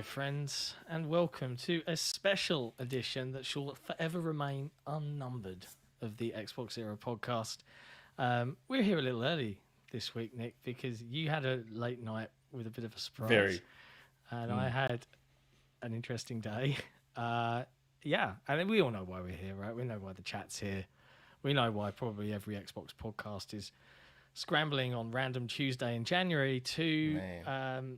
Hello, friends, and welcome to a special edition that shall forever remain unnumbered of the XboxEra podcast. We're here a little early this week, Nick, because you had a late night with a bit of a surprise. And I had an interesting day. And we all know why we're here, right? We know why the chat's here. We know why probably every Xbox podcast is scrambling on random Tuesday in January to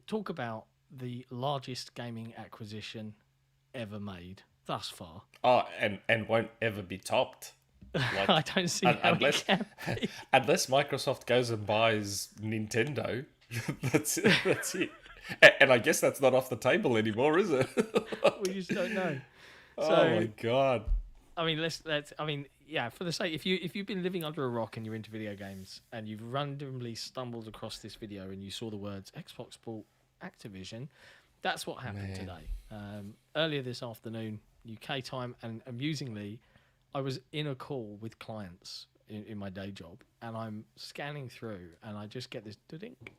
talk about the largest gaming acquisition ever made thus far. Oh, and won't ever be topped. Like, I don't see how it can be. Unless Microsoft goes and buys Nintendo, that's it. And I guess that's not off the table anymore, is it? We just don't know. Oh my god! I mean, for the sake, if you've been living under a rock and you're into video games and you've randomly stumbled across this video and you saw the words Xbox bought Activision, that's what happened today. Earlier this afternoon, UK time, and amusingly, I was in a call with clients in my day job, and I'm scanning through, and I just get this dink,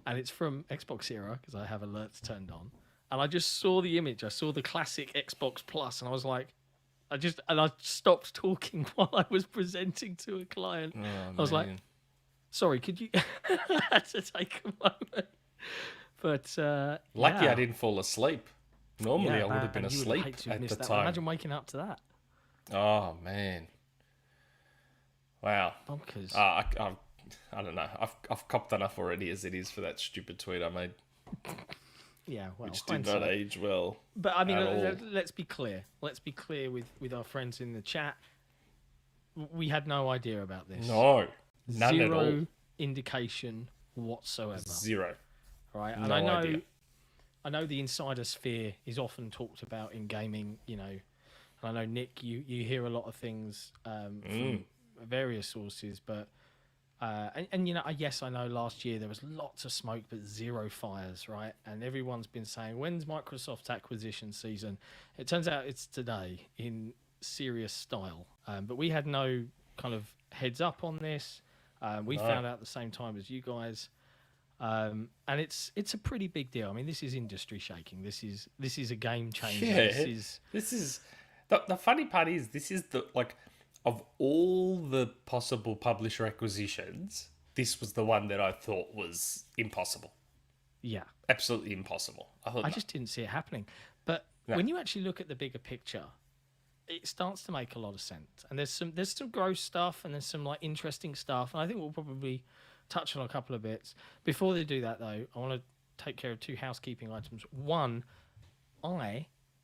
and it's from XboxEra because I have alerts turned on, and I just saw the image. I saw the classic Xbox Plus, and I was like, I stopped talking while I was presenting to a client. I was like, sorry, could you? I had to take a moment. But lucky I didn't fall asleep. Normally I would have been asleep at the time. Imagine waking up to that. Oh man! Wow. Bonkers. I don't know. I've copped enough already as it is for that stupid tweet I made. Yeah, well, which did not age well. But I mean, let's be clear. Let's be clear with our friends in the chat. We had no idea about this. No, none Zero at all. indication whatsoever. Zero. Right, and no idea. I know the insider sphere is often talked about in gaming. You know, and I know Nick, you hear a lot of things from various sources, but. And you know, yes, I know last year there was lots of smoke, but zero fires, right? And everyone's been saying, when's Microsoft's acquisition season? It turns out it's today in serious style. But we had no kind of heads up on this. We found out at the same time as you guys. And it's a pretty big deal. I mean, this is industry shaking. This is a game changer. Yeah, this is the funny part is this is the of all the possible publisher acquisitions, this was the one that I thought was impossible. Yeah. Absolutely impossible. I just didn't see it happening. But when you actually look at the bigger picture, it starts to make a lot of sense. And there's some gross stuff and there's some like interesting stuff. And I think we'll probably touch on a couple of bits. Before they do that though, I want to take care of two housekeeping items. One,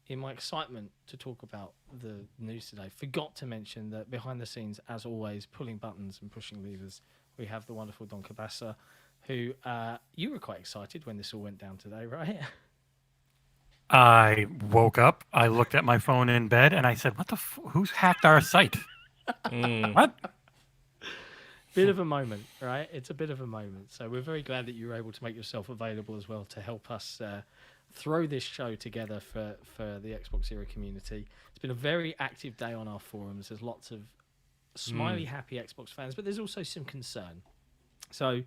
in my excitement to talk about the news today, forgot to mention that behind the scenes, as always, pulling buttons and pushing levers, we have the wonderful Don Cabasa, who you were quite excited when this all went down today, right? I woke up, I looked at my phone in bed, and I said, what the who's hacked our site? What? Bit of a moment, right? It's a bit of a moment. So we're very glad that you were able to make yourself available as well to help us throw this show together for the XboxEra community. It's been a very active day on our forums. There's lots of smiley, happy Xbox fans, but there's also some concern. So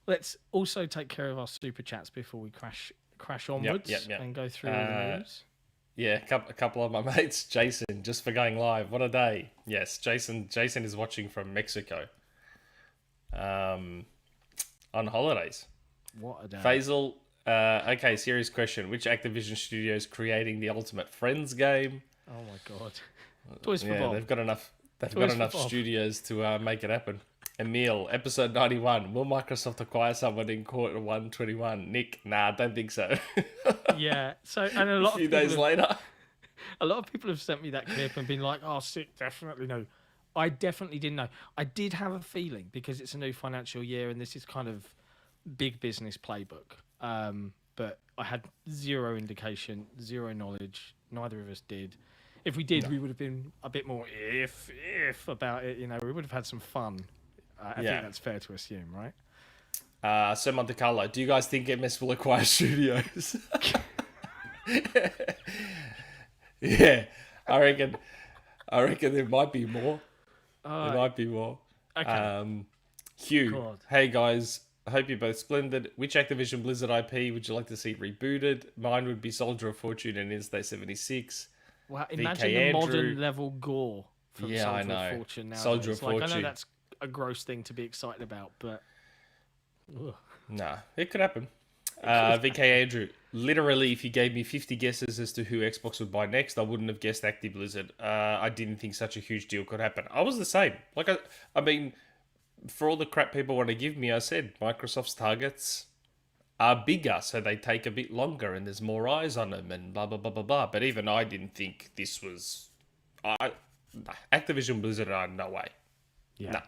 let's also take care of our super chats before we crash onwards and go through the news. Yeah, a couple of my mates. Jason, just for going live. What a day. Yes, Jason is watching from Mexico on holidays. What a day. Faisal, okay, serious question. Which Activision studio is creating the Ultimate Friends game? Oh my god. Toys for Bob. They've got enough studios to make it happen. Emil, episode 91. Will Microsoft acquire someone in quarter 121? Nick, nah, don't think so. Yeah. So, and a few days later. A lot of people have sent me that clip and been like, oh, sick, definitely no. I definitely didn't know. I did have a feeling because it's a new financial year and this is kind of big business playbook. But I had zero indication, zero knowledge. Neither of us did. If we did, we would have been a bit more if about it. You know, we would have had some fun. I think that's fair to assume, right? So Monte Carlo, do you guys think MS will acquire studios? Yeah, I reckon there might be more. There might be more. Okay. Hugh, God. hey guys, I hope you're both splendid. Which Activision Blizzard IP would you like to see rebooted? Mine would be Soldier of Fortune and Interstate 76. Wow, VK imagine the Andrew. modern level gore from Yeah, I Soldier of know. Fortune nowadays. Soldier of I know Fortune. that's a gross thing to be excited about, but ugh. Nah, it could happen. VK Andrew. Literally, if you gave me 50 guesses as to who Xbox would buy next, I wouldn't have guessed Acti Blizzard. I didn't think such a huge deal could happen. I was the same. Like, I mean, for all the crap people want to give me, I said Microsoft's targets are bigger, so they take a bit longer and there's more eyes on them and blah, blah, blah, blah, blah. But even I didn't think this was... Activision Blizzard are no way. Yeah. Nah.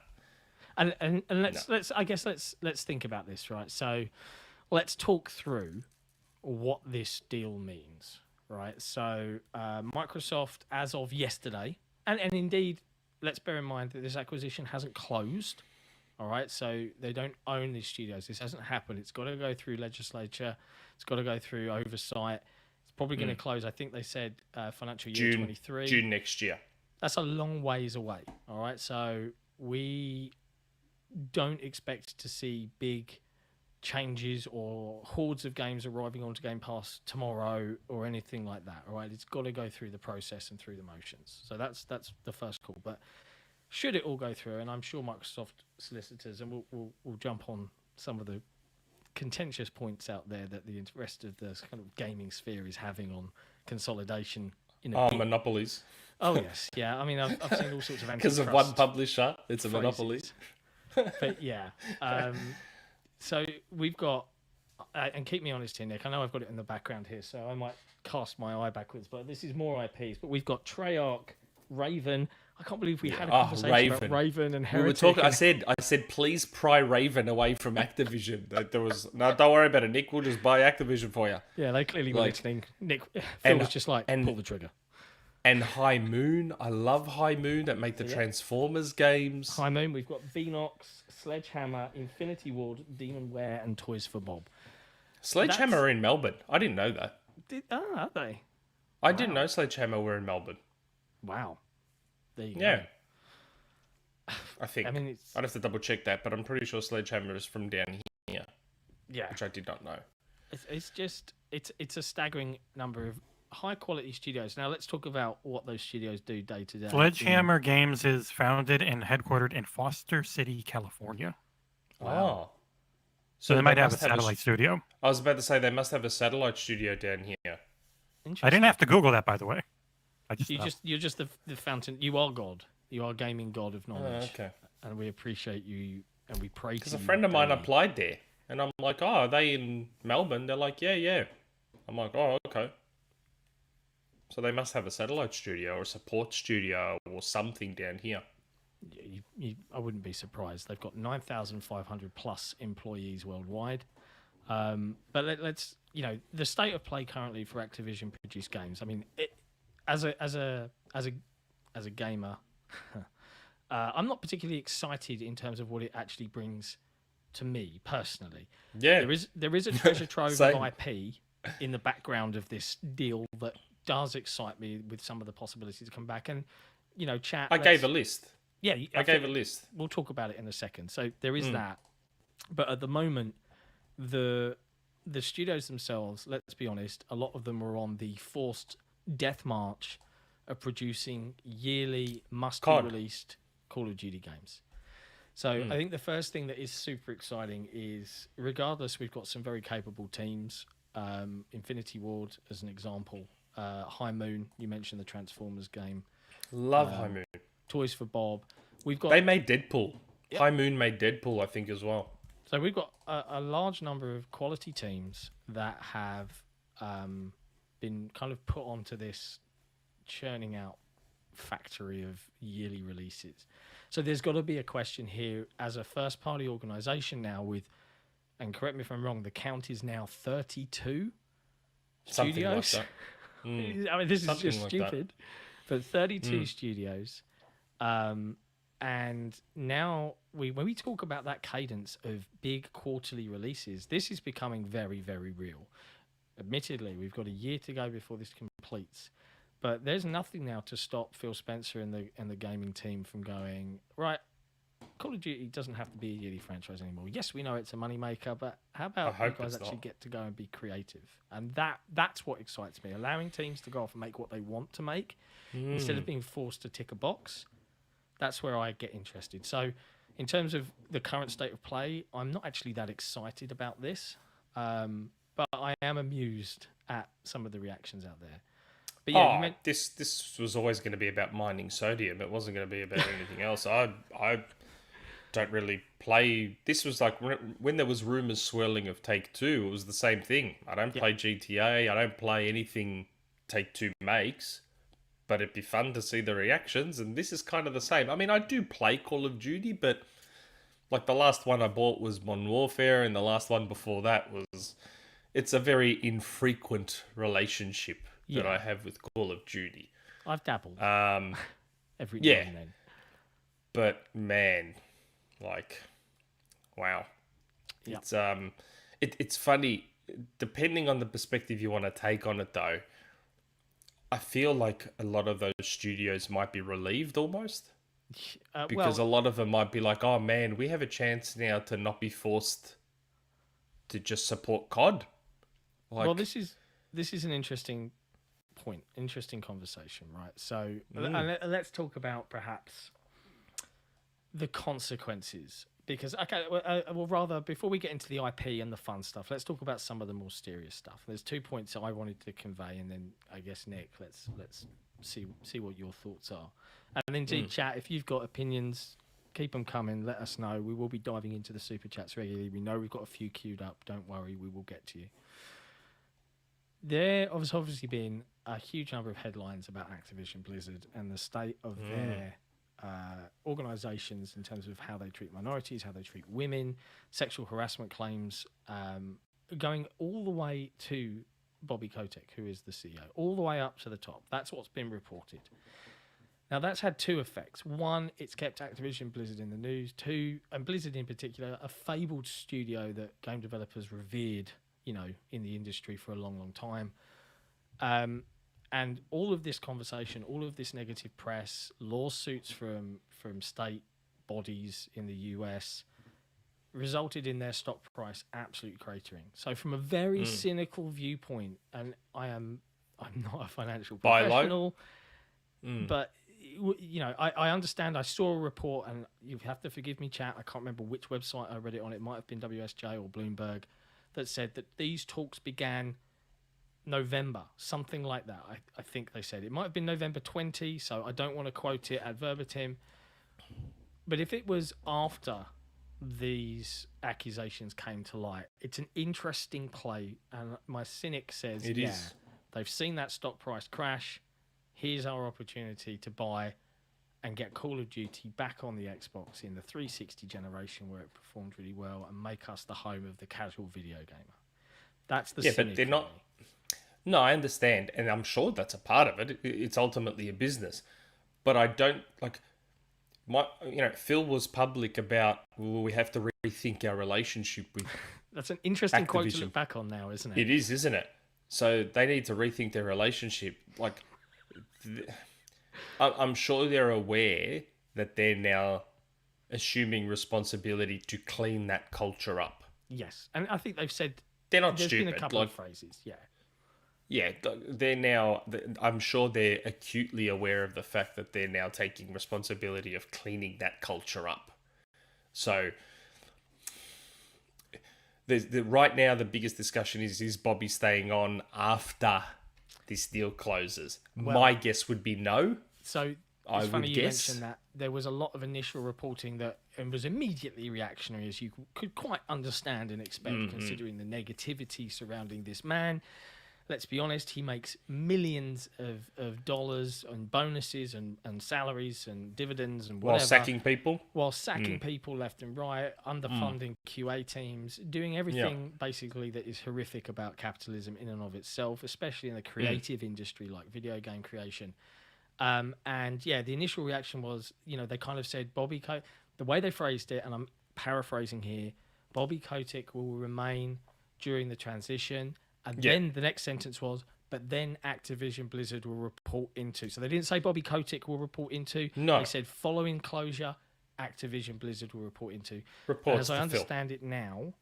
And let's think about this, right? So let's talk through what this deal means, right? So Microsoft, as of yesterday, and indeed, let's bear in mind that this acquisition hasn't closed, all right? So they don't own these studios. This hasn't happened. It's got to go through legislature. It's got to go through oversight. It's probably going to close, I think they said, financial year 23. June next year. That's a long ways away, all right? So we don't expect to see big changes or hordes of games arriving onto Game Pass tomorrow or anything like that. All right, it's got to go through the process and through the motions. So that's the first call. But should it all go through, and I'm sure Microsoft solicitors, and we'll jump on some of the contentious points out there that the rest of the kind of gaming sphere is having on consolidation. Monopolies. Oh yes, yeah. I mean, I've seen all sorts of because of one publisher, it's a monopoly. But yeah, so we've got, and keep me honest here, Nick. I know I've got it in the background here, so I might cast my eye backwards. But this is more IPs. But we've got Treyarch, Raven. I can't believe we had a conversation about Raven and Heretic. We were talking. I said, please pry Raven away from Activision. There was no. Don't worry about it, Nick. We'll just buy Activision for you. Yeah, they clearly were listening. Nick, Phil was just like, pull the trigger. And High Moon, I love High Moon that make the Transformers games. High Moon, we've got Venox, Sledgehammer, Infinity Ward, Demonware, and Toys for Bob. Sledgehammer are in Melbourne. I didn't know that. Are they? I didn't know Sledgehammer were in Melbourne. Wow. There you go. I think. I mean, I'd have to double check that, but I'm pretty sure Sledgehammer is from down here. Yeah. Which I did not know. It's a staggering number of high quality studios. Now let's talk about what those studios do day to day. Sledgehammer Games is founded and headquartered in Foster City, California. Wow. So they might have a satellite studio. I was about to say they must have a satellite studio down here. I didn't have to Google that, by the way. You're just the fountain. You are God. You are gaming God of knowledge. Okay. And we appreciate you and we pray to you. Because a friend of mine applied there, and I'm like, oh, are they in Melbourne? They're like, yeah. I'm like, oh, okay. So they must have a satellite studio or a support studio or something down here. I wouldn't be surprised. They've got 9,500 plus employees worldwide. But let's the state of play currently for Activision produced games. I mean, as a gamer, I'm not particularly excited in terms of what it actually brings to me personally. Yeah, there is a treasure trove of IP in the background of this deal that does excite me with some of the possibilities to come back. And chat. I gave a list. Yeah, I gave a list. We'll talk about it in a second. So there is that, but at the moment, the studios themselves, let's be honest, a lot of them are on the forced death march of producing yearly must-be-released Call of Duty games. So I think the first thing that is super exciting is, regardless, we've got some very capable teams. Infinity Ward, as an example. High Moon, you mentioned the Transformers game. Love High Moon. Toys for Bob. They made Deadpool. Yep. High Moon made Deadpool, I think, as well. So we've got a large number of quality teams that have been kind of put onto this churning out factory of yearly releases. So there's got to be a question here as a first-party organisation now with, and correct me if I'm wrong, the count is now 32 Something studios. like that. I mean, this is just like stupid. But 32 studios. And now when we talk about that cadence of big quarterly releases, this is becoming very, very real. Admittedly, we've got a year to go before this completes. But there's nothing now to stop Phil Spencer and the gaming team from going, right, Call of Duty doesn't have to be a yearly franchise anymore. Yes, we know it's a moneymaker, but how about you hope guys it's actually not. get to go and be creative? And that's what excites me. Allowing teams to go off and make what they want to make instead of being forced to tick a box. That's where I get interested. So in terms of the current state of play, I'm not actually that excited about this, but I am amused at some of the reactions out there. But yeah, Oh, this was always going to be about mining sodium. It wasn't going to be about anything else. I don't really play. This was like when there was rumors swirling of Take-Two. It was the same thing. I don't play GTA. I don't play anything Take-Two makes. But it'd be fun to see the reactions, and this is kind of the same. I mean, I do play Call of Duty, but like the last one I bought was Modern Warfare, and the last one before that was... It's a very infrequent relationship that I have with Call of Duty. I've dabbled every now yeah. and then. But man, like, wow. Yep. It's funny, depending on the perspective you want to take on it though. I feel like a lot of those studios might be relieved almost. Because a lot of them might be like, oh man, we have a chance now to not be forced to just support COD. Like, well, this is an interesting point, interesting conversation, right? So let's talk about perhaps the consequences. Because, okay, well, rather, before we get into the IP and the fun stuff, let's talk about some of the more serious stuff. There's 2 points that I wanted to convey, and then I guess, Nick, let's see what your thoughts are. And indeed, chat, if you've got opinions, keep them coming, let us know. We will be diving into the super chats regularly. We know we've got a few queued up. Don't worry, we will get to you. There has obviously been a huge number of headlines about Activision Blizzard and the state of their organizations in terms of how they treat minorities, how they treat women, sexual harassment claims, going all the way to Bobby Kotick, who is the CEO, all the way up to the top. That's what's been reported. Now, that's had 2 effects. One, it's kept Activision Blizzard in the news. 2, and Blizzard in particular, a fabled studio that game developers revered, in the industry for a long, long time. And all of this conversation, all of this negative press, lawsuits from state bodies in the US resulted in their stock price absolutely cratering. So from a very cynical viewpoint, and I'm not a financial professional, but I understand. I saw a report, and you have to forgive me, chat. I can't remember which website I read it on. It might have been WSJ or Bloomberg, that said that these talks began November, something like that. I think they said it might have been November 20, so I don't want to quote it ad verbatim. But if it was after these accusations came to light, it's an interesting play. And my cynic says, they've seen that stock price crash. Here's our opportunity to buy and get Call of Duty back on the Xbox in the 360 generation where it performed really well and make us the home of the casual video gamer. That's the cynic. But they're not. No, I understand, and I'm sure that's a part of it. It's ultimately a business, but I don't like. Phil was public about, well, we have to rethink our relationship with. That's an interesting Activision. quote to look back on now, isn't it? It is, isn't it? So they need to rethink their relationship. Like, I'm sure they're aware that they're now assuming responsibility to clean that culture up. Yes, and I think they've said they're not there's stupid. Been a couple of phrases, Yeah, they're now. I'm sure they're acutely aware of the fact that they're now taking responsibility of cleaning that culture up. So, right now the biggest discussion is Bobby staying on after this deal closes? Well, my guess would be no. So it's funny you mentioned that. There was a lot of initial reporting that and was immediately reactionary, as you could quite understand and expect, considering the negativity surrounding this man. Let's be honest, he makes millions of dollars and bonuses and salaries and dividends and whatever. While sacking people? People left and right, underfunding QA teams, doing everything basically that is horrific about capitalism in and of itself, especially in the creative industry like video game creation. And yeah, the initial reaction was, they kind of said the way they phrased it, and I'm paraphrasing here, Bobby Kotick will remain during the transition. And then the next sentence was, but then Activision Blizzard will report into. So they didn't say Bobby Kotick will report into. No. They said following closure, Activision Blizzard will report into. And Reports as I to Phil. understand it now,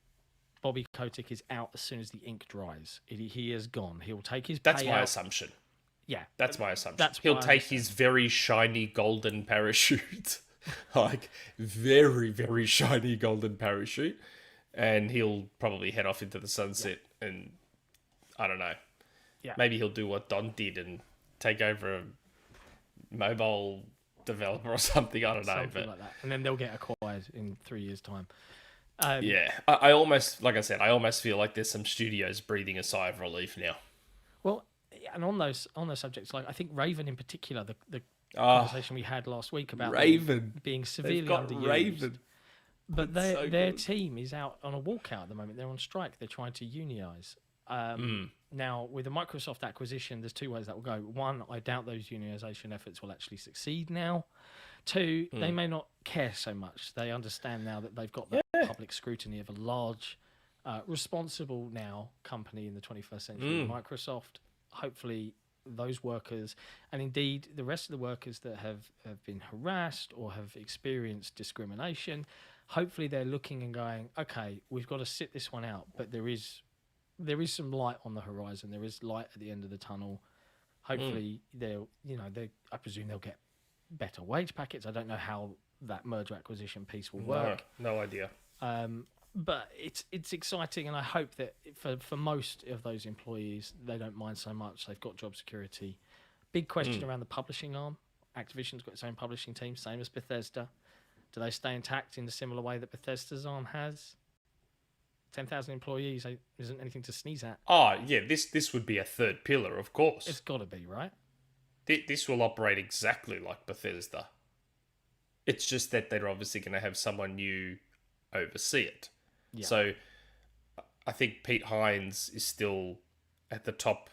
Bobby Kotick is out as soon as the ink dries. He is gone. He'll take his That's payout. my assumption. Yeah, That's my assumption. That's He'll what I take his very shiny golden parachute, like very, very shiny golden parachute, and he'll probably head off into the sunset. And I don't know. Yeah. Maybe he'll do what Don did and take over a mobile developer or something. I don't know. something like that, and then they'll get acquired in 3 years' time. Yeah, I almost, like I said, I almost feel like there's some studios breathing a sigh of relief now. Well, and on those subjects, like I think Raven in particular, the conversation we had last week about them Raven being severely They've got underused. Raven. But It's so their good. team is out on a walkout at the moment. They're on strike. They're trying to unionize. Now, with the Microsoft acquisition, there's two ways that will go. One, I doubt those unionization efforts will actually succeed now. Two, they may not care so much. They understand now that they've got the public scrutiny of a large, responsible now company in the 21st century, Microsoft. Hopefully, those workers, and indeed the rest of the workers that have been harassed or have experienced discrimination, hopefully they're looking and going, okay, we've got to sit this one out, but there is some light on the horizon. There is light at the end of the tunnel. Hopefully I presume they'll get better wage packets. I don't know how that merger acquisition piece will work. No idea. But it's exciting, and I hope that for most of those employees, they don't mind so much. They've got job security. Big question around the publishing arm. Activision's got its own publishing team, same as Bethesda. Do they stay intact in the similar way that Bethesda's arm has? 10,000 employees isn't anything to sneeze at. Oh, yeah, this would be a third pillar, of course. It's got to be, right? This will operate exactly like Bethesda. It's just that they're obviously going to have someone new oversee it. Yeah. So I think Pete Hines is still at the top.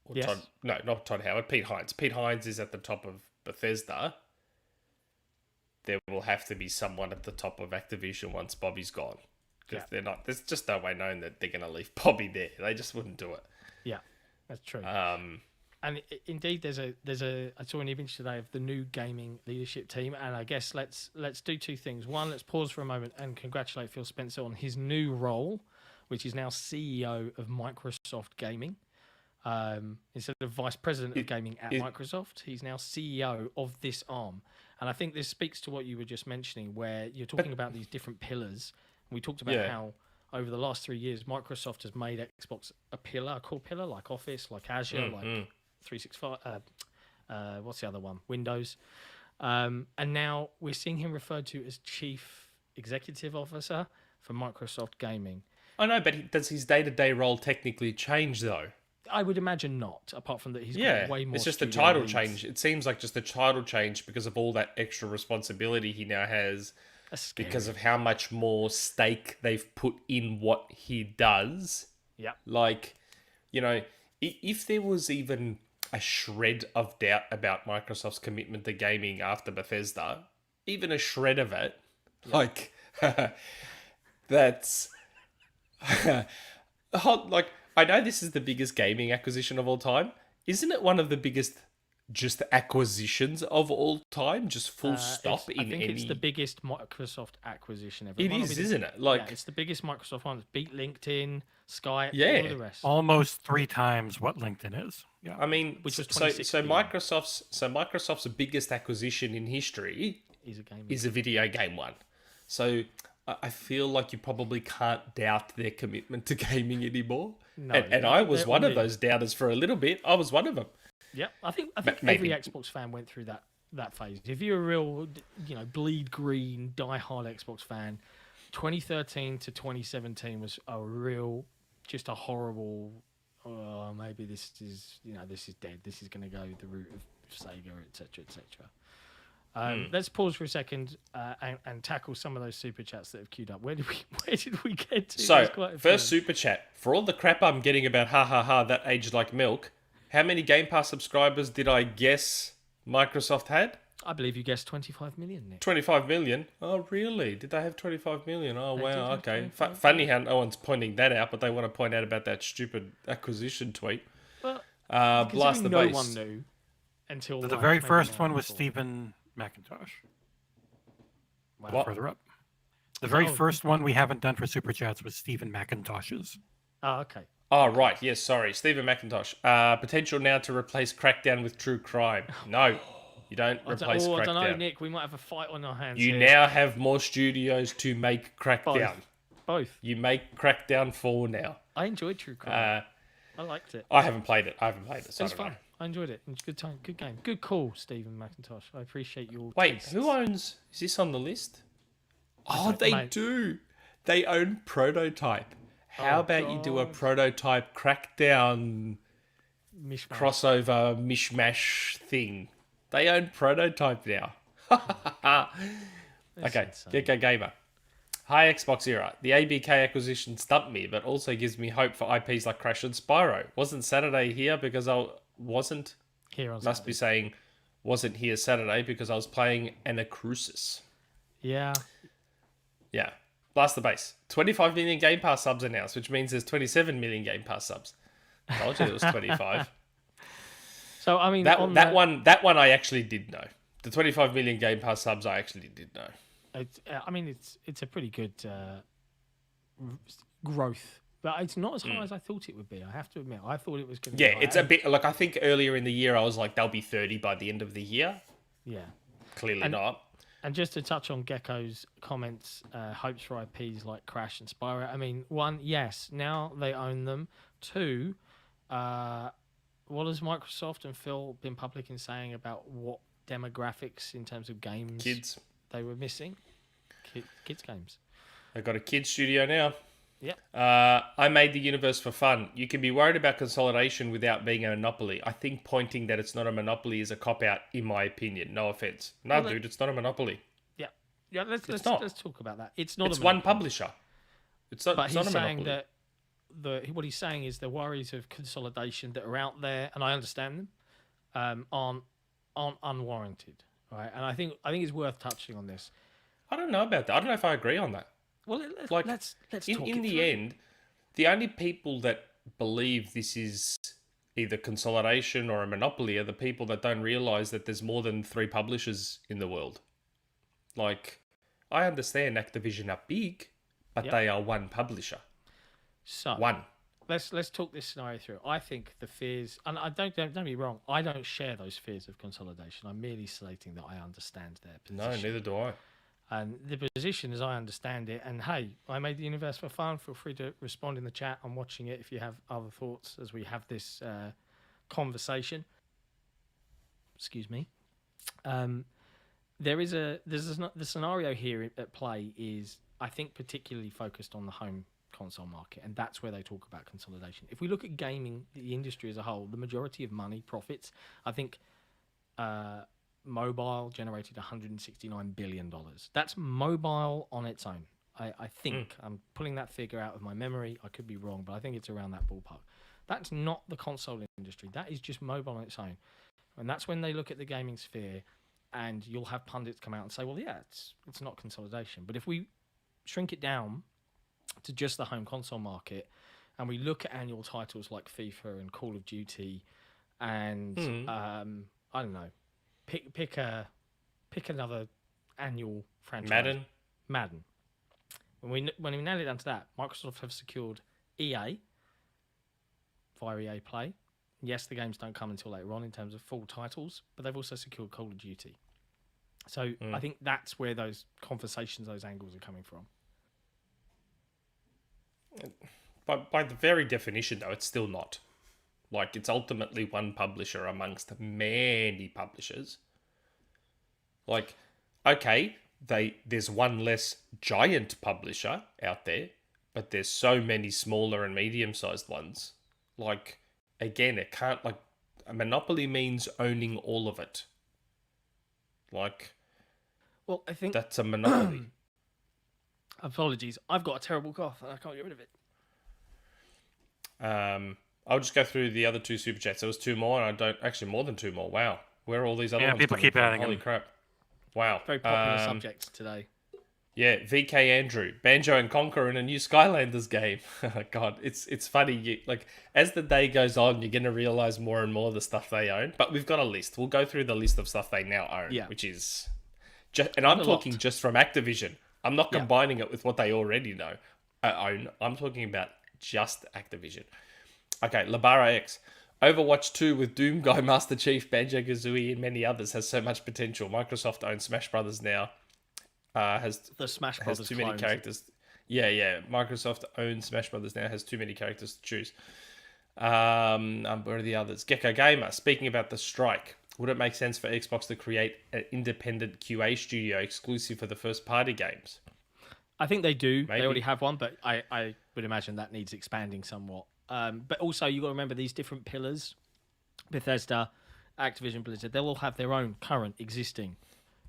Or Yes. Not Todd Howard. Pete Hines. Pete Hines is at the top of Bethesda. There will have to be someone at the top of Activision once Bobby's gone. Because they're not. There's just no way known that they're going to leave Bobby there. They just wouldn't do it. Yeah, that's true. And indeed, there's a. I saw an image today of the new gaming leadership team, and I guess let's do two things. One, let's pause for a moment and congratulate Phil Spencer on his new role, which is now CEO of Microsoft Gaming. Instead of vice president of gaming at Microsoft, he's now CEO of this arm. And I think this speaks to what you were just mentioning, where you're talking about these different pillars. We talked about how over the last 3 years, Microsoft has made Xbox a core pillar, like Office, like Azure, like 365. What's the other one? Windows. And now we're seeing him referred to as Chief Executive Officer for Microsoft Gaming. I know, but does his day-to-day role technically change, though? I would imagine not, apart from that he's got way more. It's just the studio title leads. change. It seems like just the title change because of all that extra responsibility he now has, That's scary. because of how much more stake they've put in what he does. Yeah. Like, if there was even a shred of doubt about Microsoft's commitment to gaming after Bethesda, even a shred of it, like, that's... like, I know this is the biggest gaming acquisition of all time. Isn't it one of the biggest just acquisitions of all time? Just full stop I think it's the biggest Microsoft acquisition ever. It is, isn't it? Like, it's the biggest Microsoft one. It's beat LinkedIn, Skype, all of the rest. Almost 3 times what LinkedIn is. Yeah. I mean, Which was so 26 billion. Microsoft's biggest acquisition in history Is a video game one. So I feel like you probably can't doubt their commitment to gaming anymore. No, and I was they're one on of those doubters for a little bit. I was one of them. Yeah, I think Maybe. every Xbox fan went through that phase. If you're a real, bleed green, die-hard Xbox fan, 2013 to 2017 was just a horrible. Oh, maybe this is dead. This is going to go the route of Sega, etc., etc. Let's pause for a second and tackle some of those super chats that have queued up. Where did we get to? So, first super chat. For all the crap I'm getting about that aged like milk, how many Game Pass subscribers did I guess Microsoft had? I believe you guessed 25 million, Nick. 25 million? Oh, really? Did they have 25 million? Oh, They did wow. have Okay. 25 Funny how no one's pointing that out, but they want to point out about that stupid acquisition tweet. Well, Blast the no base. one knew until The like, very maybe first now one was before. Stephen McIntosh. What? Further up. The very Oh. first one we haven't done for Super Chats was Stephen McIntosh's. Oh, okay. Oh, right. Yes, sorry. Stephen McIntosh. Potential now to replace Crackdown with True Crime. No, you don't replace I Crackdown. don't know, Nick. We might have a fight on our hands You here. now have more studios to make Crackdown. Both. You make Crackdown 4 now. I enjoyed True Crime. I liked it. I haven't played it. So It was fun. I enjoyed it. It was a good time. Good game. Good call, Stephen McIntosh. I appreciate your Wait, tastes. who owns... Is this on the list? Oh, they mate. do. They own Prototype. How Oh, about you do a God. Prototype Crackdown Mishmash. crossover mishmash thing? They own Prototype now. Okay, insane. Gecko Gamer. Hi, XboxEra. The ABK acquisition stumped me, but also gives me hope for IPs like Crash and Spyro. Wasn't Saturday here because I wasn't... Here on Must be saying, wasn't here Saturday because I was playing Anacrusis. Yeah. Yeah. Blast the base. 25 million Game Pass subs announced, which means there's 27 million Game Pass subs. Told you it was 25. So I mean, That one I actually did know. The 25 million Game Pass subs I actually did know. It's a pretty good growth, but it's not as high as I thought it would be. I have to admit, I thought it was going to. Yeah, it's a bit like I think earlier in the year I was like they'll be 30 by the end of the year. Yeah. Clearly not. And just to touch on Gecko's comments, hopes for IPs like Crash and Spyro. I mean, one, yes, now they own them. Two, what has Microsoft and Phil been public in saying about what demographics in terms of games Kids. they were missing? Kids games. They've got a kids studio now. Yeah. I made the universe for fun. You can be worried about consolidation without being a monopoly. I think pointing that it's not a monopoly is a cop-out, in my opinion. No offense. No, dude, it's not a monopoly. Yeah, let's talk about that. It's not. It's a one monopoly. publisher. It's not. But It's he's not a saying monopoly. that what he's saying is the worries of consolidation that are out there, and I understand them, aren't unwarranted, right? And I think it's worth touching on this. I don't know about that. I don't know if I agree on that. Well, Like, let's talk in it the through. end, the only people that believe this is either consolidation or a monopoly are the people that don't realize that there's more than 3 publishers in the world. Like, I understand Activision are big, but Yep. they are one publisher. So One. let's talk this scenario through. I think the fears, and I don't get me wrong, I don't share those fears of consolidation. I'm merely stating that I understand their No, position. neither do I. And the position, as I understand it, and hey, I made the universe for fun. Feel free to respond in the chat. I'm watching it if you have other thoughts as we have this conversation. Excuse me. The scenario here at play is, I think, particularly focused on the home console market, and that's where they talk about consolidation. If we look at gaming, the industry as a whole, the majority of money, profits, I think mobile generated $169 billion. That's mobile on its own. I think I'm pulling that figure out of my memory. I could be wrong, but I think it's around that ballpark. That's not the console industry. That is just mobile on its own. And that's when they look at the gaming sphere, and you'll have pundits come out and say, well, yeah, it's not consolidation. But if we shrink it down to just the home console market, and we look at annual titles like FIFA and Call of Duty, and I don't know, pick another annual franchise. Madden. When we nail it down to that, Microsoft have secured EA via EA Play. Yes, the games don't come until later on in terms of full titles, but they've also secured Call of Duty. So I think that's where those conversations, those angles are coming from. By the very definition, though, it's still not. Like, it's ultimately one publisher amongst many publishers. Like, okay, there's one less giant publisher out there, but there's so many smaller and medium-sized ones. Like, again, it can't, like, a monopoly means owning all of it. Like, well, I think that's a monopoly. Apologies, I've got a terrible cough and I can't get rid of it. I'll just go through the other 2 super chats. There was 2 more, and I don't actually more than 2 more. Wow, where are all these other ones? People coming keep from? adding Holy them. crap! Wow, Very popular subject today. Yeah, VK Andrew, Banjo and Conquer in a new Skylanders game. God, it's funny. Like, as the day goes on, you're gonna realize more and more of the stuff they own. But we've got a list. We'll go through the list of stuff they now own, Yeah. which is And I'm a talking lot. just from Activision. I'm not Yeah. combining it with what they already know own. I'm talking about just Activision. Okay, Labara X. Overwatch 2 with Doom Guy, Master Chief, Banjo-Kazooie, and many others has so much potential. Microsoft owns Smash Brothers now. Has The Smash has Brothers too many clones. characters. Yeah. Microsoft owns Smash Brothers now. Has too many characters to choose. Where are the others? Gecko Gamer. Speaking about the strike, would it make sense for Xbox to create an independent QA studio exclusive for the first-party games? I think they do. Maybe. They already have one, but I would imagine that needs expanding somewhat. But also, you got to remember these different pillars: Bethesda, Activision, Blizzard. They'll all have their own current existing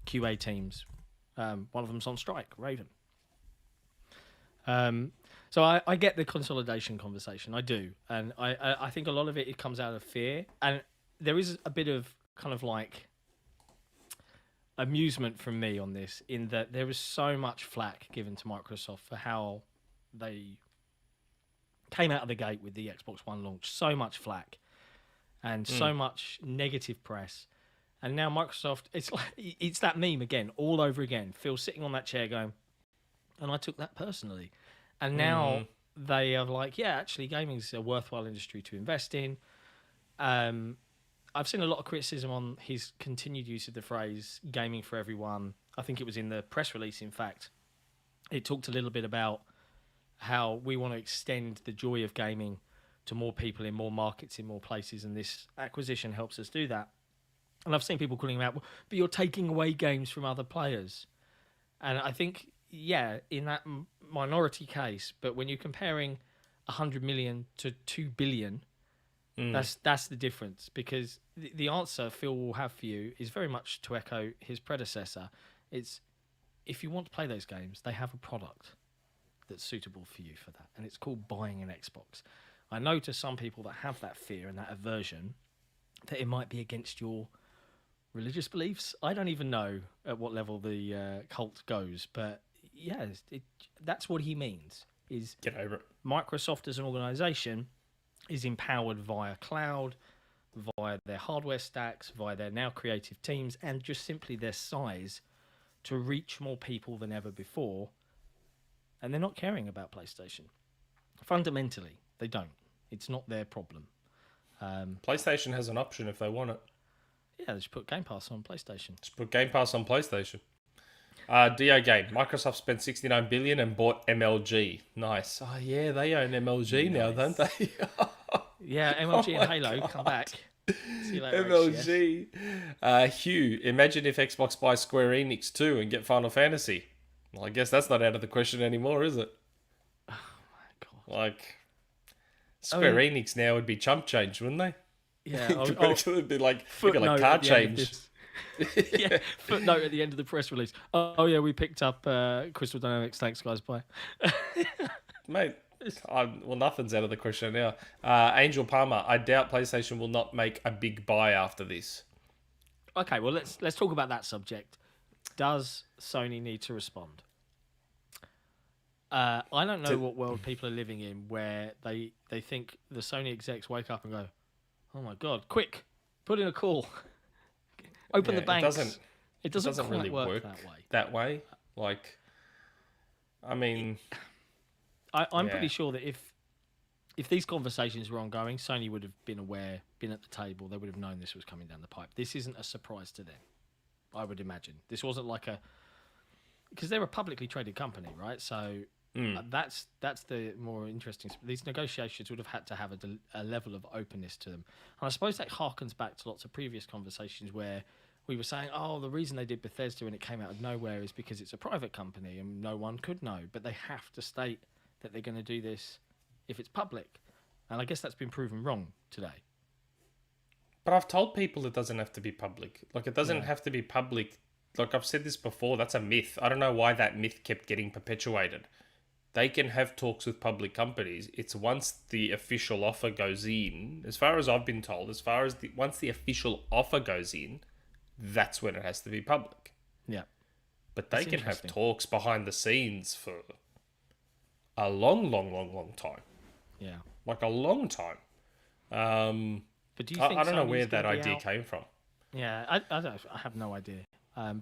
QA teams. One of them's on strike, Raven. So I get the consolidation conversation. I do, and I think a lot of it comes out of fear, and there is a bit of kind of like amusement from me on this, in that there was so much flack given to Microsoft for how they came out of the gate with the Xbox One launch. So much flack and so much negative press. And now Microsoft, it's that meme again, all over again. Phil sitting on that chair going, and I took that personally. And now they are like, yeah, actually gaming's a worthwhile industry to invest in. I've seen a lot of criticism on his continued use of the phrase gaming for everyone. I think it was in the press release, in fact. It talked a little bit about how we want to extend the joy of gaming to more people in more markets, in more places, and this acquisition helps us do that. And I've seen people calling him out, but you're taking away games from other players. And I think, yeah, in that minority case, but when you're comparing 100 million to 2 billion, that's the difference. Because the answer Phil will have for you is very much to echo his predecessor. It's, if you want to play those games, they have a product that's suitable for you for that. And it's called buying an Xbox. I know to some people that have that fear and that aversion that it might be against your religious beliefs. I don't even know at what level the cult goes, but yeah, that's what he means. Is get over it. Microsoft as an organization is empowered via cloud, via their hardware stacks, via their now creative teams, and just simply their size to reach more people than ever before. And they're not caring about PlayStation. Fundamentally, they don't. It's not their problem. PlayStation has an option if they want it. Yeah, they should put Game Pass on PlayStation. Just put Game Pass on PlayStation. Dio Game. Microsoft spent $69 billion and bought MLG. Nice. Oh yeah, they own MLG now, don't they? Yeah, MLG and Halo come back. See you later, MLG. Hugh, imagine if Xbox buys Square Enix too and get Final Fantasy. Well, I guess that's not out of the question anymore, is it? Oh my god! Like, Square Enix now would be chump change, wouldn't they? Yeah, it would be like car change. Yeah, footnote at the end of the press release. Oh yeah, we picked up Crystal Dynamics. Thanks, guys. Bye. Mate, well, nothing's out of the question now. Angel Palmer, I doubt PlayStation will not make a big buy after this. Okay, well let's talk about that subject. Does Sony need to respond? I don't know what world people are living in where they think the Sony execs wake up and go, "Oh my god, quick, put in a call, open the banks." It doesn't quite really work that way. Like, I mean, I'm pretty sure that if these conversations were ongoing, Sony would have been aware, been at the table. They would have known this was coming down the pipe. This isn't a surprise to them, I would imagine. This wasn't like because they're a publicly traded company, right? So that's the more interesting. These negotiations would have had to have a level of openness to them. And I suppose that harkens back to lots of previous conversations where we were saying, oh, the reason they did Bethesda and it came out of nowhere is because it's a private company and no one could know. But they have to state that they're going to do this if it's public. And I guess that's been proven wrong today. But I've told people it doesn't have to be public. Like, it doesn't have to be public. Like, I've said this before, that's a myth. I don't know why that myth kept getting perpetuated. They can have talks with public companies. It's once the official offer goes in, as far as I've been told, once the official offer goes in, that's when it has to be public. Yeah. But they can have talks behind the scenes for a long time. Yeah. Like a long time. But do you think I don't know Sony's where that gonna be idea out? came from. Yeah, I have no idea.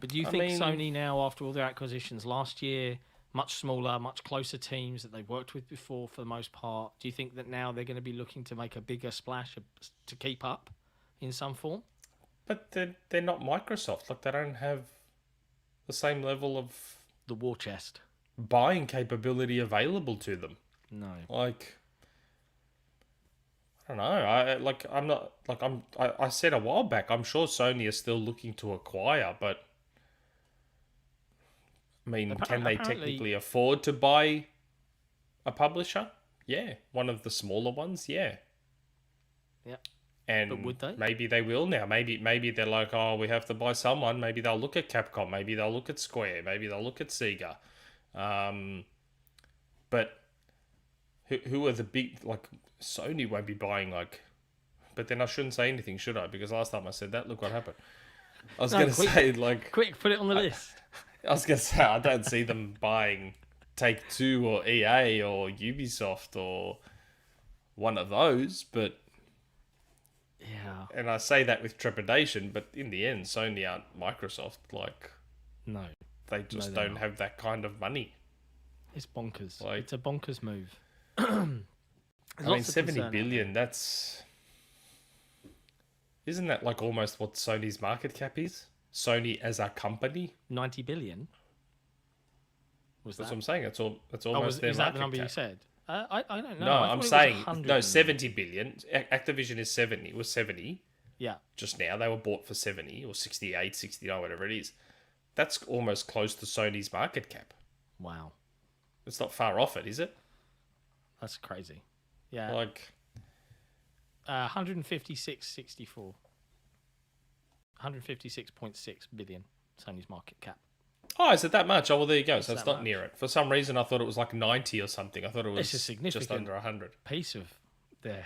But do you I think mean- Sony now, after all their acquisitions last year, much smaller, much closer teams that they've worked with before for the most part, do you think that now they're going to be looking to make a bigger splash to keep up in some form? But they're not Microsoft. Like, they don't have the same level of The war chest. buying capability available to them. No. Like, I don't know. I said a while back, I'm sure Sony is still looking to acquire, but I mean, can they Apparently- technically afford to buy a publisher? Yeah. One of the smaller ones, yeah. Yeah. And But would they? maybe they will now. Maybe they're like, oh, we have to buy someone. Maybe they'll look at Capcom. Maybe they'll look at Square. Maybe they'll look at Sega. But who are the big, like, Sony won't be buying, like, but then I shouldn't say anything, should I? Because last time I said that, look what happened. I was No, going to quick. say, like, Quick, put it on the list. I was going to say, I don't see them buying Take-Two or EA or Ubisoft or one of those, but, Yeah. and I say that with trepidation, but in the end, Sony aren't Microsoft. Like, No. they just they're don't not. have that kind of money. It's bonkers. Like- It's a bonkers move. I mean, 70 billion, that's... Isn't that like almost what Sony's market cap is? Sony as a company? 90 billion? Was That's that? what I'm saying. That's Oh, almost their is that market the number cap. you said? I don't know. No, I thought I'm it was saying 100 no, million. 70 billion. Activision is 70. Was 70 Yeah. just now. They were bought for 70 or 68, 69, whatever it is. That's almost close to Sony's market cap. Wow. It's not far off it, is it? That's crazy. Yeah. Like, 156.64. 156.6 billion Sony's market cap. oh, is it that much? Oh, well, there you go. So It's it's that not near it. For some reason, I thought it was like 90 or something. I thought it was It's a just significant under 100. piece of their,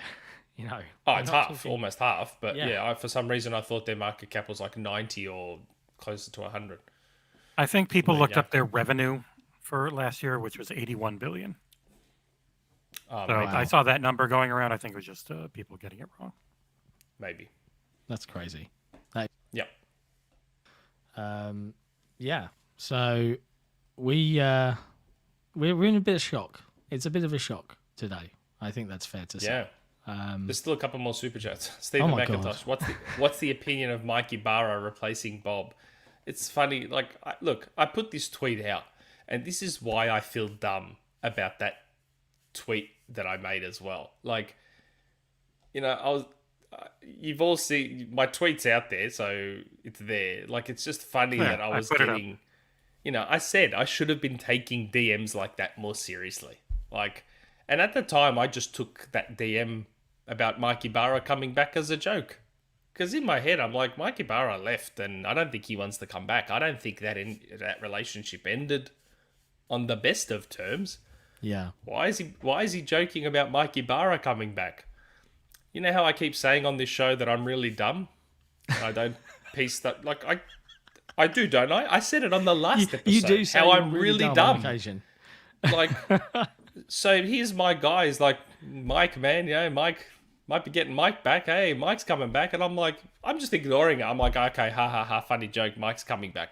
you know. Oh, we're it's not half, talking- almost half. But Yeah. yeah, for some reason, I thought their market cap was like 90 or closer to 100. I think people There you looked go. up their revenue for last year, which was 81 billion. Oh, So maybe. I saw that number going around. I think it was just people getting it wrong. Maybe. That's crazy. Yep. Yeah. So we're in a bit of shock. It's a bit of a shock today. I think that's fair to say. Yeah. There's still a couple more super chats. Stephen my God. McIntosh, what's the opinion of Mikey Barra replacing Bob? It's funny. Like, I put this tweet out, and this is why I feel dumb about that tweet that I made as well. Like, you know, you've all seen my tweets out there, so it's there. Like, it's just funny Yeah, that I I was put it up. getting, you know, I said I should have been taking DMs like that more seriously. Like, and at the time, I just took that DM about Mikey Barra coming back as a joke. Because in my head, I'm like, Mikey Barra left, and I don't think he wants to come back. I don't think that relationship ended on the best of terms. Yeah. Why is he joking about Mikey Barra coming back? You know how I keep saying on this show that I'm really dumb? I don't piece that, like, I do, don't I? I said it on the last episode. You do say how you're I'm really on dumb. occasion. Like, so here's my guys, like, Mike, man, you know, Mike might be getting Mike back. Hey, Mike's coming back. And I'm like, I'm just ignoring it. I'm like, okay, ha ha ha, funny joke. Mike's coming back.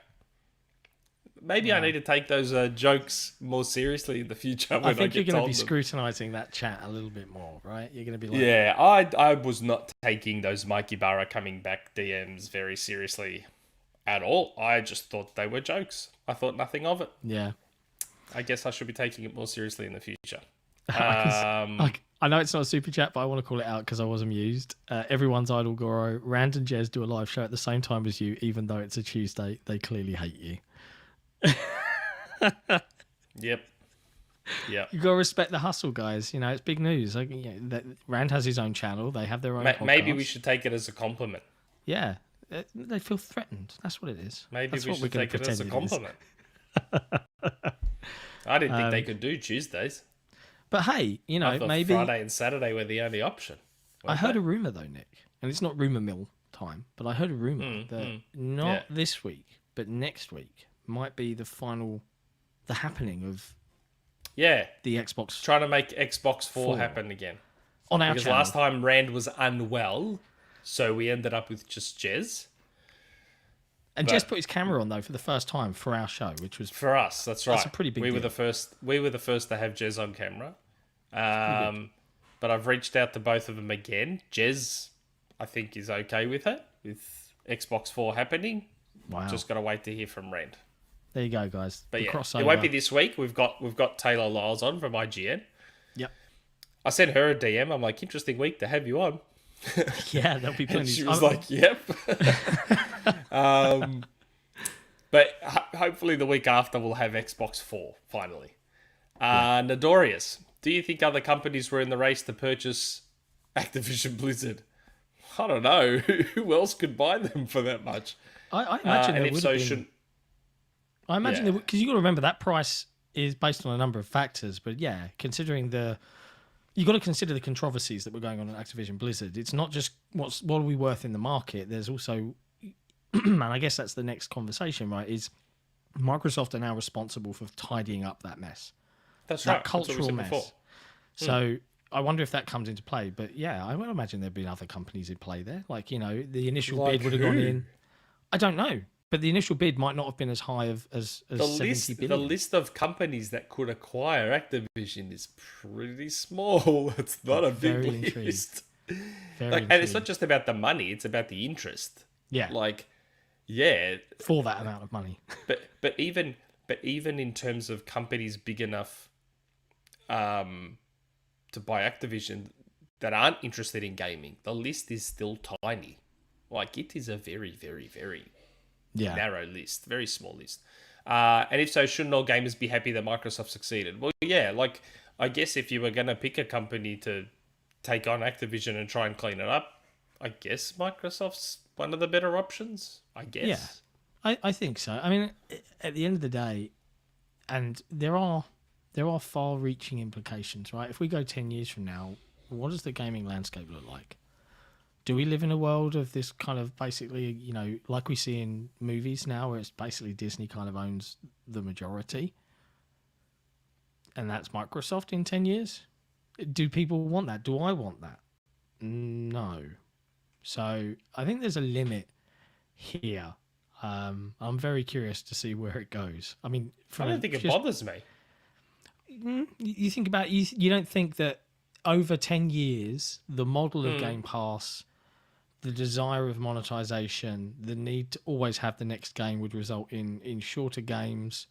Maybe I need to take those jokes more seriously in the future. When I think you're get going to be told them. scrutinizing that chat a little bit more, right? You're going to be like, Yeah, I was not taking those Mikey Barra coming back DMs very seriously at all. I just thought they were jokes. I thought nothing of it. yeah. I guess I should be taking it more seriously in the future. I know it's not a super chat, but I want to call it out because I was amused. Everyone's idol Goro, Rand and Jez do a live show at the same time as you, even though it's a Tuesday. They clearly hate you. Yep. You got to respect the hustle, guys. You know, it's big news. Like, Rand has his own channel. They have their own Maybe we podcast. should take it as a compliment. Yeah. They feel threatened. That's what it is. Maybe That's we what we're should gonna take it as a pretend it is. compliment. I didn't think they could do Tuesdays. But hey, you know, I thought maybe Friday and Saturday were the only option. I heard a rumor though, Nick, and it's not rumor mill time, but I heard a rumor that not this week, but next week might be the happening of Yeah, the Xbox trying to make Xbox 4 4. happen again. on our Because channel. last time Rand was unwell, so we ended up with just Jez. And Jez put his camera on though for the first time for our show, which was for us. That's right. That's a pretty big We deal. were the first. We were the first to have Jez on camera. But I've reached out to both of them again. Jez, I think, is okay with it, with Xbox 4 happening. wow. Just got to wait to hear from Rand. There you go, guys. But The yeah, crossover. it won't be this week. We've got Taylor Lyles on from IGN. Yep. I sent her a DM. I'm like, interesting week to have you on. Yeah, there'll be plenty. And she was like, yep. But hopefully the week after we'll have Xbox 4, finally. Nodorius, do you think other companies were in the race to purchase Activision Blizzard? I don't know. Who else could buy them for that much? I imagine and there if would so, have been. shouldn't... I imagine Yeah. because you got to remember that price is based on a number of factors. But yeah, considering you got to consider the controversies that were going on at Activision Blizzard. It's not just what are we worth in the market. There's also, and I guess that's the next conversation, right? Is Microsoft are now responsible for tidying up that mess, That's that right. That's what we cultural said mess. before. So I wonder if that comes into play. But yeah, I would imagine there'd been other companies in play there. Like the initial Like bid would have gone who? in. I don't know. But the initial bid might not have been as high as The 70 billion. the list of companies that could acquire Activision is pretty small. It's not a big Very intrigued. list. Very And it's not intrigued. just about the money; it's about the interest. Yeah, Yeah, for that amount of money. but even in terms of companies big enough to buy Activision that aren't interested in gaming, the list is still tiny. Like, it is a very, very, very Yeah. narrow list, very small list. And if so, shouldn't all gamers be happy that Microsoft succeeded? Well, yeah, like, I guess if you were going to pick a company to take on Activision and try and clean it up, I guess Microsoft's one of the better options, I guess. Yeah, I think so. I mean, at the end of the day, and there are far-reaching implications, right? If we go 10 years from now, what does the gaming landscape look like? Do we live in a world of this kind of basically, like we see in movies now, where it's basically Disney kind of owns the majority? And that's Microsoft in 10 years? Do people want that? Do I want that? No. So I think there's a limit here. I'm very curious to see where it goes. I mean, I don't think it bothers me. You think about you don't think that over 10 years, the model of Game Pass, the desire of monetization, the need to always have the next game would result in shorter games,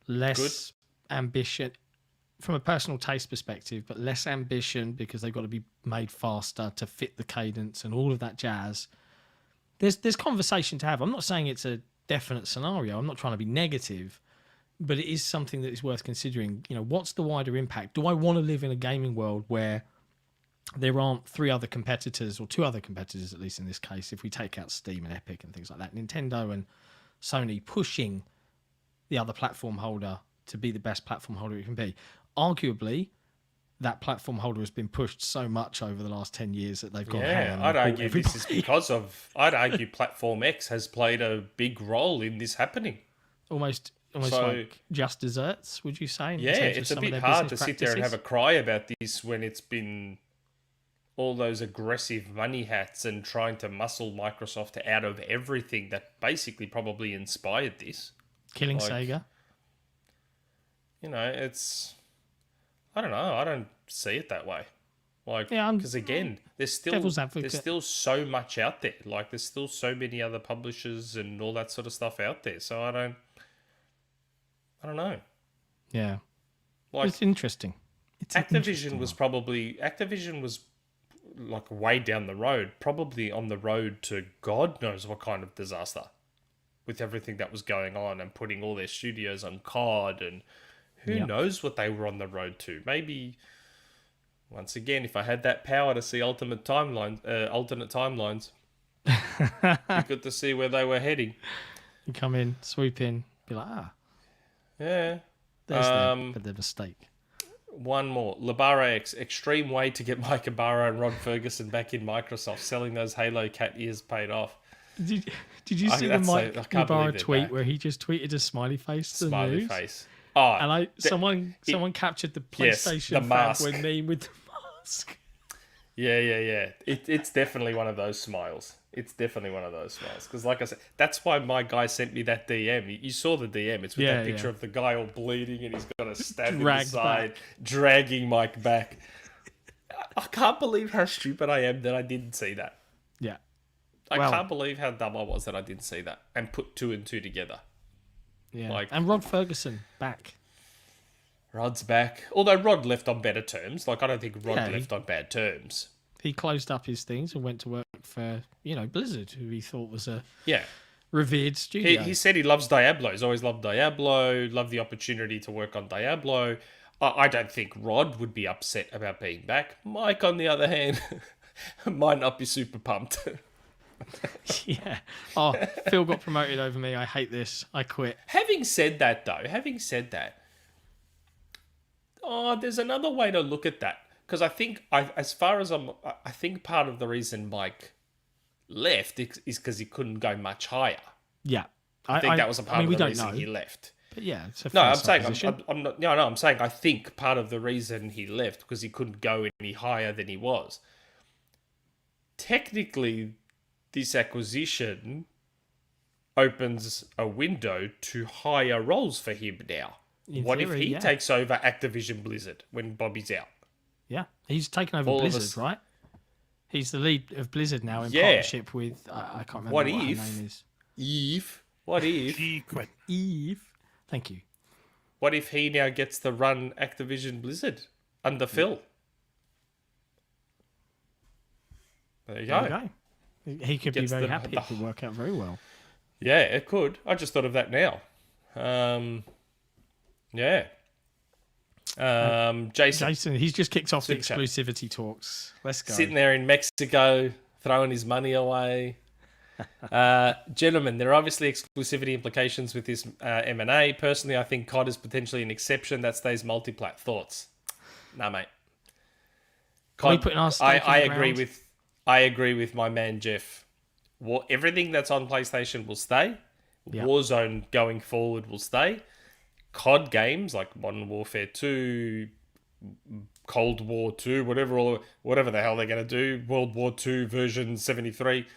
less ambition from a personal taste perspective, but less ambition because they've got to be made faster to fit the cadence and all of that jazz. There's conversation to have. I'm not saying it's a definite scenario. I'm not trying to be negative, but it is something that is worth considering. What's the wider impact? Do I want to live in a gaming world where there aren't three other competitors, or two other competitors at least in this case, if we take out Steam and Epic and things like that, Nintendo and Sony pushing the other platform holder to be the best platform holder it can be? Arguably, that platform holder has been pushed so much over the last 10 years that they've gone, Yeah, I'd argue this is because of... I'd argue Platform X has played a big role in this happening. almost So- like just desserts, would you say? in Yeah, terms of it's a some of bit their hard to business sit there and have practices? a cry about this when it's been all those aggressive money hats and trying to muscle Microsoft out of everything that basically probably inspired this. Killing like- Sega. It's... I don't know. I don't see it that way. Like, Yeah, because again, there's devil's advocate. still so much out there. Like, there's still so many other publishers and all that sort of stuff out there. So I don't know. Yeah. Like, It's interesting. It's an Activision interesting was like way down the road, probably on the road to God knows what kind of disaster with everything that was going on and putting all their studios on COD and who Yep. knows what they were on the road to. Maybe once again, if I had that power to see alternate timelines, be good to see where they were heading. You come in, swoop in, be like, Yeah. there's the mistake. One more. Labara X, extreme way to get Mike Ibarra and Rod Ferguson back in Microsoft. Selling those Halo cat ears paid off. Did you see the that's so- I Mike can't Ibarra believe they're tweet back. where he just tweeted a smiley face to the Smiley news? face. Oh, And someone captured the Yes, PlayStation the mask. fanboy meme with the mask. Yeah. It's definitely one of those smiles. It's definitely one of those smiles. Because like I said, that's why my guy sent me that DM. You saw the DM. It's with that picture of the guy all bleeding and he's got a stab in the side, dragging Mike back. I can't believe how stupid I am that I didn't see that. Yeah. I can't believe how dumb I was that I didn't see that and put 2 and 2 together. Yeah. And Rod Ferguson back. Rod's back. Although Rod left on better terms. Like, I don't think Rod left on bad terms. He closed up his things and went to work for, Blizzard, who he thought was a revered studio. He said he loves Diablo. He's always loved Diablo, loved the opportunity to work on Diablo. I don't think Rod would be upset about being back. Mike, on the other hand, might not be super pumped. Yeah. Oh, Phil got promoted over me. I hate this. I quit. Having said that, there's another way to look at that. Because I think, I think part of the reason Mike left is because he couldn't go much higher. Yeah. I think that was a part of the reason he left. But yeah, it's a I'm saying I think part of the reason he left because he couldn't go any higher than he was. Technically, this acquisition opens a window to higher roles for him now. What if he takes over Activision Blizzard when Bobby's out? Yeah, he's taken over Blizzard, right? He's the lead of Blizzard now in partnership with I can't remember what her name is. Eve. What if She quit. Eve? Thank you. What if he now gets to run Activision Blizzard under Phil? There you go. He could be very happy. It could work out very well. Yeah, it could. I just thought of that now. Jason, he's just kicked off the exclusivity talks. Let's go. Sitting there in Mexico, throwing his money away. Gentlemen, there are obviously exclusivity implications with this M&A. Personally, I think COD is potentially an exception that stays multi-plat. Thoughts? Nah, mate. COD, I agree with my man Jeff. Everything that's on PlayStation will stay. Yep. Warzone going forward will stay. COD games like Modern Warfare 2, Cold War 2, whatever the hell they're going to do, World War 2 version 73,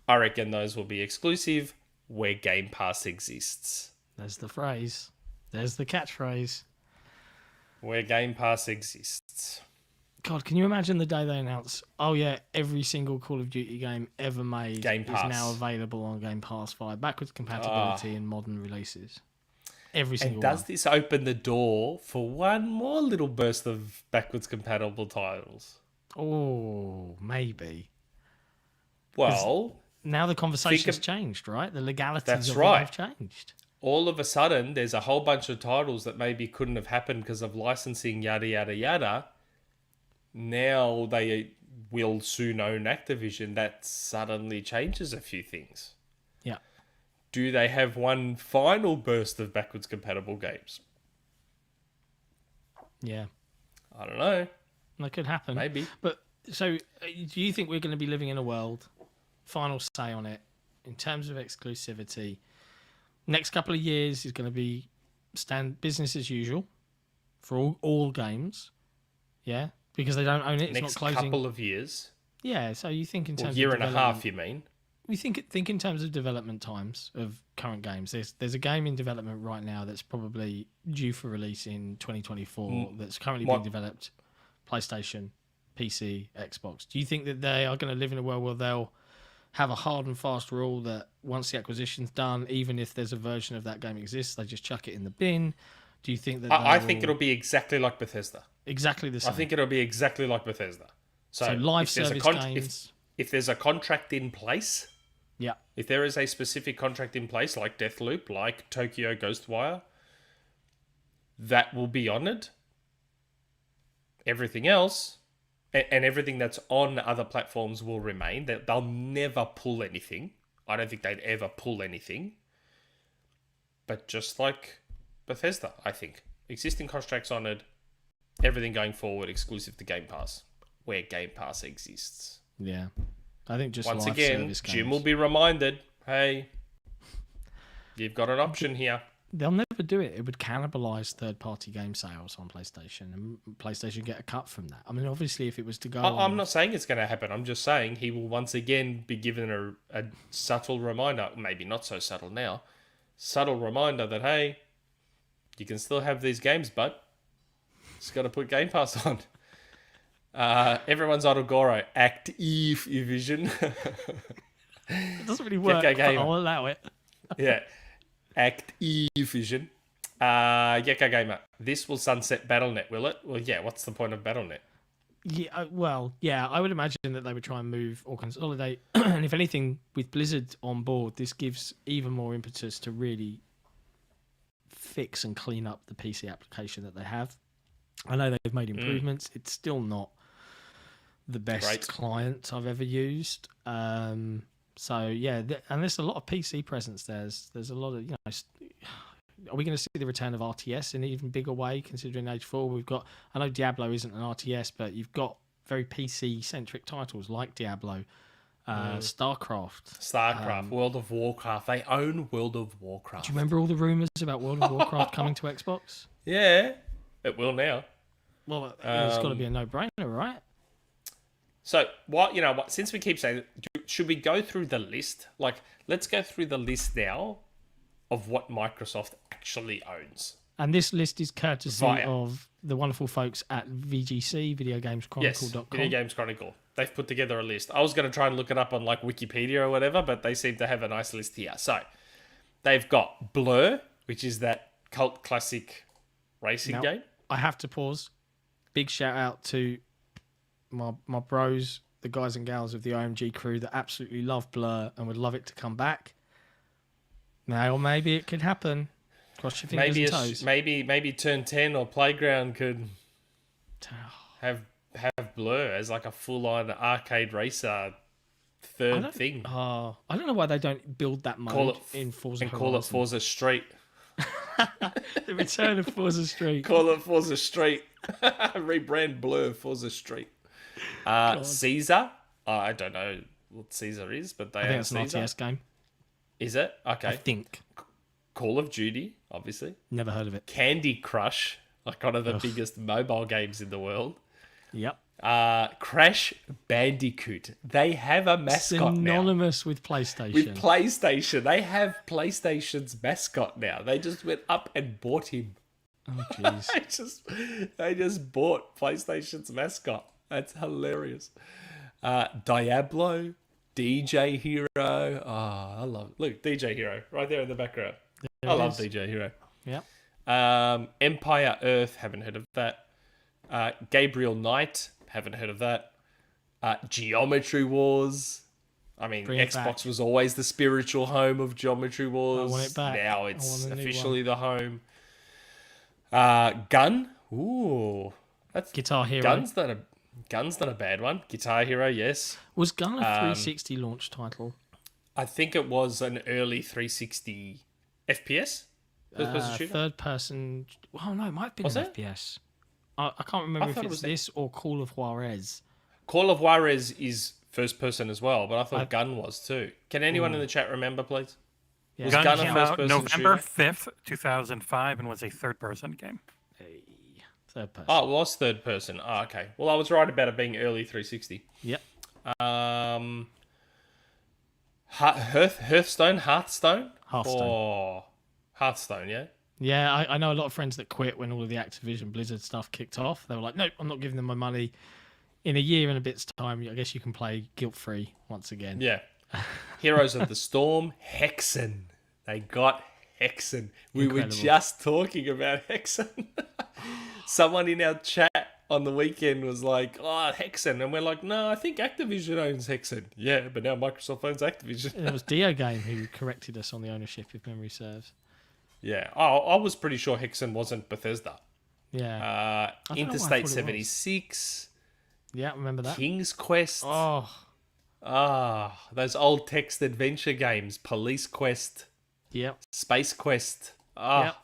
I reckon those will be exclusive where Game Pass exists. There's the phrase. There's the catchphrase. Where Game Pass exists. God, can you imagine the day they announce, every single Call of Duty game ever made is now available on Game Pass via backwards compatibility and modern releases? Every single one. And does this open the door for one more little burst of backwards compatible titles? Oh, maybe. Well, now the conversation's changed, right? The legalities of it have changed. All of a sudden, there's a whole bunch of titles that maybe couldn't have happened because of licensing, yada, yada, yada. Now they will soon own Activision. That suddenly changes a few things. Yeah. Do they have one final burst of backwards compatible games? Yeah. I don't know. That could happen. Maybe. But so do you think we're going to be living in a world, final say on it, in terms of exclusivity, next couple of years is going to be business as usual for all games? Yeah? Because they don't own it. It's next not closing. Couple of years? Yeah, so you think in terms of year and a half, you mean? We think in terms of development times of current games. There's a game in development right now that's probably due for release in 2024 that's currently being developed, PlayStation, PC, Xbox. Do you think that they are going to live in a world where they'll have a hard and fast rule that once the acquisition's done, even if there's a version of that game exists, they just chuck it in the bin? Do you think that I think it'll be exactly like Bethesda. Exactly the same. I think it'll be exactly like Bethesda. So live service games. If there's a contract in place... Yeah. If there is a specific contract in place, like Deathloop, like Tokyo Ghostwire, that will be honoured. Everything else, and everything that's on other platforms will remain. They'll never pull anything. I don't think they'd ever pull anything. But just like Bethesda, I think. Existing contracts honoured, everything going forward exclusive to Game Pass, where Game Pass exists. Yeah. I think just once again, Jim will be reminded, hey, you've got an option here. they'll never do it. It would cannibalize third-party game sales on PlayStation, and PlayStation get a cut from that. I mean, obviously, if it was to go, I'm not saying it's going to happen. I'm just saying he will once again be given a subtle reminder, maybe not so subtle now, subtle reminder that, hey, you can still have these games, bud. Just got to put Game Pass on. Everyone's on Agoro. Activision. it doesn't really work, but I'll allow it. Yeah. Activision. Gecko Gamer. This will sunset Battle.net, will it? Well, yeah. What's the point of Battle.net? Yeah, I would imagine that they would try and move or consolidate. And if anything, with Blizzard on board, this gives even more impetus to really fix and clean up the PC application that they have. I know they've made improvements. It's still not the best client I've ever used. So yeah, and there's a lot of PC presence. There's a lot of, are we going to see the return of RTS in an even bigger way? Considering Age 4, I know Diablo isn't an RTS, but you've got very PC centric titles like Diablo, StarCraft, World of Warcraft. They own World of Warcraft. Do you remember all the rumors about World of Warcraft coming to Xbox? Yeah, it will now. Well, it's got to be a no-brainer, right? So, since we keep saying, should we go through the list? Like, let's go through the list now of what Microsoft actually owns. And this list is courtesy of the wonderful folks at VGC, VideoGamesChronicle.com. Yes, Video Games Chronicle. They've put together a list. I was going to try and look it up on like Wikipedia or whatever, but they seem to have a nice list here. So, they've got Blur, which is that cult classic racing game. I have to pause. Big shout out to my bros, the guys and gals of the IMG crew that absolutely love Blur and would love it to come back. Now, or maybe it could happen. Cross your fingers and toes. Maybe Turn 10 or Playground could have Blur as like a full-on arcade racer thing. I don't know why they don't build that mode in Forza Horizon. Call it Forza Street. The return of Forza Street. Call it Forza Street. Rebrand Blur Forza Street. Caesar. I don't know what Caesar is, but I think it's an RTS game. Is it? Okay. I think. Call of Duty, obviously. Never heard of it. Candy Crush, like one of the biggest mobile games in the world. Yep. Crash Bandicoot. They have a mascot synonymous with PlayStation. With PlayStation. They have PlayStation's mascot now. They just went up and bought him. Oh, jeez. they just bought PlayStation's mascot. That's hilarious. Diablo, DJ Hero. Oh, I love it. Look, DJ Hero right there in the background. I love DJ Hero. Yep. Empire Earth. Haven't heard of that. Gabriel Knight. Haven't heard of that. Geometry Wars. I mean, Xbox was always the spiritual home of Geometry Wars. I want it back. Now it's officially the home. Gun. Ooh. That's Guitar Hero. Gun's not a bad one. Guitar Hero, yes. Was Gun a 360 launch title? I think it was an early 360 FPS. First-person shooter? Third person. Oh, no, it might have been an FPS. I can't remember if it's this or Call of Juarez. Call of Juarez is first person as well, but I thought Gun was too. Can anyone in the chat remember, please? Yeah. Was Gun came out November 5th, 2005, and was a third-person game. Third person. Oh, it was third person. Oh, okay. Well, I was right about it being early 360. Yep. Hearthstone? Hearthstone. Oh, Hearthstone, yeah? Yeah, I know a lot of friends that quit when all of the Activision Blizzard stuff kicked off. They were like, nope, I'm not giving them my money. In a year and a bit's time, I guess you can play guilt-free once again. Yeah. Heroes of the Storm, Hexen. They got Hexen. We were just talking about Hexen. Someone in our chat on the weekend was like, oh, Hexen. And we're like, no, I think Activision owns Hexen. Yeah, but now Microsoft owns Activision. It was Dio Game who corrected us on the ownership, if memory serves. Yeah. Oh, I was pretty sure Hexen wasn't Bethesda. Yeah. Interstate 76. Yeah, remember that. King's Quest. Those old text adventure games. Police Quest. Yep. Space Quest. Yep.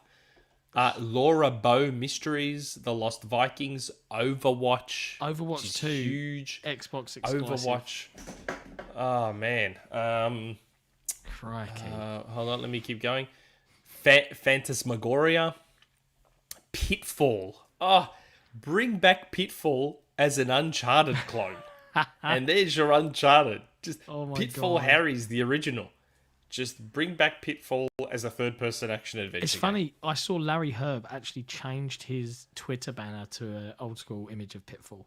Laura Bow Mysteries, The Lost Vikings, Overwatch. Overwatch 2. Huge. Xbox exclusive. Overwatch. Oh, man. Crikey. Hold on, let me keep going. Phantasmagoria, Pitfall. Oh, bring back Pitfall as an Uncharted clone. And there's your Uncharted. Just Oh my Pitfall God. Harry's the original. Just bring back Pitfall as a third-person action adventure. It's funny. I saw Larry Herb actually changed his Twitter banner to an old school image of Pitfall.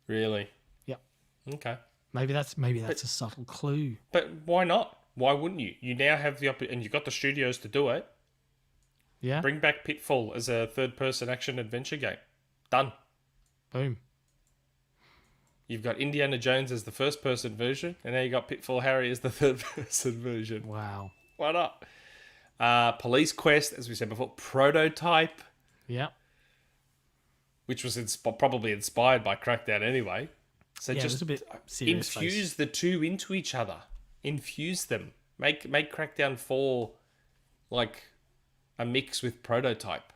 Really? Yep. Okay. Maybe that's a subtle clue. But why not? Why wouldn't you? You now have the and you've got the studios to do it. Yeah. Bring back Pitfall as a third-person action adventure game. Done. Boom. You've got Indiana Jones as the first-person version, and now you got Pitfall Harry as the third-person version. Wow. Why not? Police Quest, as we said before, Prototype, Yep. which was probably inspired by Crackdown anyway. So Yeah, it just was a bit serious infuse the two into each other. Infuse them. Make Crackdown 4 like a mix with Prototype.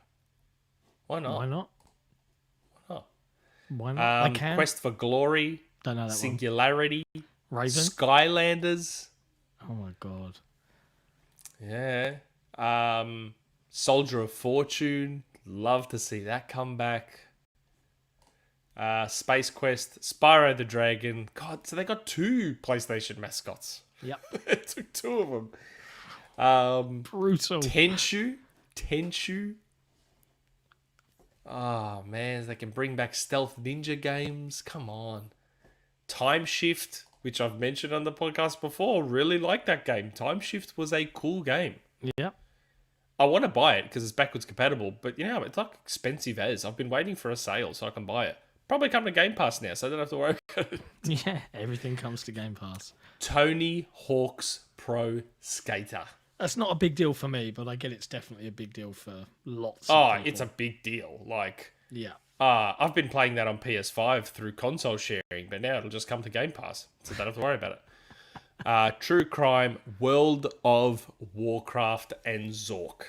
Why not? Why not? Why not? Why not? I can. Quest for Glory, Don't know that Singularity, one. Raven. Skylanders. Oh my God. Yeah. Soldier of Fortune. Love to see that come back. Space Quest, Spyro the Dragon. God, so they got 2 PlayStation mascots. Yep. It took 2 of them. Brutal. Tenchu. Oh, man, they can bring back stealth ninja games. Come on. Time Shift, which I've mentioned on the podcast before. Really like that game. Time Shift was a cool game. Yep. I want to buy it because it's backwards compatible, but you know, it's like expensive as. I've been waiting for a sale so I can buy it. Probably come to Game Pass now, so I don't have to worry about it. Yeah. Everything comes to Game Pass. Tony Hawk's Pro Skater. That's not a big deal for me, but I get it's definitely a big deal for lots of Oh, people. it's a big deal. Like, Yeah. I've been playing that on PS5 through console sharing, but now it'll just come to Game Pass, so I don't have to worry about it. True Crime, World of Warcraft, and Zork.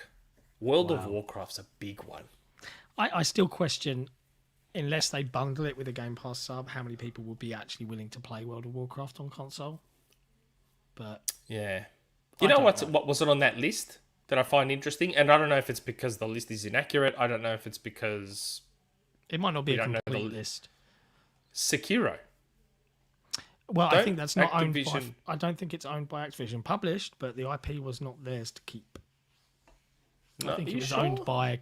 World of Warcraft's a big one. I still question, unless they bundle it with a Game Pass sub, how many people will be actually willing to play World of Warcraft on console. But Yeah. I You know don't what was it on that list that I find interesting? And I don't know if it's because the list is inaccurate. I don't know if it's because it might not be We a don't know the complete list. Sekiro. Well, I Don't think that's not owned by. Activision- I don't think it's owned by Activision. Published, but the IP was not theirs to keep. No, I think are it you was sure? owned by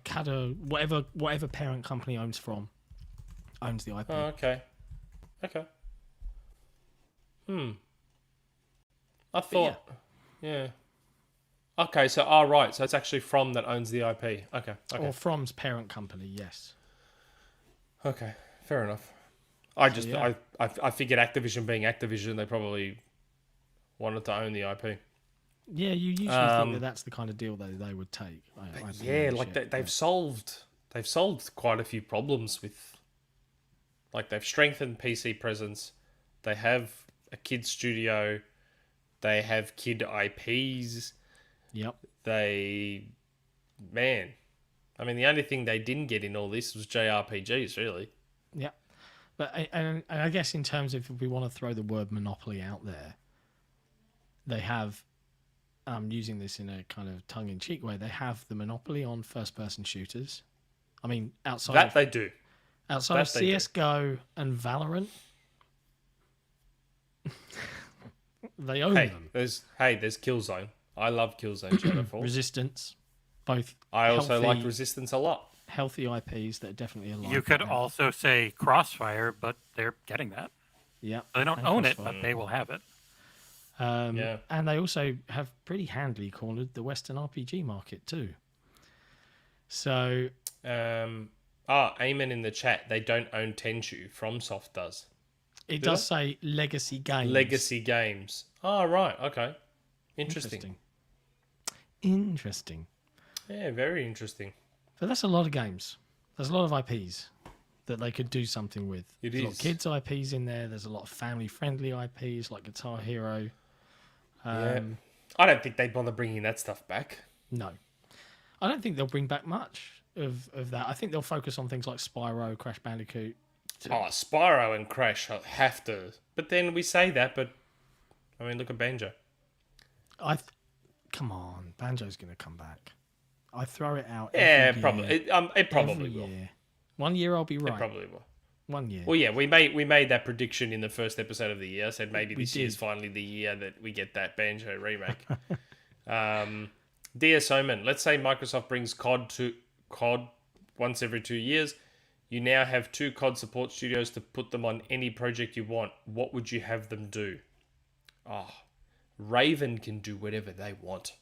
whatever parent company owns the IP. Oh, okay. I thought, yeah. Okay, so right, so it's actually From that owns the IP. Okay. Or From's parent company, yes. Okay, fair enough. I figured Activision being Activision, they probably wanted to own the IP. Yeah, you usually think that that's the kind of deal they would take. Yeah, like they've solved quite a few problems with, like they've strengthened PC presence. They have a kid studio. They have kid IPs. Yep. The only thing they didn't get in all this was JRPGs, really. Yeah. But and I guess in terms of if we want to throw the word monopoly out there, they have, using this in a kind of tongue-in-cheek way, they have the monopoly on first-person shooters. I mean, outside They do. of they do. CS:GO and Valorant, they own them. There's Killzone. I love Killzone Shadowfall. Resistance, both. I also healthy- like Resistance a lot. healthy IPs that are definitely alive. You could also say Crossfire, but they're getting that. Yeah. They don't and own it, Crossfire. but they will have it. Yeah. And they also have pretty handily cornered the Western RPG market too. So Eamon in the chat, they don't own Tenchu. FromSoft does. it Do does say Legacy Games. Legacy Games. Oh, right. Okay. Interesting. Yeah, very interesting. But that's a lot of games. There's a lot of IPs that they could do something with. It There's a lot is. of kids IPs in there. There's a lot of family-friendly IPs like Guitar Hero. Yeah. I don't think they'd bother bringing that stuff back. No. I don't think they'll bring back much of that. I think they'll focus on things like Spyro, Crash Bandicoot. Oh, Spyro and Crash have to. But then we say that, but I mean, look at Banjo. come on, Banjo's going to come back. I throw it out. Yeah, every probably. Year, It probably every will. Year. 1 year I'll be right. It probably will. 1 year. Well, yeah, we made that prediction in the first episode of the year. Said maybe We this year's did. finally the year that we get that Banjo remake. Dear Soman, let's say Microsoft brings COD once every 2 years. You now have 2 COD support studios to put them on any project you want. What would you have them do? Oh, Raven can do whatever they want.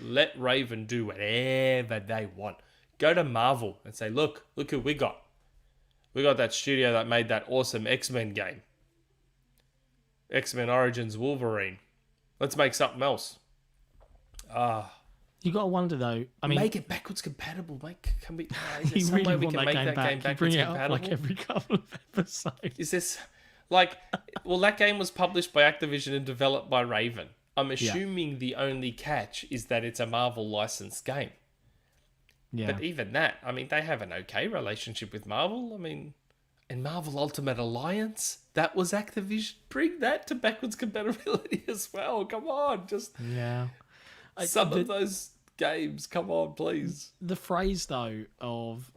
Let Raven do whatever they want. Go to Marvel and say, look who we got. We got that studio that made that awesome X-Men game. X-Men Origins Wolverine. Let's make something else. You got to wonder though. I mean, make it backwards compatible, mate. Can we? Is there you some way really we want can that make game that game back. You backwards bring it up compatible? like every couple of episodes. Is this like? Well, that game was published by Activision and developed by Raven. I'm assuming the only catch is that it's a Marvel licensed game. Yeah. But even that, I mean, they have an okay relationship with Marvel. I mean, and Marvel Ultimate Alliance, that was Activision. Bring that to backwards compatibility as well. Come on, just Yeah. some of those games. Come on, please. The phrase though of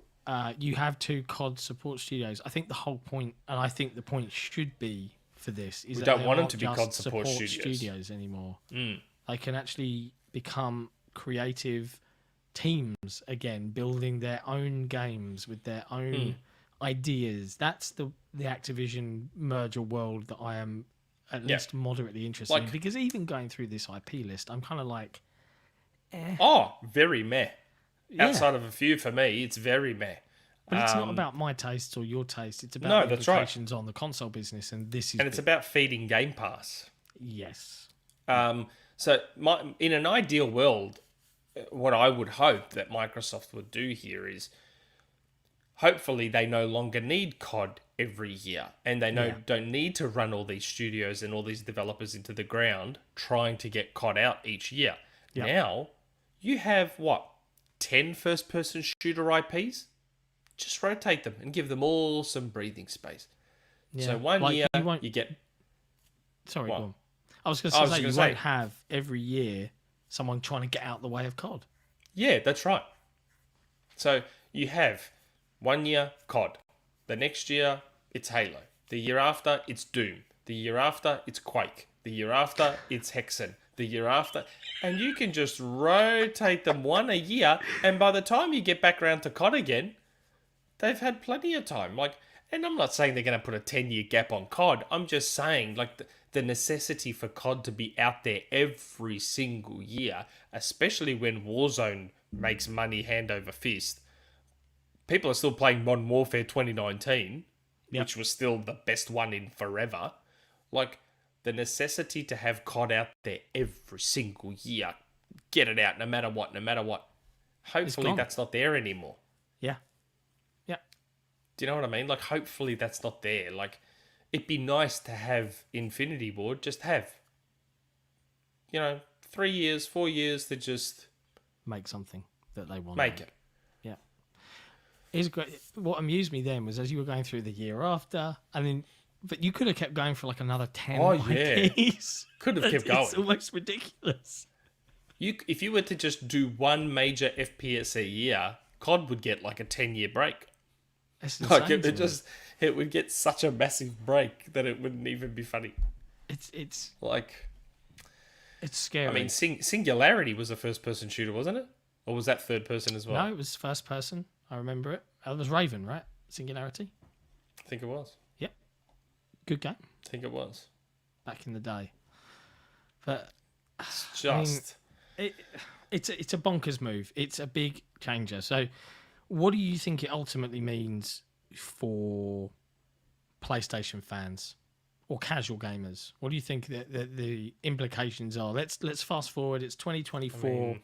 you have 2 COD support studios. I think the whole point, and I think the point should be for this, is We that don't they want them aren't to be just COD support studios. anymore. Mm. They can actually become creative teams again, building their own games with their own ideas. That's the Activision merger world that I am at least moderately interested in, because even going through this IP list, I'm kind of like, Oh, very meh. Outside of a few for me, it's very meh. But it's not about my tastes or your taste. It's about No, the that's right. implications on the console business, and this is. And it's about feeding Game Pass. Yes. So, in an ideal world, what I would hope that Microsoft would do here is, hopefully, they no longer need COD every year, and they don't need to run all these studios and all these developers into the ground trying to get COD out each year. Yep. Now, you have 10 first-person shooter IPs? Just rotate them and give them all some breathing space. Yeah. So one Like, year you you get... Sorry, What? go on. I was going I was to say, gonna you say- won't have every year someone trying to get out the way of COD. Yeah, that's right. So you have 1 year COD. The next year, it's Halo. The year after, it's Doom. The year after, it's Quake. The year after, it's Hexen. The year after... And you can just rotate them one a year, and by the time you get back around to COD again, they've had plenty of time. And I'm not saying they're going to put a 10-year gap on COD. I'm just saying, the necessity for COD to be out there every single year, especially when Warzone makes money hand over fist. People are still playing Modern Warfare 2019, which was still the best one in forever. The necessity to have COD out there every single year, get it out no matter what. Hopefully that's not there anymore. Yeah. Yeah. Do you know what I mean? Hopefully that's not there. It'd be nice to have Infinity Ward just have, 3 years, 4 years to just... Make something that they want. Make it. Yeah. It's great. What amused me then was as you were going through the year after, but you could have kept going for another 10 IPs. Could have kept going. It's almost ridiculous. If you were to just do one major FPS a year, COD would get a 10-year break. It's insane It would get such a massive break that it wouldn't even be funny. It's It's scary. I mean, Singularity was a first-person shooter, wasn't it? Or was that third-person as well? No, it was first person. I remember it. It was Raven, right? Singularity. I think it was. Yep. Good game. I think it was. Back in the day. But It's just... it's a bonkers move. It's a big changer. So what do you think it ultimately means for PlayStation fans or casual gamers? What do you think that the implications are? Let's fast forward. It's 2024.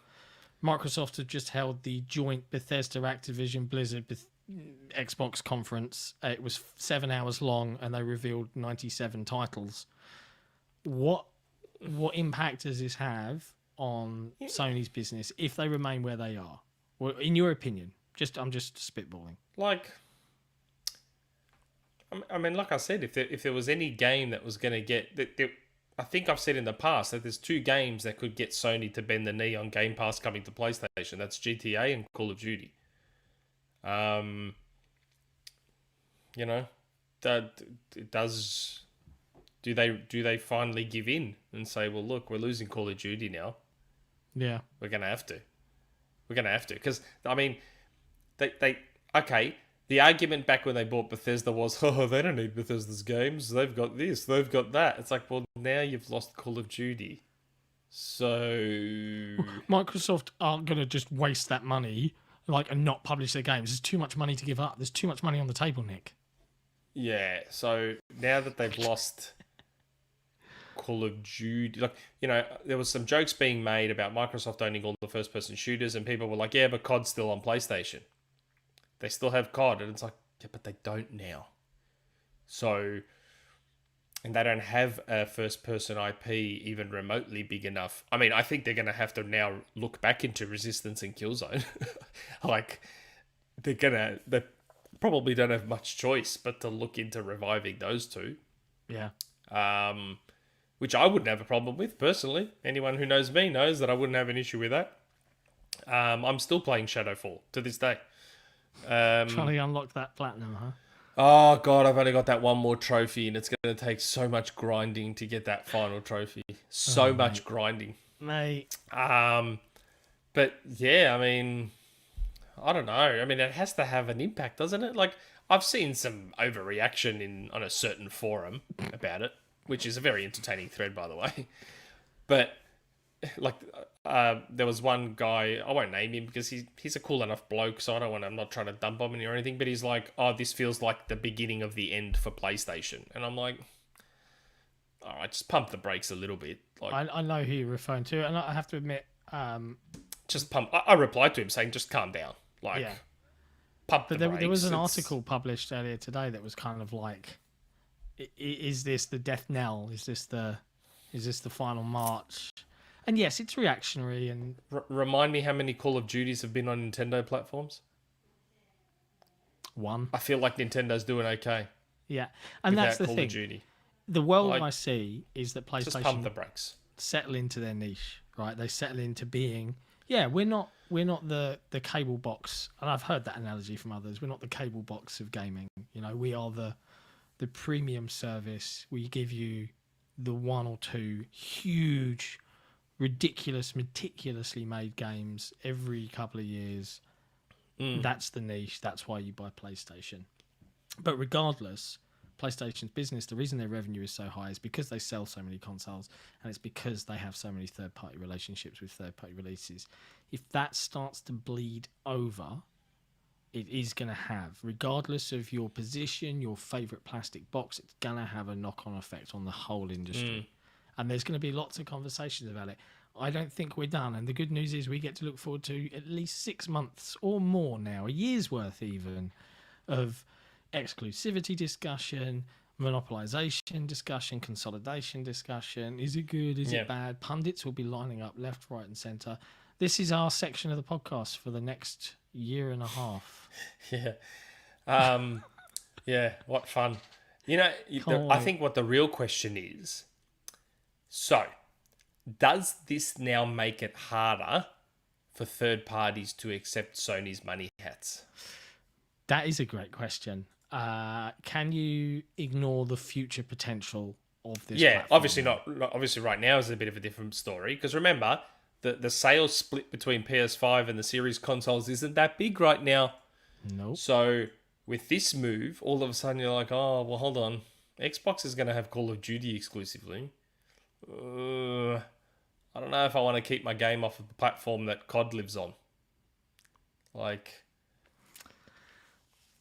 Microsoft have just held the joint Bethesda Activision Blizzard Xbox conference. It was 7 hours long and they revealed 97 titles. What impact does this have on Sony's business if they remain where they are? Well, in your opinion, I'm just spitballing. I mean, like I said, if there was any game that was going to get... I think I've said in the past that there's two games that could get Sony to bend the knee on Game Pass coming to PlayStation. That's GTA and Call of Duty. You know, that it does. Do they finally give in and say, well, look, we're losing Call of Duty now. Yeah, we're gonna have to. We're gonna have to because I mean, they okay. The argument back when they bought Bethesda was, oh, they don't need Bethesda's games. They've got this, they've got that. It's like, well, now you've lost Call of Duty. So Microsoft aren't going to just waste that money and not publish their games. There's too much money to give up. There's too much money on the table, Nick. Yeah, so now that they've lost Call of Duty, there was some jokes being made about Microsoft owning all the first-person shooters, and people were like, yeah, but COD's still on PlayStation. They still have COD, and it's like, yeah, but they don't now. So, and they don't have a first-person IP even remotely big enough. I mean, I think they're going to have to now look back into Resistance and Killzone. They probably don't have much choice but to look into reviving those two. Yeah. Which I wouldn't have a problem with, personally. Anyone who knows me knows that I wouldn't have an issue with that. I'm still playing Shadowfall to this day. Trying to unlock that platinum, huh? Oh, God, I've only got that one more trophy, and it's going to take so much grinding to get that final trophy. So much grinding. Mate. But, yeah, I mean, I don't know. I mean, it has to have an impact, doesn't it? Like, I've seen some overreaction on a certain forum about it, which is a very entertaining thread, by the way. But, there was one guy, I won't name him because he's a cool enough bloke, so I'm not trying to dump on him or anything, but he's like, oh, this feels like the beginning of the end for PlayStation. And I'm like, all right, just pump the brakes a little bit. I know who you're referring to, and I have to admit... just pump... I replied to him saying, just calm down. Pump the brakes. There was an article published earlier today that was kind of like, is this the death knell? Is this the final march? And yes, it's reactionary. And remind me how many Call of Duties have been on Nintendo platforms? One. I feel like Nintendo's doing okay. Yeah, and that's the Call thing. Of Duty. The world I see is that PlayStation just pump the brakes. Settle into their niche, right? They settle into being, we're not the cable box, and I've heard that analogy from others. We're not the cable box of gaming. We are the premium service. We give you the one or two huge, ridiculous, meticulously made games every couple of years. That's the niche. That's why you buy PlayStation. But regardless, PlayStation's business, the reason their revenue is so high is because they sell so many consoles, and it's because they have so many third-party relationships with third-party releases. If that starts to bleed over, it is going to have, regardless of your position, your favourite plastic box, it's going to have a knock-on effect on the whole industry. And there's going to be lots of conversations about it. I don't think we're done. And the good news is we get to look forward to at least 6 months or more now, a year's worth even, of exclusivity discussion, monopolization discussion, consolidation discussion. Is it good? Is it bad? Pundits will be lining up left, right, and centre. This is our section of the podcast for the next year and a half. Yeah. What fun. I think what the real question is, so, does this now make it harder for third parties to accept Sony's money hats? That is a great question. Can you ignore the future potential of this platform? Obviously not. Obviously right now is a bit of a different story, because remember, the sales split between PS5 and the series consoles isn't that big right now. Nope. So with this move, all of a sudden you're like, oh, well, hold on. Xbox is going to have Call of Duty exclusively. I don't know if I want to keep my game off of the platform that COD lives on. Do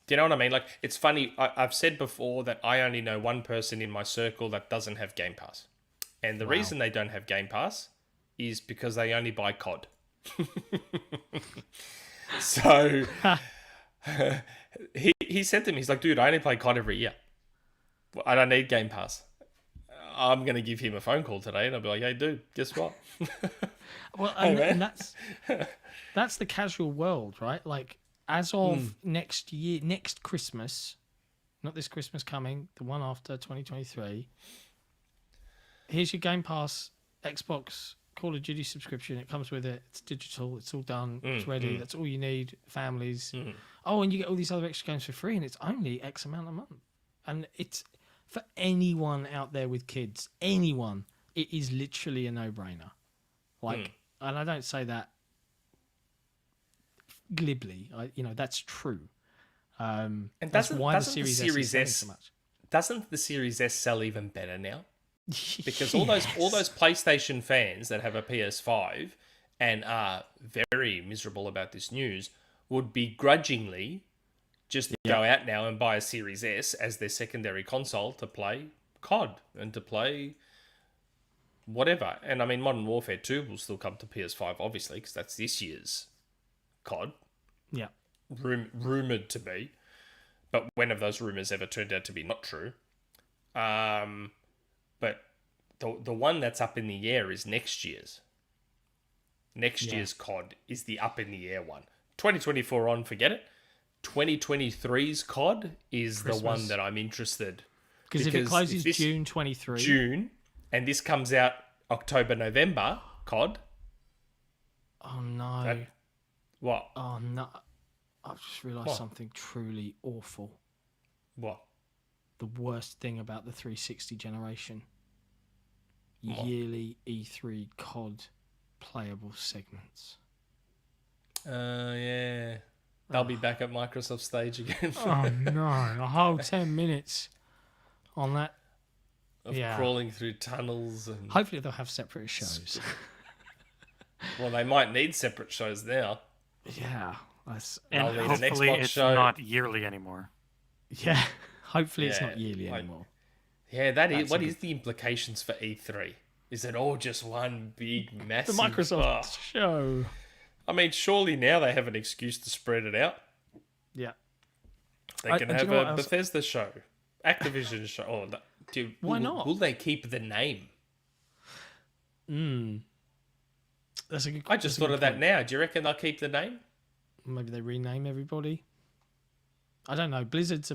you know what I mean? It's funny. I've said before that I only know one person in my circle that doesn't have Game Pass. And the reason they don't have Game Pass is because they only buy COD. So he said to me, he's like, dude, I only play COD every year. I don't need Game Pass. I'm going to give him a phone call today and I'll be like, hey, dude, guess what? Well, and that's the casual world, right? As of next year, next Christmas, not this Christmas coming, the one after 2023, here's your Game Pass Xbox Call of Duty subscription. It comes with it. It's digital. It's all done. It's ready. That's all you need. Families. Oh, and you get all these other extra games for free, and it's only X amount a month. And it's for anyone out there with kids. Anyone. It is literally a no-brainer. Like, and I don't say that glibly. That's true. And that's why the Series S is selling so much. Doesn't the Series S sell even better now? Because all those PlayStation fans that have a PS5 and are very miserable about this news would begrudgingly just go out now and buy a Series S as their secondary console to play COD and to play whatever. And I mean, Modern Warfare 2 will still come to PS5, obviously, because that's this year's COD. Yeah. Rumoured to be. But when have those rumours ever turned out to be not true? But the one that's up in the air is next year's. Next year's COD is the up in the air one. 2024 on, forget it. 2023's COD is Christmas. The one that I'm interested. Because if it closes June 23. June, and this comes out October, November, COD. Oh no. What? Oh no. I've just realised something truly awful. What? The worst thing about the 360 generation. Yearly E3 COD playable segments. Yeah. They'll be back at Microsoft stage again. Oh no, a whole 10 minutes on that. Of crawling through tunnels. And hopefully they'll have separate shows. Well, they might need separate shows now. Yeah. And hopefully it's not yearly anymore. Yeah. Hopefully it's not yearly anymore. Yeah, that's what is the implications for E3? Is it all just one big, massive... The Microsoft show. I mean, surely now they have an excuse to spread it out. Yeah. They can have a Bethesda show, Activision show. Oh, why not? Will they keep the name? That's a good. I just thought of that now. Do you reckon they'll keep the name? Maybe they rename everybody. I don't know. Blizzard's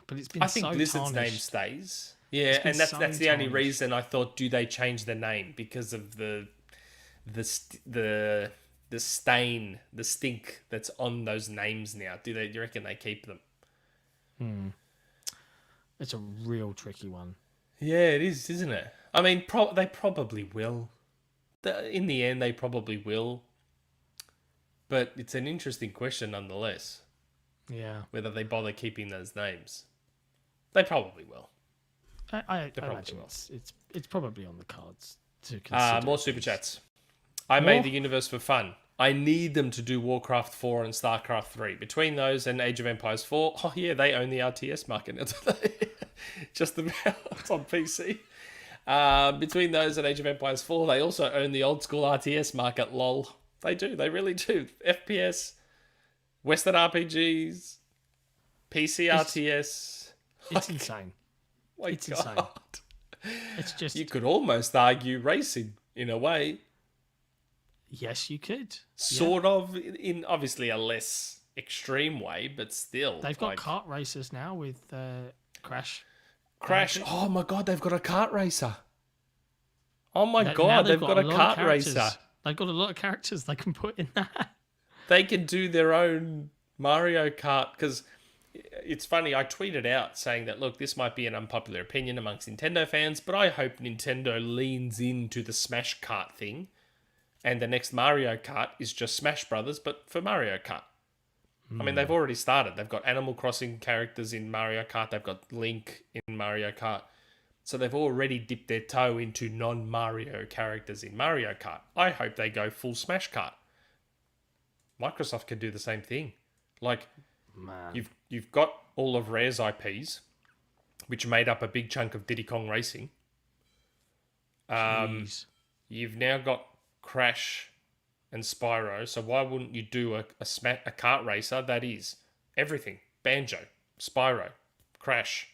but it's been. I think Blizzard's name stays. Yeah, and that's the only reason I thought. Do they change the name because of the stain, the stink that's on those names now? Do you reckon they keep them? It's a real tricky one. Yeah, it is, isn't it? I mean, they probably will. In the end, they probably will. But it's an interesting question nonetheless. Yeah. Whether they bother keeping those names. They probably will. I imagine it's probably on the cards to consider. More super chats. I made the universe for fun. I need them to do Warcraft 4 and StarCraft 3. Between those and Age of Empires 4, oh yeah, they own the RTS market now, don't they? Just about. It's on PC. Between those and Age of Empires 4, they also own the old school RTS market, lol. They do, they really do. FPS, Western RPGs, PC RTS. It's insane. It's insane. It's just... You could almost argue racing, in a way. Yes, you could. Sort of, in obviously a less extreme way, but still. They've got kart racers now with Crash. Oh my god, they've got a kart racer. Oh my god, they've got a kart racer. They've got a lot of characters they can put in that. They can do their own Mario Kart, because it's funny, I tweeted out saying that, look, this might be an unpopular opinion amongst Nintendo fans, but I hope Nintendo leans into the Smash Kart thing, and the next Mario Kart is just Smash Brothers, but for Mario Kart. I mean, they've already started. They've got Animal Crossing characters in Mario Kart. They've got Link in Mario Kart. So they've already dipped their toe into non-Mario characters in Mario Kart. I hope they go full Smash Kart. Microsoft can do the same thing. Like, you've got all of Rare's IPs, which made up a big chunk of Diddy Kong Racing. You've now got Crash and Spyro, so why wouldn't you do a kart racer that is everything? Banjo, Spyro, Crash,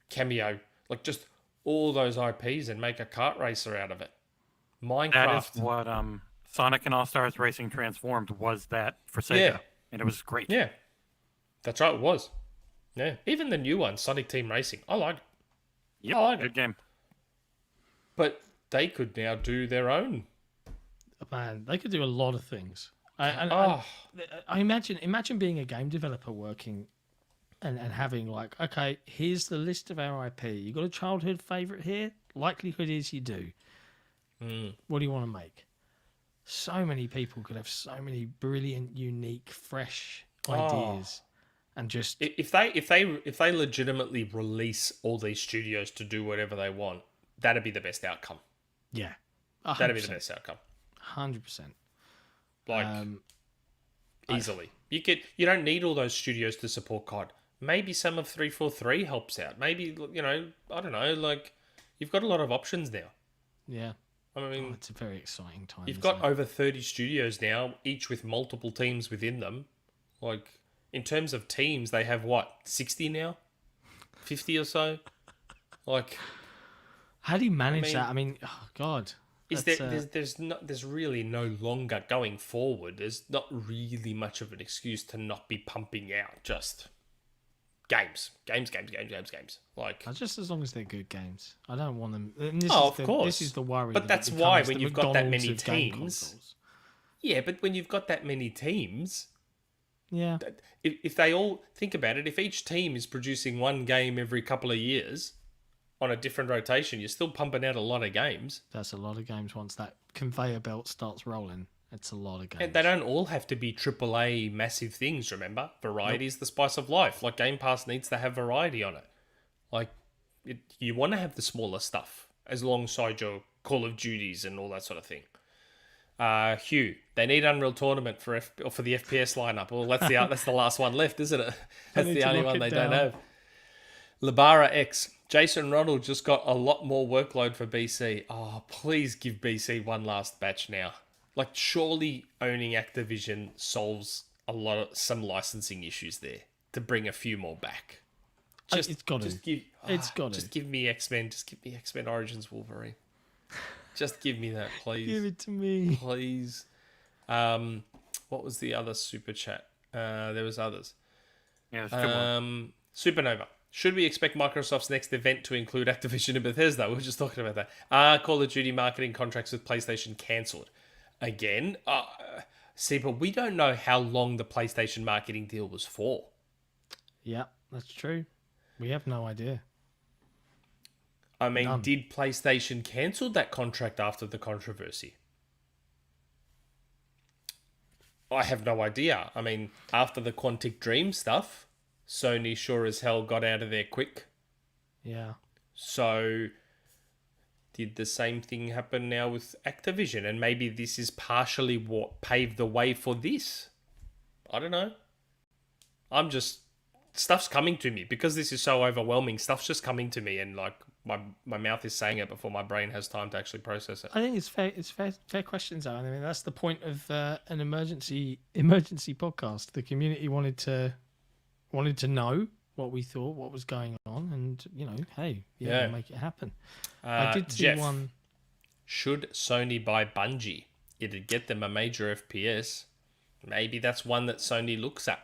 Cameo, like just all those IPs and make a kart racer out of it. Minecraft. That is what Sonic and All-Stars Racing Transformed was that for Sega, and it was great. Yeah, that's right, it was. Yeah, even the new one, Sonic Team Racing, I like it. Yep, I like good game. But they could now do their own. Man, they could do a lot of things. I imagine being a game developer working and having like, okay, here's the list of our IP. You got a childhood favorite here? Likelihood is you do. What do you want to make? So many people could have so many brilliant, unique, fresh ideas, and just if they legitimately release all these studios to do whatever they want, that'd be the best outcome. Yeah, 100%. That'd be the best outcome. 100%. Like easily, you don't need all those studios to support COD. Maybe some of 343 helps out. Maybe I don't know. Like you've got a lot of options now. Yeah. I mean, it's a very exciting time. You've got over 30 studios now, each with multiple teams within them. Like, in terms of teams, they have, 60 now? 50 or so? Like... How do you manage that? I mean, oh, God. There's really no longer, going forward, there's not really much of an excuse to not be pumping out just... Games. Like just as long as they're good games. I don't want them. Of course. This is the worry. But that's why when you've got that many teams. Yeah, but when you've got that many teams, yeah. If they all think about it, if each team is producing one game every couple of years on a different rotation, you're still pumping out a lot of games. That's a lot of games. Once that conveyor belt starts rolling, it's a lot of games. And they don't all have to be AAA massive things, remember? Variety is the spice of life. Like, Game Pass needs to have variety on it. Like, you want to have the smaller stuff alongside your Call of Duties and all that sort of thing. Hugh, they need Unreal Tournament for the FPS lineup. Well, that's the last one left, isn't it? That's the only one they don't have. Labara X. Jason Ronald just got a lot more workload for BC. Oh, please give BC one last batch now. Like, surely owning Activision solves some licensing issues there to bring a few more back. It's got to. Just give me X-Men. Just give me X-Men Origins Wolverine. Just give me that, please. Give it to me. Please. What was the other super chat? There was others. Yeah, there's Supernova. Should we expect Microsoft's next event to include Activision and Bethesda? We were just talking about that. Are Call of Duty marketing contracts with PlayStation cancelled? Again, but we don't know how long the PlayStation marketing deal was for. Yeah, that's true. We have no idea. I mean, did PlayStation cancel that contract after the controversy? I have no idea. I mean, after the Quantic Dream stuff, Sony sure as hell got out of there quick. Yeah. So... did the same thing happen now with Activision? And maybe this is partially what paved the way for this. I don't know. Stuff's coming to me. Because this is so overwhelming, stuff's just coming to me. And like my mouth is saying it before my brain has time to actually process it. I think it's fair questions, though. I mean, that's the point of an emergency podcast. The community wanted to know what we thought, what was going on, and hey, we'll make it happen. I did see Jeff, one. Should Sony buy Bungie? It'd get them a major FPS. Maybe that's one that Sony looks at.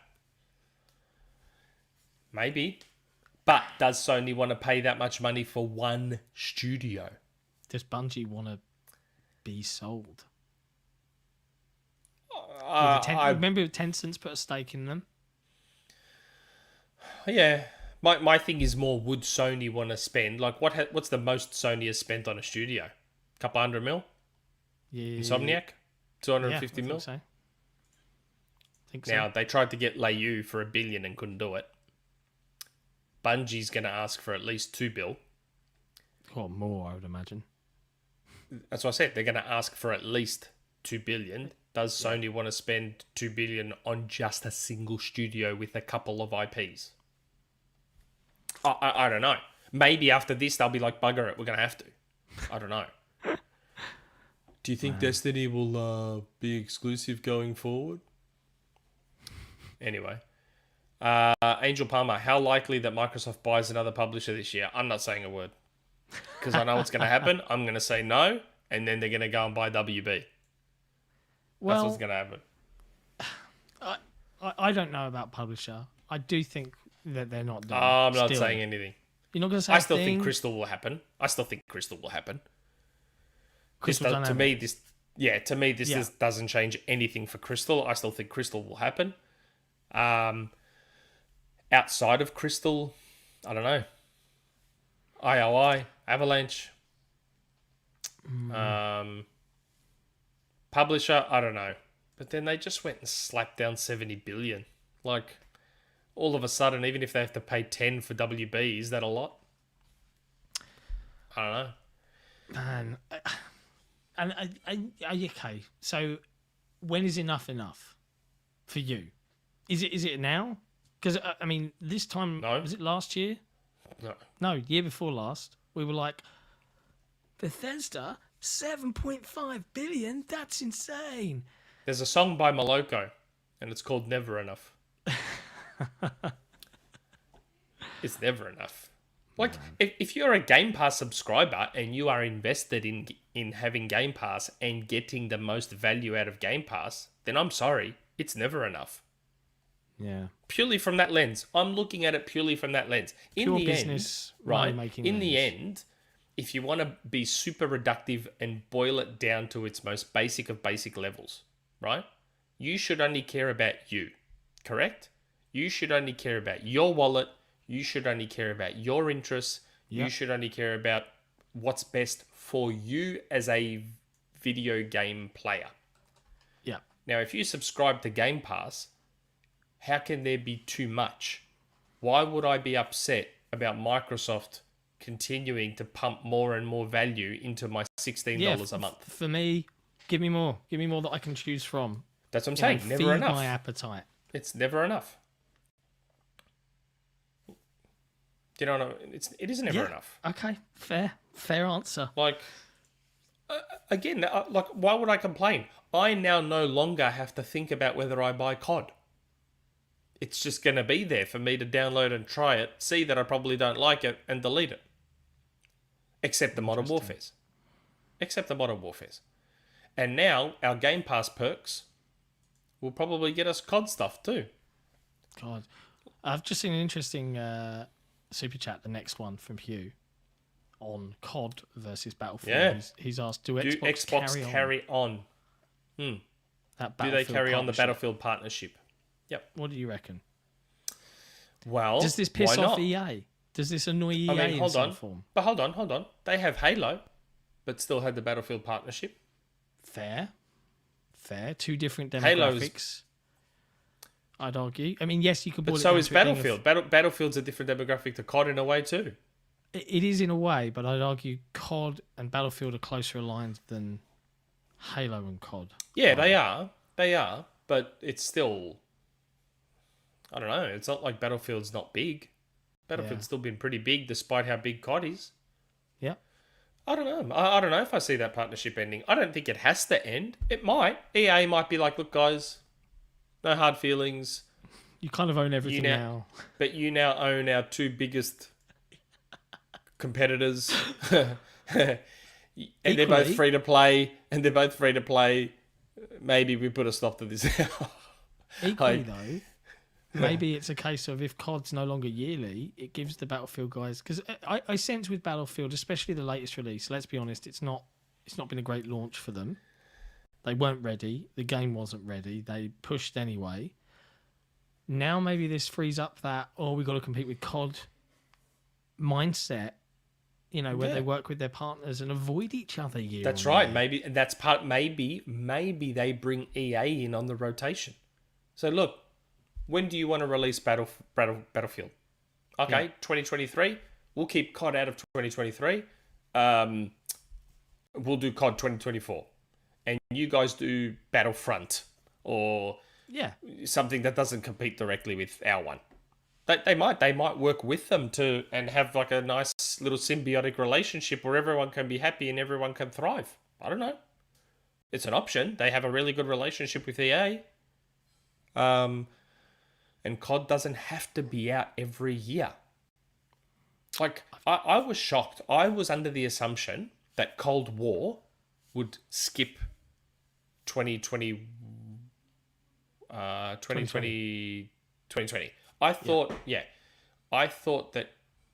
Maybe. But does Sony want to pay that much money for one studio? Does Bungie want to be sold? Remember Tencent's put a stake in them? Yeah. My thing is more, would Sony want to spend, like, what's the most Sony has spent on a studio? Couple $100 million? Yeah. Insomniac? 250 mil? I think so. Now, they tried to get Layu for $1 billion and couldn't do it. Bungie's going to ask for at least $2 billion. Or more, I would imagine. That's what I said. They're going to ask for at least $2 billion. Does Sony want to spend $2 billion on just a single studio with a couple of IPs? I don't know. Maybe after this, they'll be like, bugger it, we're going to have to. I don't know. Do you think Destiny will be exclusive going forward? Anyway. Angel Palmer, how likely that Microsoft buys another publisher this year? I'm not saying a word. Because I know what's going to happen. I'm going to say no, and then they're going to go and buy WB. Well, that's what's going to happen. I don't know about publisher. I do think that they're not done. I'm not saying anything. You're not going to say I still think Crystal will happen. Crystal to Dynamics. me, this Yeah. doesn't change anything for Crystal. I still think Crystal will happen. Outside of Crystal, I don't know. IOI, Avalanche, publisher, I don't know. But then they just went and slapped down 70 billion. Like, all of a sudden, even if they have to pay 10 for WB, is that a lot? I don't know. Man, okay. So, when is enough for you? Is it now? Because I mean, this time No. was it last year? No, year before last. We were like, Bethesda, 7.5 billion. That's insane. There's a song by Moloko, and it's called Never Enough. It's never enough. Like, if you're a Game Pass subscriber and you are invested in having Game Pass and getting the most value out of Game Pass, then I'm sorry, it's never enough. Yeah. Purely from that lens. I'm looking at it purely from that lens. Pure business, money-making In the lens. end, if you want to be super reductive and boil it down to its most basic of basic levels, right? You should only care about you, correct? You should only care about your wallet. You should only care about your interests. Yep. You should only care about what's best for you as a video game player. Yeah. Now, if you subscribe to Game Pass, how can there be too much? Why would I be upset about Microsoft continuing to pump more and more value into my $16 a month? For me, give me more. Give me more that I can choose from. That's what I'm saying. Never feed enough. my appetite. It's never enough. You know, it isn't never enough. Okay, fair answer. Like, again, like, why would I complain? I now no longer have to think about whether I buy COD. It's just going to be there for me to download and try it, see that I probably don't like it, and delete it. Except the Modern Warfares. And now, our Game Pass perks will probably get us COD stuff too. God. I've just seen an interesting super chat, the next one from Hugh, on COD versus Battlefield. Yeah. He's asked, do Do Xbox carry on? that Do they carry on the partnership? Battlefield partnership? Yep. What do you reckon? Well, Does this piss why off not? EA? Does this annoy EA I mean, in hold some on. form? But hold on. They have Halo, but still had the Battlefield partnership. Fair. Two different Halo's- demographics. I'd argue. I mean, yes, you could. But boil it so down is to it being Battlefield. Battlefield's a different demographic to COD in a way too. It is in a way, but I'd argue COD and Battlefield are closer aligned than Halo and COD. Yeah, they are. But it's still, I don't know. It's not like Battlefield's not big. Battlefield's still been pretty big despite how big COD is. Yeah. I don't know. I don't know if I see that partnership ending. I don't think it has to end. It might. EA might be like, look, guys, no hard feelings. You kind of own everything now- now. But you now own our two biggest competitors. And they're both Equally- free to play. Maybe we put a stop to this. Equally, though, maybe it's a case of if COD's no longer yearly, it gives the Battlefield guys... Because I sense with Battlefield, especially the latest release, let's be honest, it's not been a great launch for them. They weren't ready. The game wasn't ready. They pushed anyway. Now maybe this frees up that, we've got to compete with COD mindset, where they work with their partners and avoid each other year That's on right. year. Maybe that's part. Maybe they bring EA in on the rotation. So look, when do you want to release Battlefield? Okay, 2023. We'll keep COD out of 2023. We'll do COD 2024, and you guys do Battlefront or something that doesn't compete directly with our one. They might work with them and have like a nice little symbiotic relationship where everyone can be happy and everyone can thrive. I don't know. It's an option. They have a really good relationship with EA. And COD doesn't have to be out every year. Like, I was shocked. I was under the assumption that Cold War would skip 2020. 2020. I thought that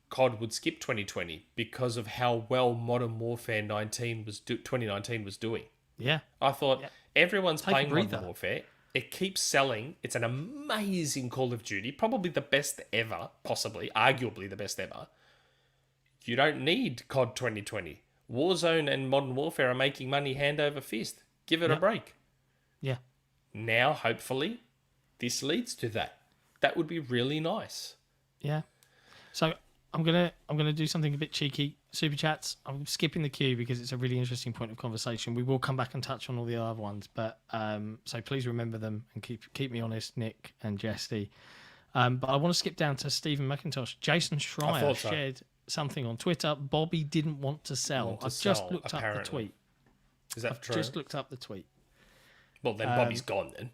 COD would skip 2020 because of how well Modern Warfare 2019 was doing. Yeah. I thought everyone's Take a playing breather. Modern Warfare. It keeps selling. It's an amazing Call of Duty, probably the best ever, possibly, arguably the best ever. You don't need COD 2020. Warzone and Modern Warfare are making money hand over fist. Give it a break. Yeah. Now, hopefully, this leads to that. That would be really nice. Yeah. So I'm gonna do something a bit cheeky. Super chats. I'm skipping the queue because it's a really interesting point of conversation. We will come back and touch on all the other ones, but so please remember them and keep me honest, Nick and Jesse. But I want to skip down to Stephen McIntosh. Jason Schreier shared something on Twitter. Bobby didn't want to sell. I've just looked up the tweet. Is that true? Just looked up the tweet. Well, then Bobby's gone then.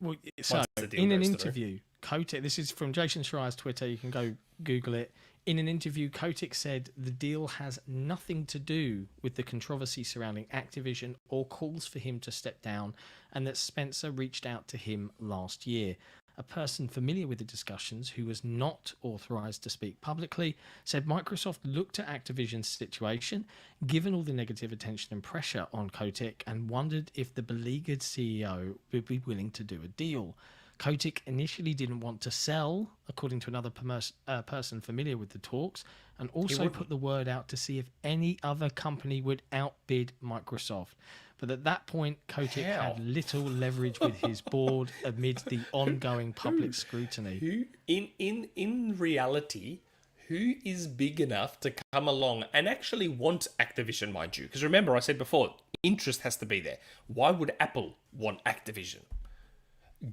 Well, so in an interview, Kotick, this is from Jason Schreier's Twitter, you can go Google it. In an interview, Kotick said the deal has nothing to do with the controversy surrounding Activision or calls for him to step down, and that Spencer reached out to him last year. A person familiar with the discussions, who was not authorised to speak publicly, said Microsoft looked at Activision's situation, given all the negative attention and pressure on Kotick, and wondered if the beleaguered CEO would be willing to do a deal. Kotick initially didn't want to sell, according to another person familiar with the talks, and also put the word out to see if any other company would outbid Microsoft. But at that point, Kotick had little leverage with his board amid the ongoing public scrutiny. Who, in reality, who is big enough to come along and actually want Activision, mind you? Because remember, I said before, interest has to be there. Why would Apple want Activision?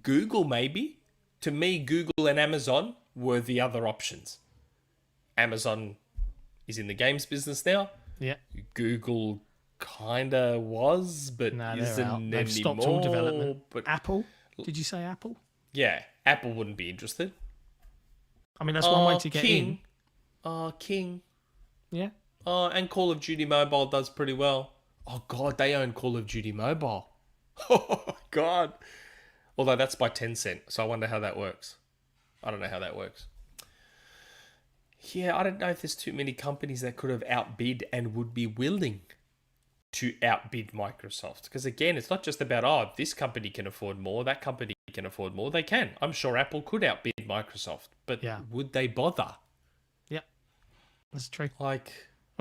Google, maybe. To me, Google and Amazon were the other options. Amazon is in the games business now. Yeah. Google kinda was, but isn't anymore. They've stopped all development. But Apple? Did you say Apple? Yeah, Apple wouldn't be interested. I mean, that's one way to get in. King. Yeah. And Call of Duty Mobile does pretty well. Oh God, they own Call of Duty Mobile. Oh God. Although that's by Tencent, so I wonder how that works. I don't know how that works. Yeah, I don't know if there's too many companies that could have outbid and would be willing to outbid Microsoft. Because again, it's not just about, this company can afford more, that company can afford more. They can. I'm sure Apple could outbid Microsoft, but would they bother? Yeah, that's true. Well,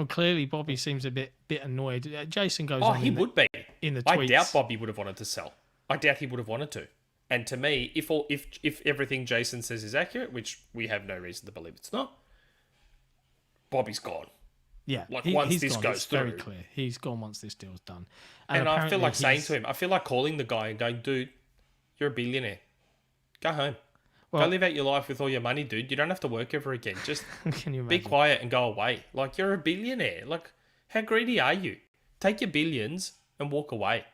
clearly Bobby seems a bit annoyed. Jason goes on. Oh, he would be. In the tweets. I doubt Bobby would have wanted to sell. I doubt he would have wanted to. And to me, if everything Jason says is accurate, which we have no reason to believe it's not, Bobby's gone. Yeah, once this goes through, very clear. He's gone once this deal's done. And I feel like saying to him, I feel like calling the guy and going, dude, you're a billionaire. Go home. Go live out your life with all your money, dude. You don't have to work ever again. Just can you be quiet and go away. Like, you're a billionaire. Like, how greedy are you? Take your billions and walk away.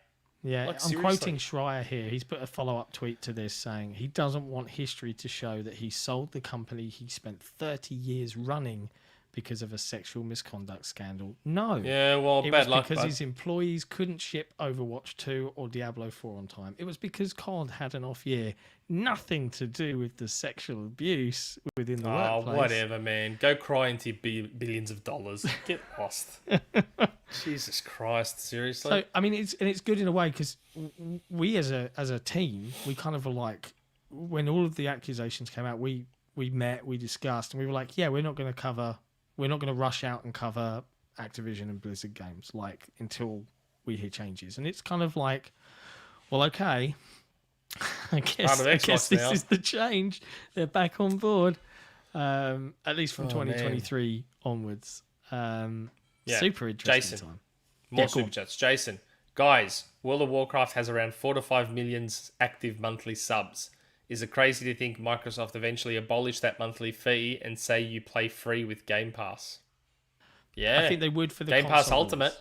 Yeah, I'm quoting Schreier here. He's put a follow-up tweet to this saying he doesn't want history to show that he sold the company he spent 30 years running because of a sexual misconduct scandal. No. Yeah, well, bad luck. Because his employees couldn't ship Overwatch 2 or Diablo 4 on time. It was because COD had an off year. Nothing to do with the sexual abuse within the workplace. Oh, whatever, man. Go cry into billions of dollars. Get lost. Jesus Christ, seriously. So, I mean, it's good in a way because we as a team, we kind of were like, when all of the accusations came out, we met, we discussed, and we were like, yeah, we're not going to rush out and cover Activision and Blizzard games until we hear changes. And it's kind of like, well, okay, I guess this is the change. They're back on board, at least from 2023 onwards. Super interesting time. More super chats. Jason, guys, World of Warcraft has around 4 to 5 million active monthly subs. Is it crazy to think Microsoft eventually abolish that monthly fee and say you play free with Game Pass? Yeah. I think they would for the Game Pass Ultimate.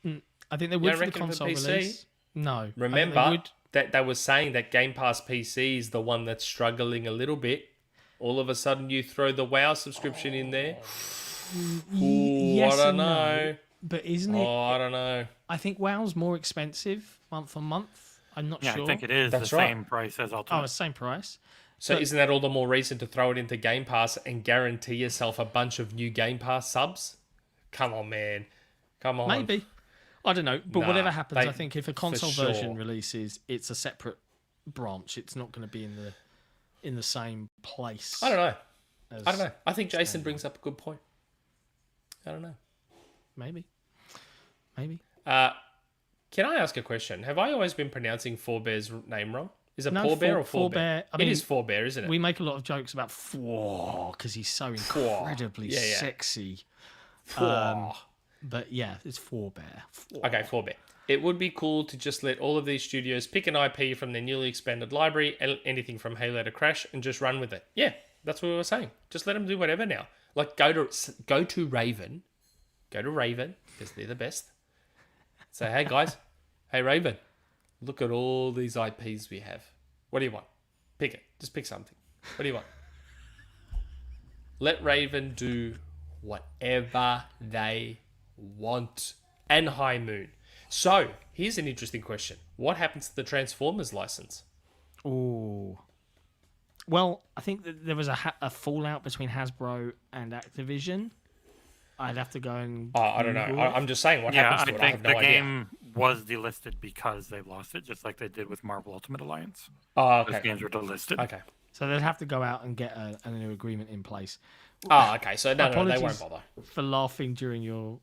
I think they would for the console release. No. Remember that they were saying that Game Pass PC is the one that's struggling a little bit. All of a sudden you throw the WoW subscription in there. Yes, I don't know. No. But isn't it? I don't know. I think WoW's more expensive month on month. I'm not sure. I think it is the same price as Ultimate. Oh, it's the same price. So isn't that all the more reason to throw it into Game Pass and guarantee yourself a bunch of new Game Pass subs? Come on, man. Come on. Maybe. I don't know. But whatever happens, they- I think if a console sure. version releases, it's a separate branch. It's not going to be in the same place. I don't know. as I don't know. I think Jason standalone. brings up a good point. I don't know. Maybe. Can I ask a question? Have I always been pronouncing Forebear's name wrong? Is it No, Forebear or Forebear. Forebear? I mean, it is Forebear, isn't it? We make a lot of jokes about Four because he's so incredibly Yeah. sexy. Four. But yeah, it's Forebear. Okay, Forebear. It would be cool to just let all of these studios pick an IP from their newly expanded library, anything from Halo to Crash, and just run with it. Yeah, that's what we were saying. Just let them do whatever now. Like, go to Raven. Go to Raven, because they're the best. Say, hey, guys. Hey, Raven. Look at all these IPs we have. What do you want? Pick it. Just pick something. What do you want? Let Raven do whatever they want. And High Moon. So, here's an interesting question. What happens to the Transformers license? Oh. Well, I think that there was a fallout between Hasbro and Activision. I'd have to go and. I don't know. Google it. I'm just saying what Yeah, happens I to it. I think have the no idea. game was delisted because they lost it, just like they did with Marvel Ultimate Alliance. Oh, Those okay. games were delisted. Okay. So they'd have to go out and get a new agreement in place. Oh, okay. So no, they won't Apologies bother. for laughing during your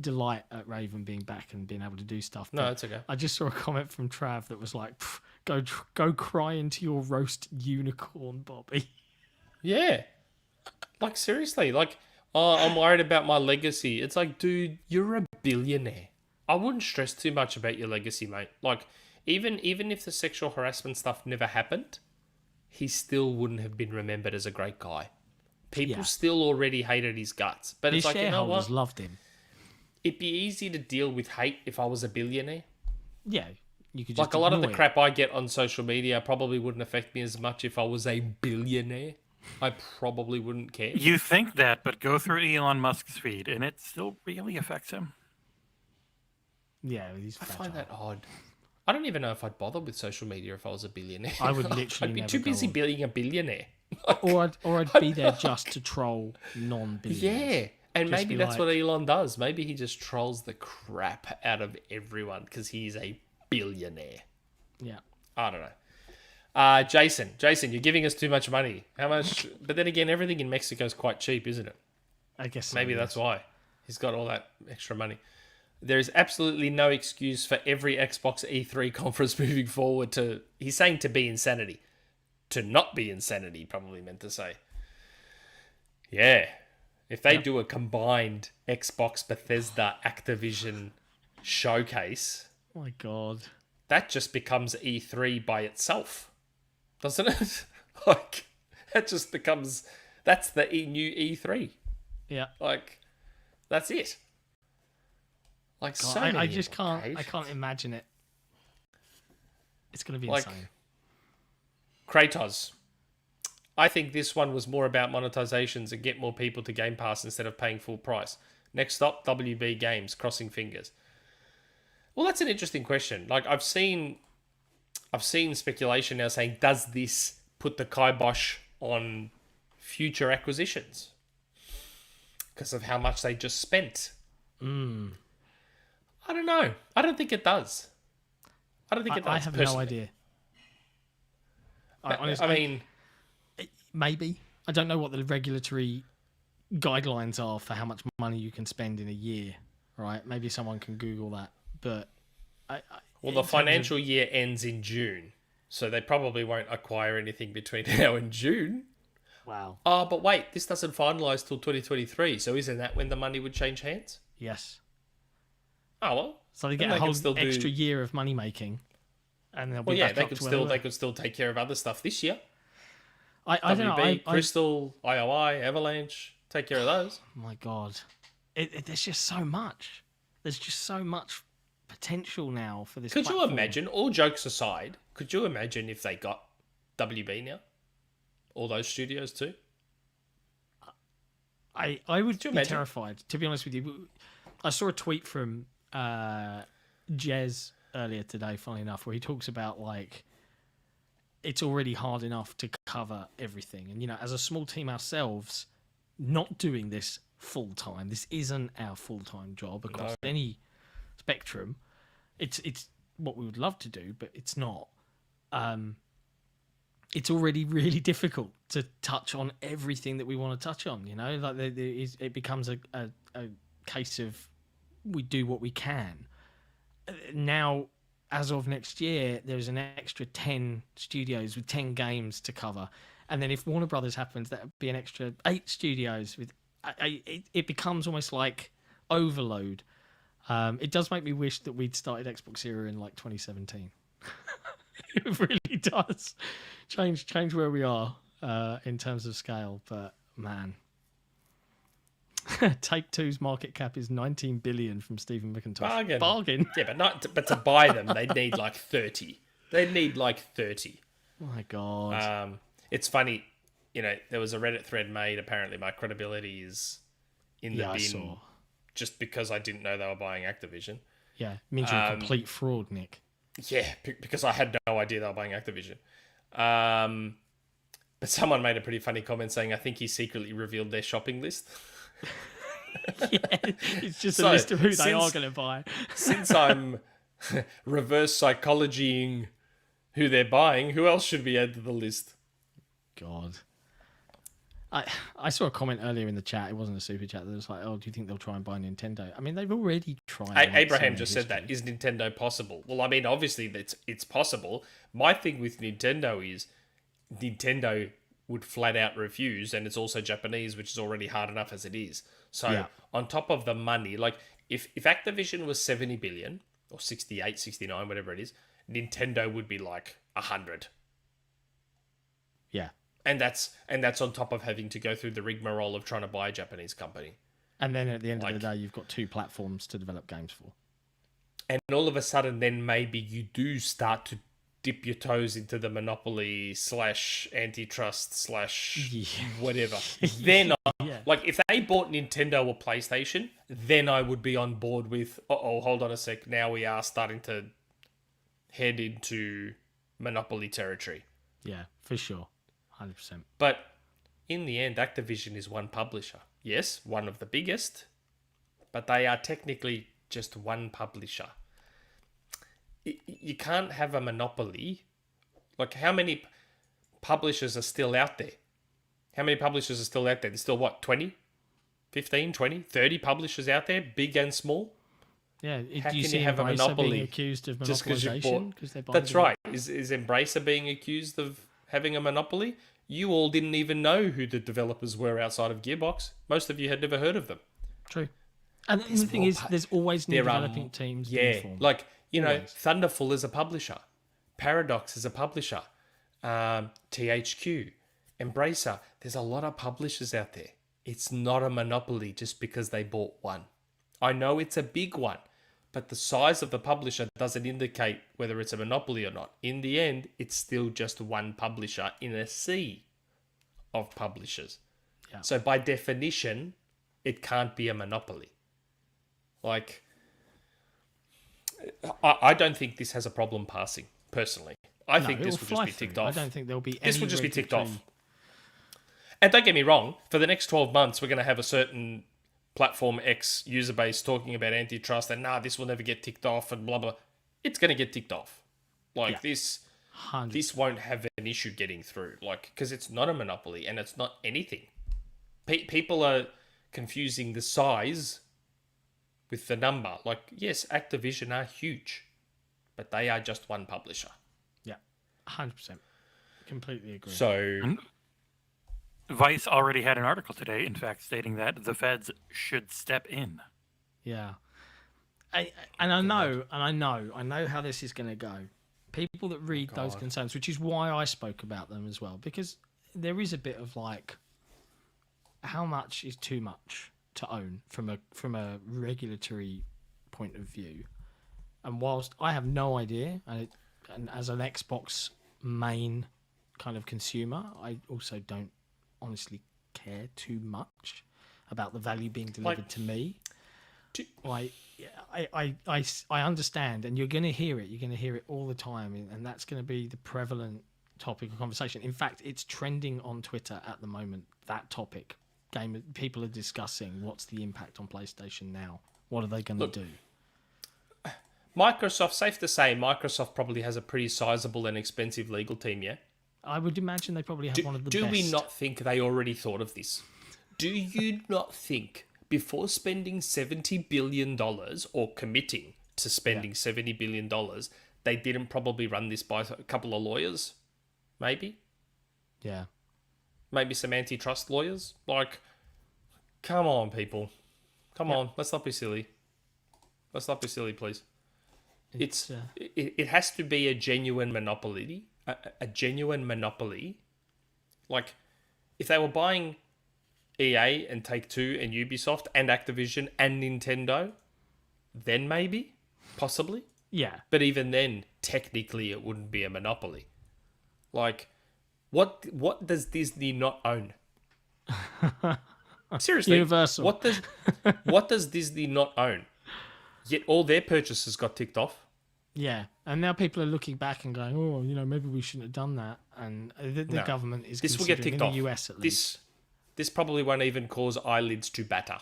delight at Raven being back and being able to do stuff. No, but it's okay. I just saw a comment from Trav that was like, "Go cry into your roast unicorn, Bobby." Yeah. Like, seriously. Like, oh, I'm worried about my legacy. It's like, dude, you're a billionaire. I wouldn't stress too much about your legacy, mate. Like, even if the sexual harassment stuff never happened, he still wouldn't have been remembered as a great guy. People Yeah. still already hated his guts. But His it's like, you know shareholders what? loved him. It'd be easy to deal with hate if I was a billionaire. Yeah, you could just Like, a lot of the ignore it. crap I get on social media probably wouldn't affect me as much if I was a billionaire. I probably wouldn't care. You think that, but go through Elon Musk's feed, and it still really affects him. Yeah, he's I fragile. find that odd. I don't even know if I'd bother with social media if I was a billionaire. I would literally I'd be never too go busy on. being a billionaire. Or I'd be there just to troll non-billionaires. Yeah. And Just maybe be that's like- what Elon does. Maybe he just trolls the crap out of everyone because he's a billionaire. Yeah. I don't know. Jason, you're giving us too much money. How much? But then again, everything in Mexico is quite cheap, isn't it? I guess so, Maybe yes. that's why he's got all that extra money. There is absolutely no excuse for every Xbox E3 conference moving forward to... He's saying to be insanity. To not be insanity, he probably meant to say. Yeah. If they do a combined Xbox, Bethesda, Activision showcase, Oh my god. that just becomes E3 by itself. Doesn't it? Like, that just becomes... That's the new E3. Yeah. Like, that's it. Like, God, so I many just of them, can't. Dave. I can't imagine it. It's gonna be Like- insane. Kratos. I think this one was more about monetizations and get more people to Game Pass instead of paying full price. Next stop, WB Games, crossing fingers. Well, that's an interesting question. Like, I've seen speculation now saying, does this put the kibosh on future acquisitions? Because of how much they just spent. I don't know. I don't think it does. I don't think it does. I have personally. no idea. Honestly, I mean, maybe. I don't know what the regulatory guidelines are for how much money you can spend in a year, right? Maybe someone can Google that. But well, in the terms financial year ends in June, so they probably won't acquire anything between now and June. wow. Oh, but wait, this doesn't finalise till 2023, so isn't that when the money would change hands? Yes. Oh, well. So they then get a can whole still do- extra year of money making, and they'll be Well, yeah, back they up could to where still were. they could still take care of other stuff this year. I don't know. WB, Crystal, IOI, Avalanche, take care of those. Oh my god, there's just so much. There's just so much potential now for this. Could you platform. imagine, all jokes aside, could you imagine if they got WB now? All those studios too? I would Could you be imagine? terrified, to be honest with you. I saw a tweet from Jez earlier today, funnily enough, where he talks about like it's already hard enough to cover everything. And, as a small team ourselves, not doing this full time, this isn't our full-time job across any spectrum. It's what we would love to do, but it's not. It's already really difficult to touch on everything that we want to touch on. Like it becomes a case of we do what we can. Now, as of next year, there's an extra 10 studios with 10 games to cover, and then if Warner Brothers happens, that would be an extra 8 studios with. It becomes almost like overload. It does make me wish that we'd started XboxEra in like 2017. It really does change where we are in terms of scale. But man, Take-Two's market cap is 19 billion from Stephen McIntosh. Bargain. Yeah, but to buy them, they need like 30. They need like 30. My God. It's funny, there was a Reddit thread made. Apparently, my credibility is in the bin just because I didn't know they were buying Activision. Yeah, means you're a complete fraud, Nick. Yeah, because I had no idea they were buying Activision. But someone made a pretty funny comment saying, I think he secretly revealed their shopping list. Yeah, it's just a list of who they are going to buy. Since I'm reverse psychologying who they're buying, who else should we add to the list? God. I saw a comment earlier in the chat. It wasn't a super chat. That was like, "Oh, do you think they'll try and buy Nintendo?" I mean, they've already tried. Abraham just said that. Is Nintendo possible? Well, I mean, obviously it's possible. My thing with Nintendo is Nintendo would flat out refuse, and it's also Japanese, which is already hard enough as it is. So on top of the money, like if Activision was 70 billion or 68, 69, whatever it is, Nintendo would be like 100. Yeah. And that's on top of having to go through the rigmarole of trying to buy a Japanese company. And then at the end of the day, you've got 2 platforms to develop games for. And all of a sudden, then maybe you do start to dip your toes into the monopoly / antitrust / whatever. Then, like, if they bought Nintendo or PlayStation, then I would be on board with, hold on a sec, now we are starting to head into monopoly territory. Yeah, for sure. 100%. But in the end, Activision is one publisher. Yes, one of the biggest, but they are technically just one publisher. You can't have a monopoly. Like, how many publishers are still out there? There's still, what, 20? 15, 20, 30 publishers out there, big and small? Yeah, how do you can see you have a monopoly being accused of just because you monopolization? bought? That's right. Is Embracer being accused of having a monopoly? You all didn't even know who the developers were outside of Gearbox. Most of you had never heard of them. True. And the thing is, there's always new developing teams. Yeah, like, Thunderful is a publisher. Paradox is a publisher. THQ, Embracer. There's a lot of publishers out there. It's not a monopoly just because they bought one. I know it's a big one, but the size of the publisher doesn't indicate whether it's a monopoly or not. In the end, it's still just one publisher in a sea of publishers. Yeah. So by definition, it can't be a monopoly. Like, I don't think this has a problem passing, personally. I think this will just be ticked off. I don't think there'll be any. This will just be ticked off. And don't get me wrong, for the next 12 months, we're going to have a certain Platform X user base talking about antitrust and this will never get ticked off and blah, blah. It's going to get ticked off. Like, this 100%. This won't have an issue getting through. Like, because it's not a monopoly and it's not anything. People are confusing the size with the number. Like, yes, Activision are huge, but they are just one publisher. Yeah, 100%. Completely agree. So, Vice already had an article today, in fact, stating that the feds should step in. Yeah. I know how this is going to go. People that read those concerns, which is why I spoke about them as well, because there is a bit of like, how much is too much to own from a regulatory point of view? And whilst I have no idea, and as an Xbox main kind of consumer, I also don't honestly care too much about the value being delivered to me. I understand, and you're going to hear it. You're going to hear it all the time, and that's going to be the prevalent topic of conversation. In fact, it's trending on Twitter at the moment. That topic, people are discussing what's the impact on PlayStation now. What are they going to do? Microsoft, safe to say, Microsoft probably has a pretty sizable and expensive legal team, yeah? I would imagine they probably have one of the best. Do we not think they already thought of this? Do you not think before spending $70 billion or committing to spending $70 billion, they didn't probably run this by a couple of lawyers? Maybe? Yeah. Maybe some antitrust lawyers? Like, come on, people. Come on. Let's not be silly. Let's not be silly, please. It has to be a genuine monopoly. A genuine monopoly. Like, if they were buying EA and Take-Two and Ubisoft and Activision and Nintendo, then maybe, possibly. Yeah. But even then, technically, it wouldn't be a monopoly. Like, what does Disney not own? Seriously, Universal. What does Disney not own? Yet all their purchases got ticked off. Yeah, and now people are looking back and going, "Oh, maybe we shouldn't have done that." And the government is this will get ticked in the off. US at least. This probably won't even cause eyelids to batter.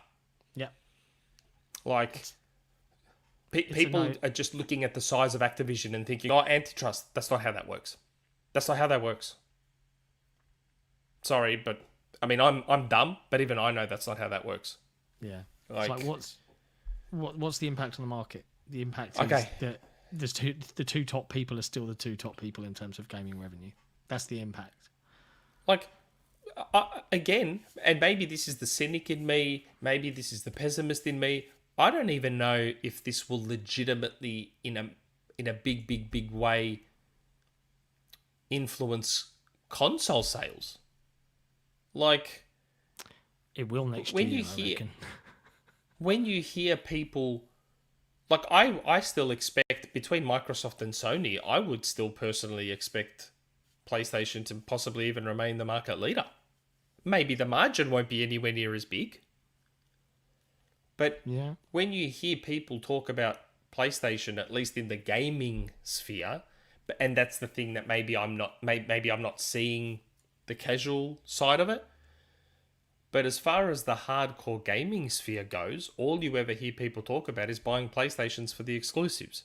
Yeah, like people are just looking at the size of Activision and thinking, "Oh, antitrust." That's not how that works. That's not how that works. Sorry, but I mean, I'm dumb, but even I know that's not how that works. Yeah, like it's like what's the impact on the market? The impact is that the two top people are still the two top people in terms of gaming revenue. That's the impact. Like, again, and maybe this is the cynic in me, maybe this is the pessimist in me. I don't even know if this will legitimately, in a big way, influence console sales. Like, it will next year. I reckon. When you hear people, like, I still expect, between Microsoft and Sony, I would still personally expect PlayStation to possibly even remain the market leader. Maybe the margin won't be anywhere near as big. But when you hear people talk about PlayStation, at least in the gaming sphere, and that's the thing that maybe I'm not seeing the casual side of it. But as far as the hardcore gaming sphere goes, all you ever hear people talk about is buying PlayStations for the exclusives.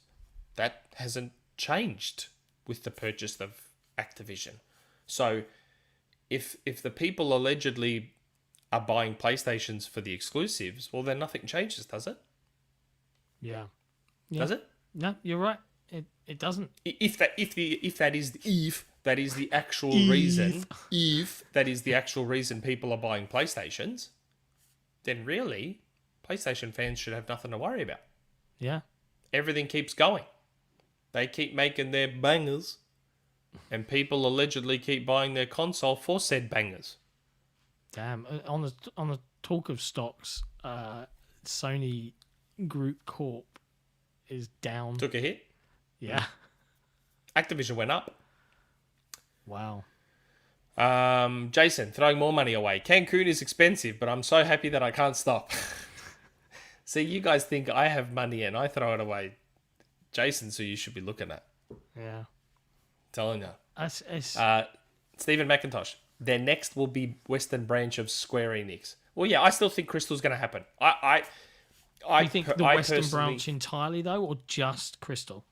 That hasn't changed with the purchase of Activision. So if the people allegedly are buying PlayStations for the exclusives, well, then nothing changes, does it? Yeah. Does it? No, you're right. It doesn't. If that is the actual reason, if that is the actual reason people are buying PlayStations, then really, PlayStation fans should have nothing to worry about. Yeah. Everything keeps going. They keep making their bangers, and people allegedly keep buying their console for said bangers. Damn. On the talk of stocks, Sony Group Corp is down. Took a hit. Yeah. Activision went up. Wow. Jason, throwing more money away. Cancun is expensive, but I'm so happy that I can't stop. See, you guys think I have money and I throw it away. Jason's who you should be looking at. Yeah. Telling you. Stephen McIntosh. Their next will be Western branch of Square Enix. Well, yeah, I still think Crystal's going to happen. You think the Western branch entirely, though, or just Crystal?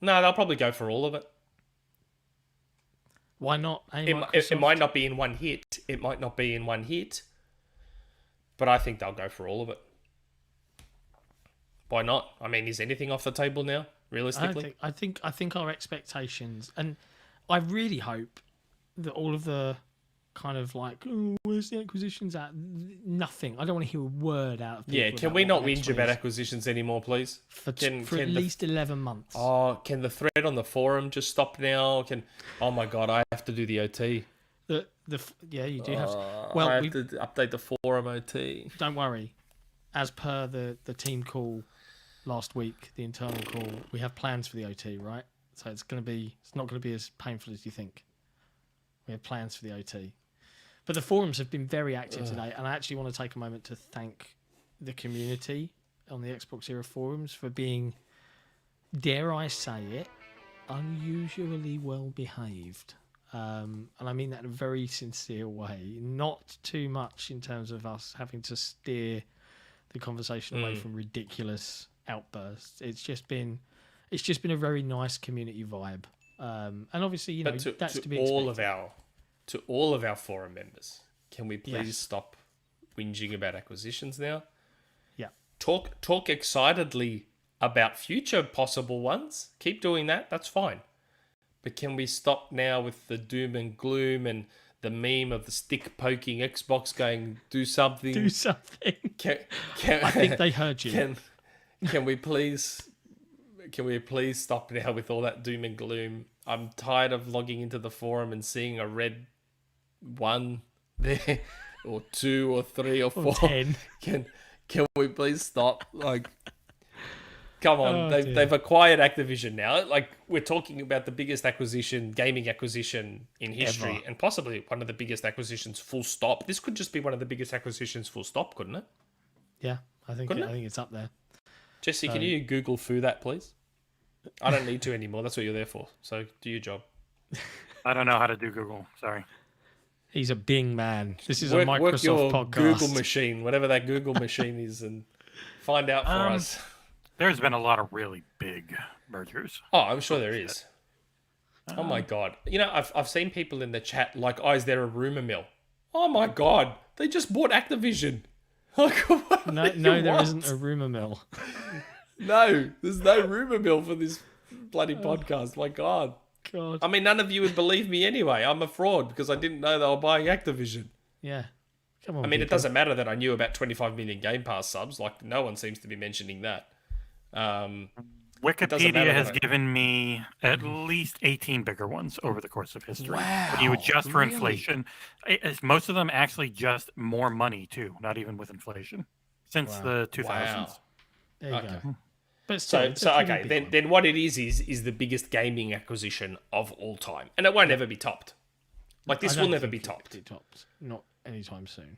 No, they'll probably go for all of it. Why not? It might not be in one hit. It might not be in one hit. But I think they'll go for all of it. Why not? I mean, is anything off the table now, realistically? I think our expectations, and I really hope that all of the kind of like, oh, where's the acquisitions at? Nothing. I don't want to hear a word out of people. Yeah, can we not whinge about acquisitions anymore, please? For at least 11 months. Oh, can the thread on the forum just stop now? Oh my God, I have to do the OT. You do have to. Well, I have to update the forum OT. Don't worry. As per the team call last week, the internal call, we have plans for the OT, right? So it's not going to be as painful as you think. We have plans for the OT. But the forums have been very active today, and I actually want to take a moment to thank the community on the XboxEra forums for being, dare I say it, unusually well behaved. And I mean that in a very sincere way. Not too much in terms of us having to steer the conversation away from ridiculous outbursts. It's just been a very nice community vibe. And obviously, But that's to be all expected. to all of our forum members, can we please stop whinging about acquisitions now? Yeah. Talk excitedly about future possible ones. Keep doing that. That's fine. But can we stop now with the doom and gloom and the meme of the stick poking Xbox going, do something? Do something. Can, I think they heard you. Can we please stop now with all that doom and gloom? I'm tired of logging into the forum and seeing a red 1 there, or 2 or 3 or 4. Or 10. Can we please stop? Like, come on, Oh, they've acquired Activision now. Like, we're talking about the biggest gaming acquisition in history, Ever. and possibly one of the biggest acquisitions. Full stop. This could just be one of the biggest acquisitions. Full stop, couldn't it? Yeah, I think it's up there. Jesse, can you Google foo that, please? I don't need to anymore. That's what you're there for. So do your job. I don't know how to do Google. Sorry. He's a Bing man. This is a Work Microsoft your podcast. Google machine, whatever that Google machine is, and find out for us. There's been a lot of really big mergers. Oh, I'm sure there is. Oh my god! I've seen people in the chat like, "Oh, is there a rumor mill?" Oh my god! They just bought Activision. Like, No, there isn't a rumor mill. No, there's no rumor mill for this bloody podcast. My god. God. I mean, none of you would believe me anyway. I'm a fraud because I didn't know they were buying Activision. Yeah. Come on. I mean, it people. doesn't matter that I knew about 25 million Game Pass subs. Like, no one seems to be mentioning that. Wikipedia has given me at least 18 bigger ones over the course of history. Wow, When you adjust for really? inflation, most of them actually just more money too, not even with inflation, since the 2000s. Wow. There you Okay. go. But still, So it's a pretty okay, big then one. then what it is the biggest gaming acquisition of all time, and it won't ever be topped. Like, this I will don't never think be it'll topped be topped. Not anytime soon.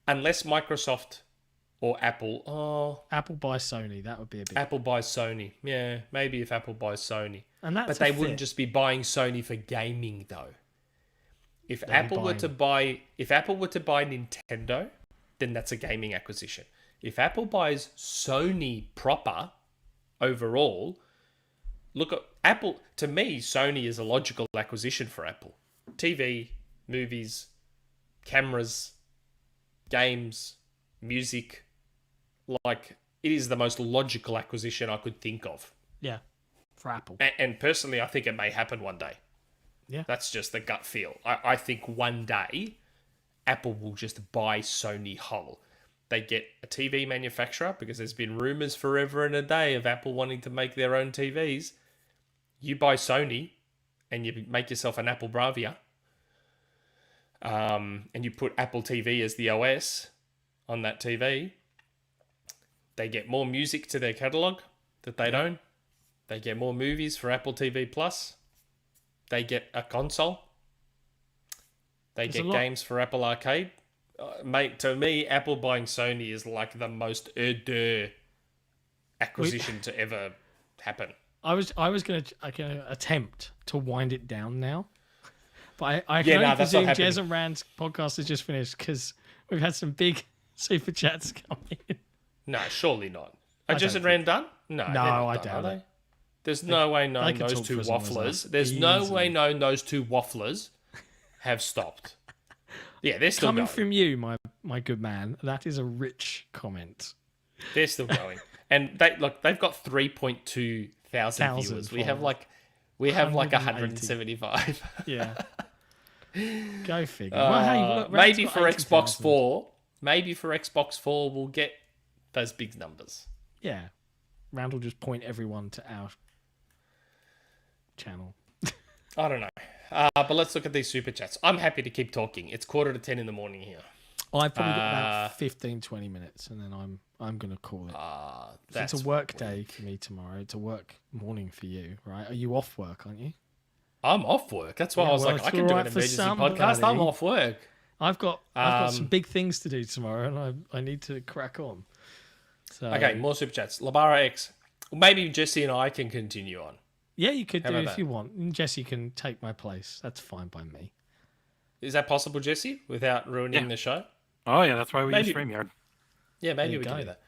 unless Microsoft or Apple. Oh, Apple buys Sony. That would be a big. Apple buys Sony. Yeah, maybe if Apple buys Sony, And that's but they wouldn't just be buying Sony for gaming though. If They'd be Apple were to buy Nintendo, then that's a gaming acquisition. If Apple buys Sony proper overall, look at Apple. To me, Sony is a logical acquisition for Apple. TV, movies, cameras, games, music. Like, it is the most logical acquisition I could think of. Yeah. For Apple. And personally, I think it may happen one day. Yeah. That's just the gut feel. I think one day Apple will just buy Sony whole. They get a TV manufacturer, because there's been rumors forever and a day of Apple wanting to make their own TVs. You buy Sony and you make yourself an Apple Bravia. And you put Apple TV as the OS on that TV. They get more music to their catalog that they don't. They get more movies for Apple TV Plus. They get a console. They There's a get lot. games for Apple Arcade. Mate, to me, Apple buying Sony is like the most acquisition to ever happen. I was going to attempt to wind it down now, but I can Yeah, only nah, that's not presume happening. Jez and Rand's podcast has just finished because we've had some big super chats coming in. No, surely not. I Are Jess don't and Rand done? No, they're not I done, doubt are it. they? There's no way knowing could those talk two for as long as wafflers. that. There's no Easily. way knowing those two wafflers have stopped. Yeah, they're still Coming going. from you, my good man, that is a rich comment. They're still going. And they've got 3.2 thousand viewers. We have like 180. 175. Yeah. Go figure. Well, hey, look, Rand's Maybe got for 80,000. Xbox 4, we'll get those big numbers. Yeah. Rand will just point everyone to our channel. I don't know. But let's look at these super chats. I'm happy to keep talking. It's 9:45 in the morning here. I've probably got about 15, 20 minutes, and then I'm going to call it. That's It's a work day for me tomorrow. It's a work morning for you, right? Are you off work, aren't you? I'm off work. That's why Yeah, I was well, like, it's I can do an alright for emergency podcast. I'm somebody. off work. I've got some big things to do tomorrow, and I need to crack on. So Okay, more super chats. Labara X. Maybe Jesse and I can continue on. Yeah, you could How do about if that? you want. And Jesse can take my place. That's fine by me. Is that possible, Jesse, without ruining Yeah. the show? Oh yeah, that's why we use Maybe. StreamYard. Yeah, maybe you we can go. do that.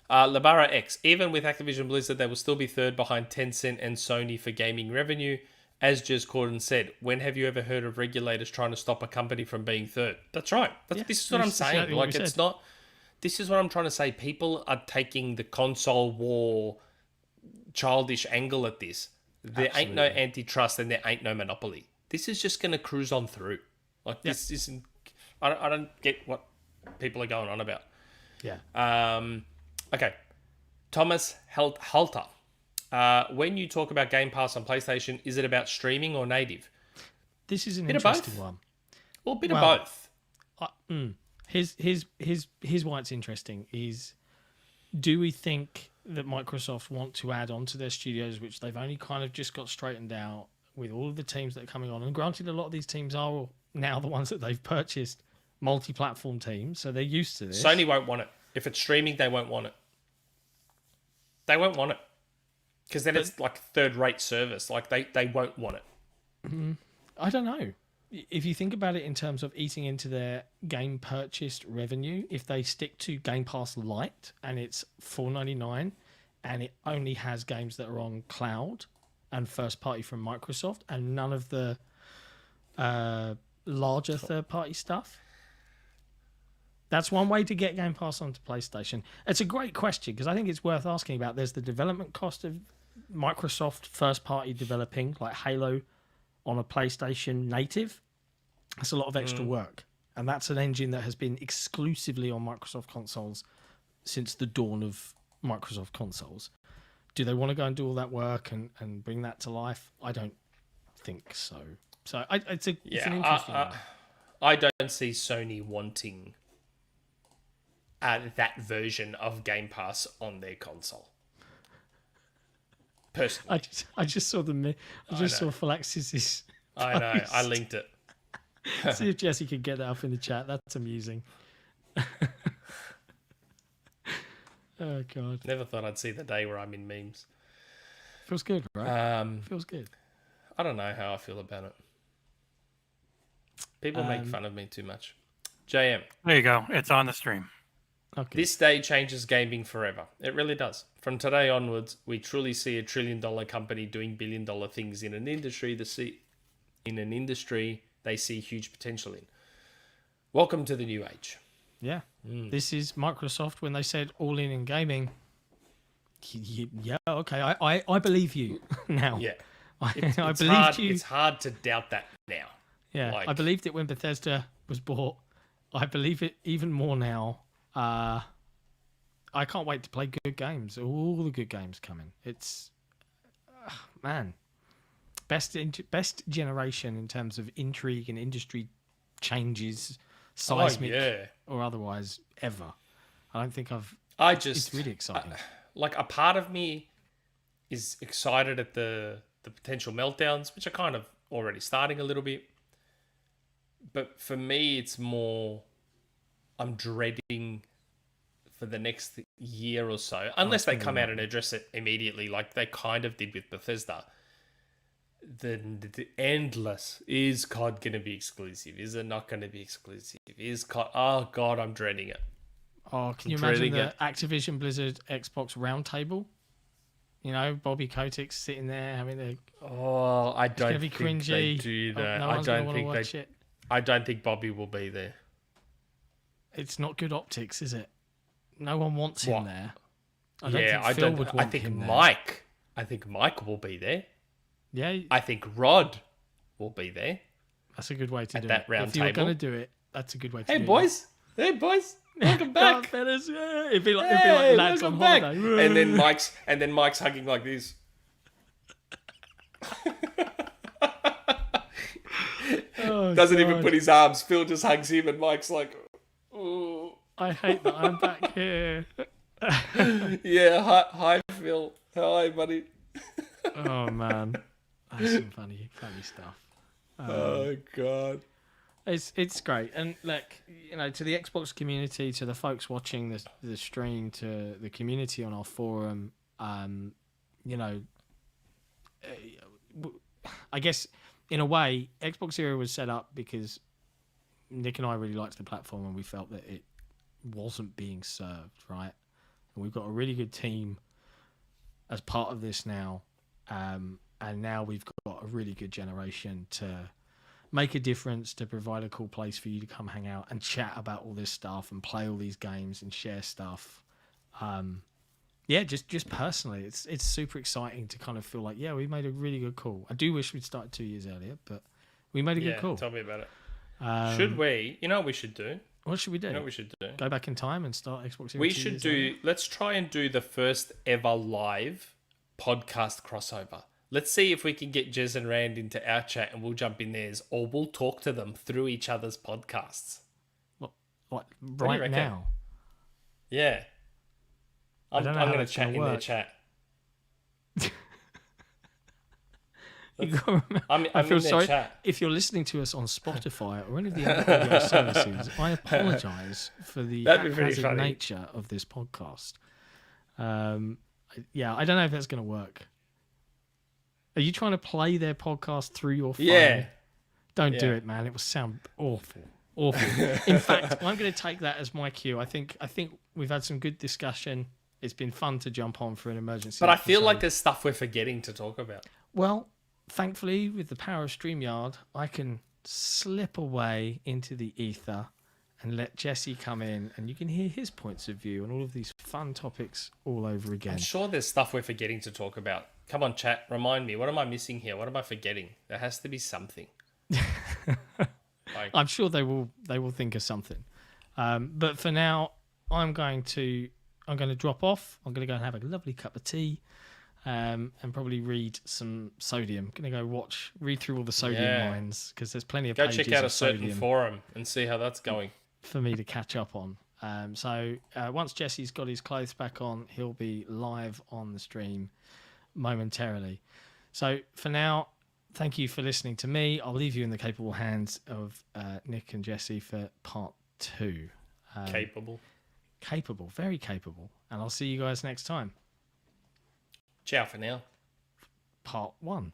Labara X. Even with Activision Blizzard, they will still be third behind Tencent and Sony for gaming revenue. As Jez Corden said, when have you ever heard of regulators trying to stop a company from being third? That's right. This is what I'm that's saying. exactly what Like, we it's said. not. This is what I'm trying to say. People are taking the console war childish angle at this. There ain't no Absolutely. antitrust and there ain't no monopoly. This is just going to cruise on through. Like, this isn't. I don't get what people are going on about. Yeah. Okay. Thomas Halter. When you talk about Game Pass on PlayStation, is it about streaming or native? This is an Bit of interesting both? one. Or a bit Well, of both? Here's why it's interesting is, do we think that Microsoft want to add on to their studios, which they've only kind of just got straightened out with all of the teams that are coming on? And granted, a lot of these teams are now the ones that they've purchased, multi-platform teams, so they're used to this. Sony won't want it. If it's streaming, they won't want it. They won't want it. Because then it's like third-rate service. Like, they won't want it. I don't know. If you think about it in terms of eating into their game purchased revenue, if they stick to Game Pass Lite and it's $4.99 and it only has games that are on cloud and first party from Microsoft and none of the larger third party stuff, that's one way to get Game Pass onto PlayStation. It's a great question because I think it's worth asking about. There's the development cost of Microsoft first party developing, like Halo on a PlayStation native. That's a lot of extra work. And that's an engine that has been exclusively on Microsoft consoles since the dawn of Microsoft consoles. Do they want to go and do all that work and bring that to life? I don't think so. So it's an interesting one. I don't see Sony wanting that version of Game Pass on their console. Personally. I just saw saw Falaxis's. I know. I linked it. See if Jesse could get that up in the chat. That's amusing. Oh god, Never thought I'd see the day where I'm in memes. feels good, right? Feels good. I don't know how I feel about it. People make fun of me too much. JM. There you go. It's on the stream. Okay. This day changes gaming forever. It really does. From today onwards, we truly see a $1 trillion company doing $1 billion things in an industry they see huge potential in. Welcome to the new age. Yeah. This is Microsoft when they said all in gaming. Yeah, okay. I believe you now. Yeah. I It's believed hard, you. It's hard to doubt that now. Yeah, I believed it when Bethesda was bought. I believe it even more now. I can't wait to play good games. All the good games coming. It's man, best generation in terms of intrigue and industry changes, seismic or otherwise ever. I don't think it's really exciting. Like a part of me is excited at the potential meltdowns, which are kind of already starting a little bit. But for me, it's more I'm dreading for the next year or so, unless they come out and address it immediately, like they kind of did with Bethesda. The endless, is COD going to be exclusive? Is it not going to be exclusive? Is COD? Oh God, I'm dreading it. Oh, can you imagine the Activision Blizzard Xbox roundtable? You know, Bobby Kotick sitting there having the. Oh, I don't think think they do that. No I don't think they. I don't think Bobby will be there. It's not good optics, is it? No one wants him there. I think Mike will be there. Yeah. I think Rod will be there. That's a good way to do that it. round if you're table. going to do it, that's a good way to do Hey it. Hey boys, welcome back. It'd be like lads on holiday. And then Mike's hugging like this. Doesn't even put his arms. Phil just hugs him, and Mike's like, "Oh, I hate that I'm back here." Yeah, hi Phil. Hi, buddy. Oh man, that's some funny stuff. Oh god, it's great. And look, you know, to the Xbox community, to the folks watching the stream, to the community on our forum, you know, I guess in a way, XboxEra was set up because Nick and I really liked the platform and we felt that it wasn't being served, right? And we've got a really good team as part of this now, and now we've got a really good generation to make a difference, to provide a cool place for you to come hang out and chat about all this stuff and play all these games and share stuff. Yeah, just personally, it's super exciting to kind of feel like, yeah, we made a really good call. I do wish we'd started 2 years earlier, but we made a good call. Tell me about it. Should we? You know what we should do? What should we do? You know what we should do? Go back in time and start Xbox Series. We should do. Let's try and do the first ever live podcast crossover. Let's see if we can get Jez and Rand into our chat and we'll jump in theirs, or we'll talk to them through each other's podcasts. What right now? Yeah. I'm going to chat in their chat. I feel sorry. If you're listening to us on Spotify or any of the other audio services, I apologise for the haphazard nature of this podcast. Yeah, I don't know if that's going to work. Are you trying to play their podcast through your phone? Yeah. Don't do it, man. It will sound awful. Awful. In fact, I'm going to take that as my cue. I think we've had some good discussion. It's been fun to jump on for an emergency. But I feel like there's stuff we're forgetting to talk about. Well, thankfully, with the power of StreamYard, I can slip away into the ether and let Jesse come in, and you can hear his points of view on all of these fun topics all over again. I'm sure there's stuff we're forgetting to talk about. Come on, chat. Remind me. What am I missing here? What am I forgetting? There has to be something. I'm sure they will think of something. But for now, I'm going to drop off. I'm going to go and have a lovely cup of tea. And probably read some Sodium. Going to go read through all the Sodium mines because there's plenty of pages check out a certain Sodium forum and see how that's going for me to catch up on. So once Jesse's got his clothes back on, he'll be live on the stream momentarily. So for now, thank you for listening to me. I'll leave you in the capable hands of Nick and Jesse for part 2. Capable, very capable. And I'll see you guys next time. Ciao for now. Part 1.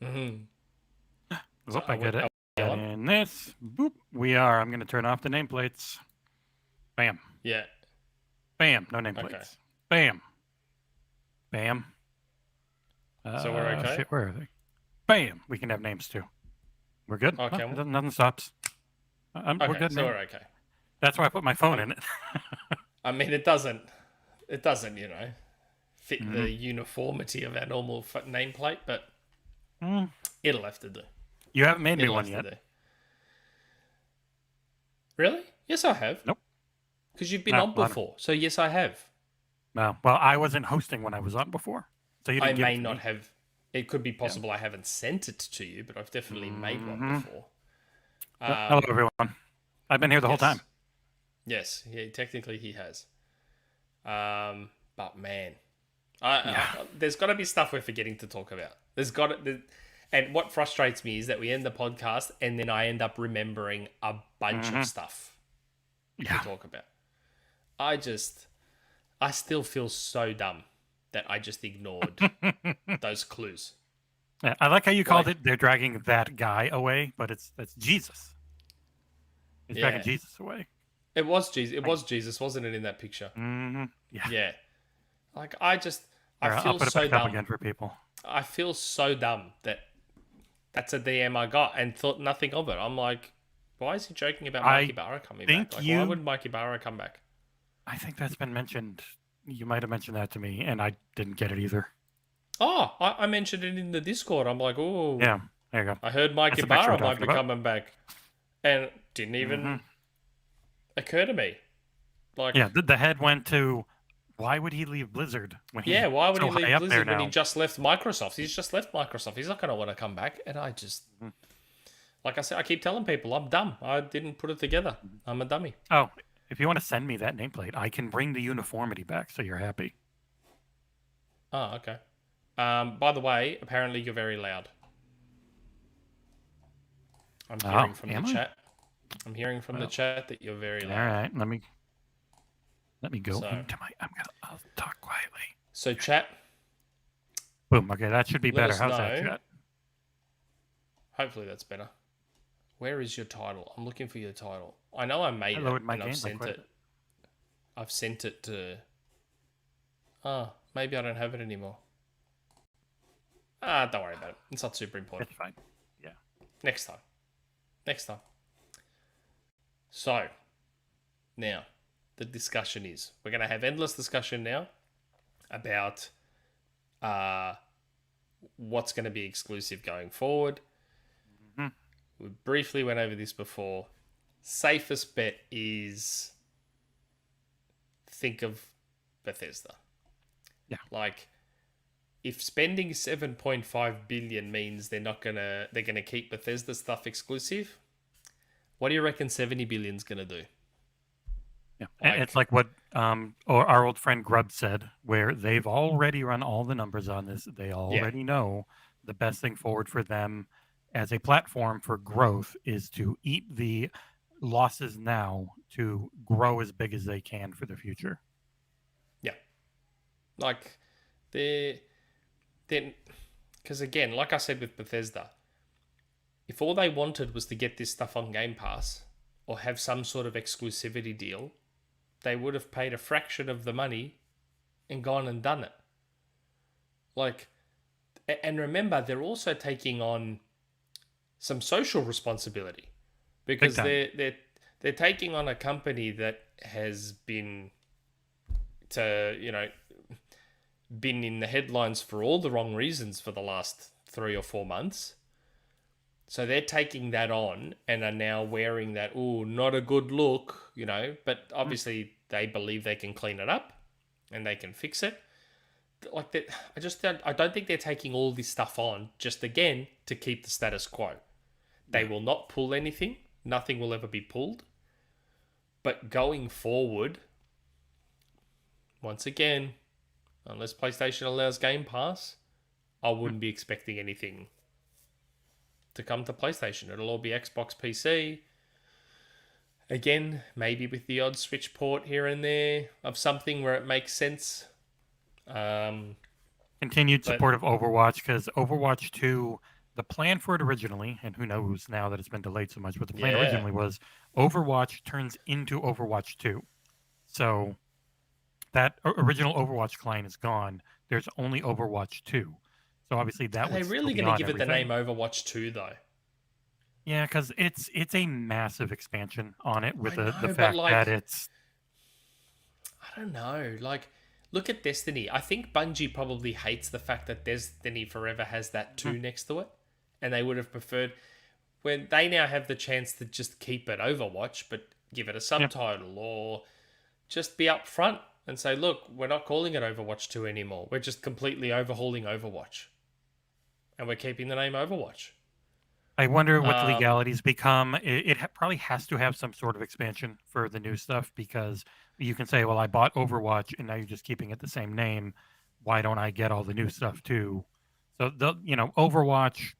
Mm-hmm. So I get it. And this, boop, I'm going to turn off the nameplates. Bam. Yeah. Bam. No nameplates. Okay. Bam. Bam. So we're okay? Shit, where are they? Bam. We can have names too. We're good. Okay. Nothing stops. We're good. So we're okay. That's why I put my phone in it. I mean, it doesn't, fit the uniformity of our normal nameplate, but it'll have to do. You haven't made me one yet. Really? Yes, I have. Nope. Because you've been on before, so yes, I have. No, well, I wasn't hosting when I was on before, so you didn't I may not have. It could be possible I haven't sent it to you, but I've definitely made one before. Hello, everyone. I've been here the whole time. Yes, yeah, technically he has. But man, there's got to be stuff we're forgetting to talk about. And what frustrates me is that we end the podcast and then I end up remembering a bunch of stuff to talk about. I still feel so dumb that I just ignored those clues. Yeah, I like how you called it. They're dragging that guy away, but that's Jesus. He's dragging Jesus away. It was Jesus. It was Jesus, wasn't it, in that picture? Mm-hmm. Yeah. Yeah. Like I feel put so it back dumb up again for people. I feel so dumb that that's a DM I got and thought nothing of it. I'm like, why is he joking about Mikey Barra coming back? Like, why would Mikey Barra come back? I think that's been mentioned. You might have mentioned that to me, and I didn't get it either. Oh, I mentioned it in the Discord. I'm like, oh, yeah, there you go. I heard Mikey Barra might be coming back, and didn't even occur to me. Like, yeah, the head went to, why would he leave Blizzard when he why would he leave Blizzard when he just left Microsoft? He's just left Microsoft. He's not going to want to come back. And I just, like I said, I keep telling people I'm dumb. I didn't put it together. I'm a dummy. Oh, if you want to send me that nameplate, I can bring the uniformity back so you're happy. Oh, okay. By the way, apparently you're very loud. I'm hearing from the chat. I'm hearing from the chat that you're very loud. All right, let me go into my. I'll talk quietly. So, chat, Boom. Okay, that should be Let better. us How's that, know. chat? Hopefully that's better. Where is your title? I'm looking for your title. I know I made I it loaded my and I've game. sent it. I've sent it to... maybe I don't have it anymore. Don't worry about it. It's not super important. It's fine. Yeah. Next time. So, now, the discussion is... We're going to have endless discussion now about what's going to be exclusive going forward. Mm-hmm. We briefly went over this before. Safest bet is... Think of Bethesda. Yeah. Like, if spending 7.5 billion means they're gonna keep Bethesda stuff exclusive, what do you reckon 70 billion's gonna do? Yeah, it's like what our old friend Grubb said, where they've already run all the numbers on this. They already know the best thing forward for them as a platform for growth is to eat the losses now to grow as big as they can for the future. Yeah. Like, because again, like I said with Bethesda, if all they wanted was to get this stuff on Game Pass or have some sort of exclusivity deal, they would have paid a fraction of the money and gone and done it. Like, and remember, they're also taking on some social responsibility because they're taking on a company that has been been in the headlines for all the wrong reasons for the last 3 or 4 months. So they're taking that on and are now wearing that, not a good look, but obviously they believe they can clean it up and they can fix it. Like that, I don't think they're taking all this stuff on just again to keep the status quo. They will not pull anything. Nothing will ever be pulled. But going forward, once again, unless PlayStation allows Game Pass, I wouldn't be expecting anything to come to PlayStation. It'll all be Xbox PC. Again, maybe with the odd Switch port here and there of something where it makes sense. Continued support of Overwatch, because Overwatch 2, the plan for it originally, and who knows now that it's been delayed so much, but the plan originally was Overwatch turns into Overwatch 2. So that original Overwatch client is gone. There's only Overwatch 2. So obviously that would Are they really going to give it the name Overwatch 2 though? Yeah, because it's a massive expansion on it with the fact that it's... I don't know. Like, look at Destiny. I think Bungie probably hates the fact that Destiny Forever has that 2 next to it. And they would have preferred... When they now have the chance to just keep it Overwatch, but give it a subtitle or just be upfront and say, look, we're not calling it Overwatch 2 anymore. We're just completely overhauling Overwatch. And we're keeping the name Overwatch. I wonder what the legalities become. It probably has to have some sort of expansion for the new stuff, because you can say, well, I bought Overwatch and now you're just keeping it the same name. Why don't I get all the new stuff too? So, Overwatch,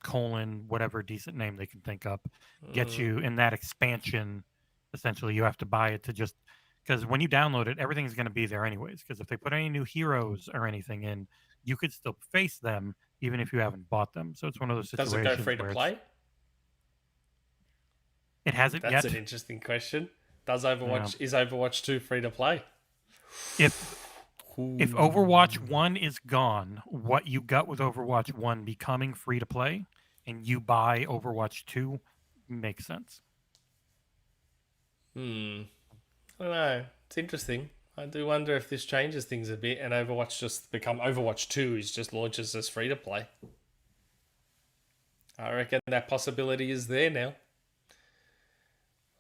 whatever decent name they can think up, gets you in that expansion. Essentially, you have to buy it to just... Because when you download it, everything's going to be there anyways. Because if they put any new heroes or anything in, you could still face them even if you haven't bought them. So it's one of those situations. Does it go free to play? It hasn't yet. That's an interesting question. Is Overwatch 2 free to play? If Overwatch 1 is gone, what you got with Overwatch 1 becoming free to play, and you buy Overwatch 2 makes sense. I don't know. It's interesting. I do wonder if this changes things a bit and Overwatch just become Overwatch 2 is just launches as free to play. I reckon that possibility is there now.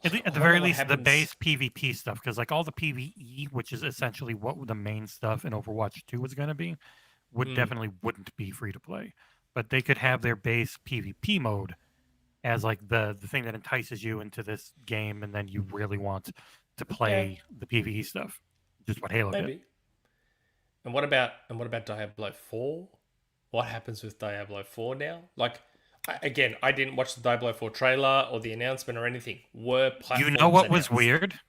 At the very least, the base PvP stuff, because like all the PvE, which is essentially what the main stuff in Overwatch 2 was going to be, definitely wouldn't be free to play. But they could have their base PvP mode as like the thing that entices you into this game, and then you really want to play the PvE stuff. Just what Halo did. And what about Diablo 4? What happens with Diablo 4 now? Like, again, I didn't watch the Diablo 4 trailer or the announcement or anything. Were platforms You know what was announced? weird?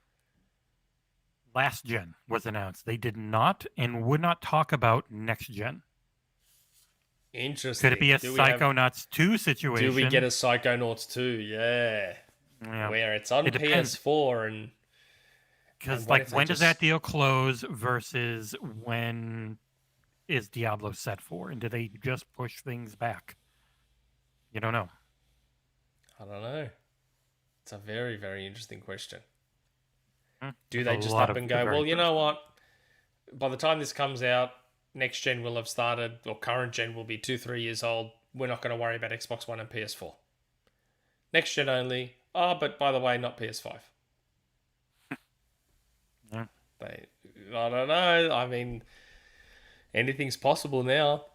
Last gen was announced. They did not and would not talk about next gen. Interesting. Could it be a Psychonauts 2 situation? Do we get a Psychonauts 2? Yeah. Where it's on PS4 and... Because, like, when does that deal close versus when is Diablo set for? And do they just push things back? You don't know. I don't know. It's a very, very interesting question. Do There's they a just lot up of and go, very well, you know first- what? By the time this comes out, next gen will have started, or current gen will be 2-3 years old. We're not going to worry about Xbox One and PS4. Next gen only. Oh, but by the way, not PS5. Yeah. I don't know. I mean, anything's possible now.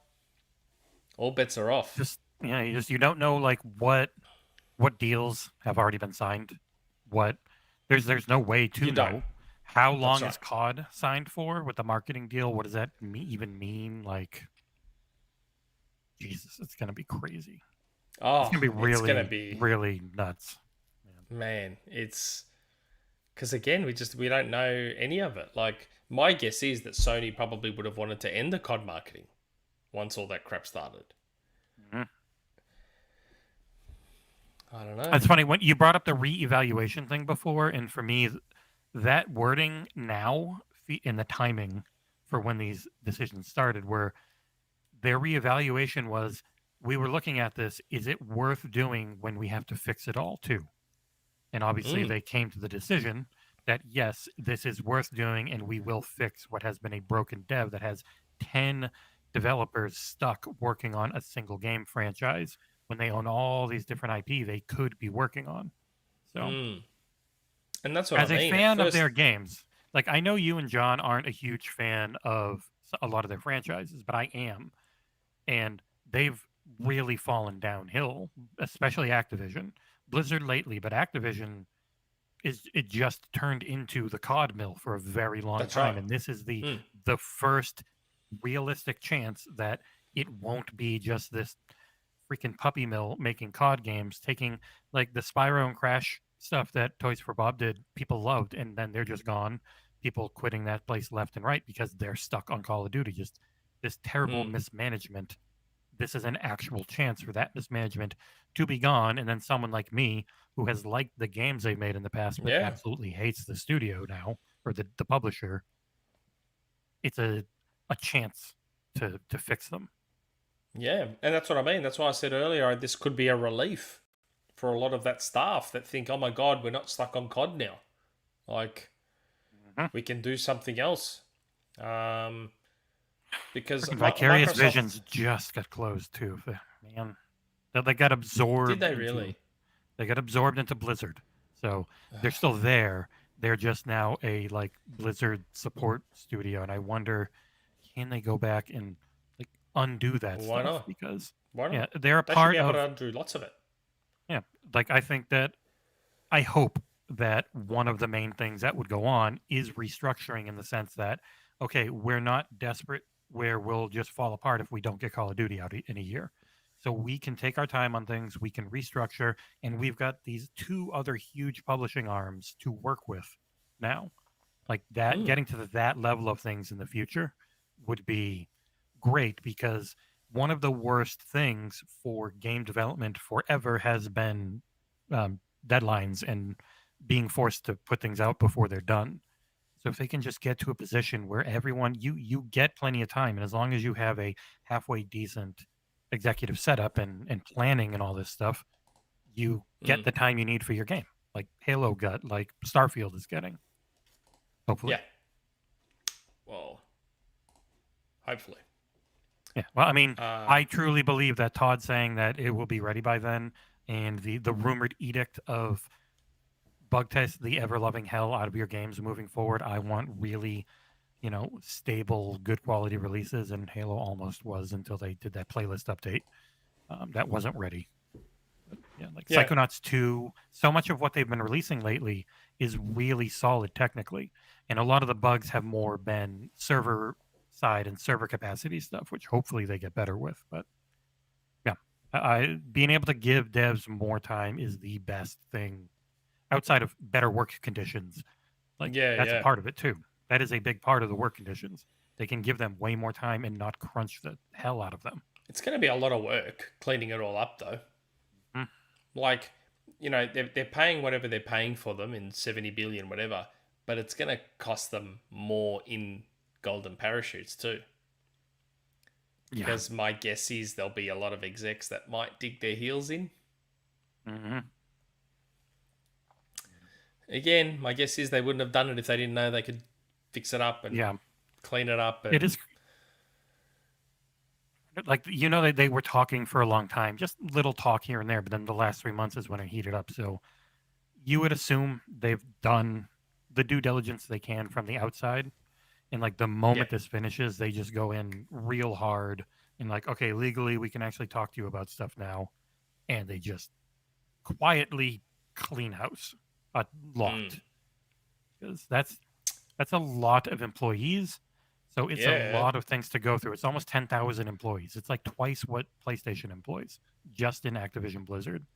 All bets are off. You don't know like what deals have already been signed. There's no way to know. How long is COD signed for with the marketing deal? What does that even mean? Like, Jesus, it's gonna be crazy. Oh, it's gonna be really nuts. Man, it's because again, we don't know any of it. Like, my guess is that Sony probably would have wanted to end the COD marketing once all that crap started. Mm-hmm. I don't know. It's funny when you brought up the re-evaluation thing before, and for me, that wording now and the timing for when these decisions started, where their re-evaluation was, we were looking at this, is it worth doing when we have to fix it all too? And obviously they came to the decision that yes, this is worth doing, and we will fix what has been a broken dev that has 10 developers stuck working on a single game franchise when they own all these different IP they could be working on. So, and that's what as I mean. a fan of their games, like, I know you and John aren't a huge fan of a lot of their franchises, but I am, and they've really fallen downhill, especially Activision. Blizzard lately, but Activision it just turned into the COD mill for a very long time, right. And this is the first realistic chance that it won't be just this freaking puppy mill making COD games, taking like the Spyro and Crash stuff that Toys for Bob did. People loved, and then they're just gone. People quitting that place left and right because they're stuck on Call of Duty. Just this terrible mismanagement. This is an actual chance for that mismanagement to be gone, and then someone like me who has liked the games they've made in the past but absolutely hates the studio now, or the publisher, it's a chance to fix them. Yeah, and that's what I mean. That's why I said earlier, this could be a relief for a lot of that staff that think, oh my God, we're not stuck on COD now. Like, we can do something else. Because Vicarious Visions just got closed too. Man, they got absorbed. Did they really? They got absorbed into Blizzard, so they're still there. They're just now a like Blizzard support studio, and I wonder, can they go back and like undo that stuff? Why not? Because why not? Yeah, they're they part should be able of. to undo lots of it. Yeah, like I think that I hope that one of the main things that would go on is restructuring in the sense that, okay, we're not desperate where we'll just fall apart if we don't get Call of Duty out in a year. So we can take our time on things, we can restructure, and we've got these two other huge publishing arms to work with now. Like that, getting to that level of things in the future would be great, because one of the worst things for game development forever has been deadlines and being forced to put things out before they're done. So if they can just get to a position where everyone, you get plenty of time, and as long as you have a halfway decent executive setup and planning and all this stuff, you get the time you need for your game, like Halo got, like Starfield is getting. Hopefully. Yeah. Well, hopefully. Yeah. Well, I mean, I truly believe that Todd saying that it will be ready by then, and the rumored edict of bug test the ever-loving hell out of your games moving forward. I want really, stable, good quality releases, and Halo almost was until they did that playlist update. That wasn't ready. But, Psychonauts 2, so much of what they've been releasing lately is really solid technically, and a lot of the bugs have more been server side and server capacity stuff, which hopefully they get better with. But yeah, being able to give devs more time is the best thing outside of better work conditions. That's a part of it too. That is a big part of the work conditions. They can give them way more time and not crunch the hell out of them. It's going to be a lot of work cleaning it all up, though. Mm. Like, they're paying whatever they're paying for them in 70 billion, whatever, but it's going to cost them more in golden parachutes too. Yeah. Because my guess is there'll be a lot of execs that might dig their heels in. Mm-hmm. Again, my guess is they wouldn't have done it if they didn't know they could fix it up and clean it up. And... It is like, they were talking for a long time, just little talk here and there, but then the last 3 months is when it heated up. So you would assume they've done the due diligence they can from the outside. And like the moment this finishes, they just go in real hard and like, okay, legally we can actually talk to you about stuff now. And they just quietly clean house a lot. Because that's a lot of employees. So it's a lot of things to go through. It's almost 10,000 employees. It's like twice what PlayStation employs just in Activision Blizzard.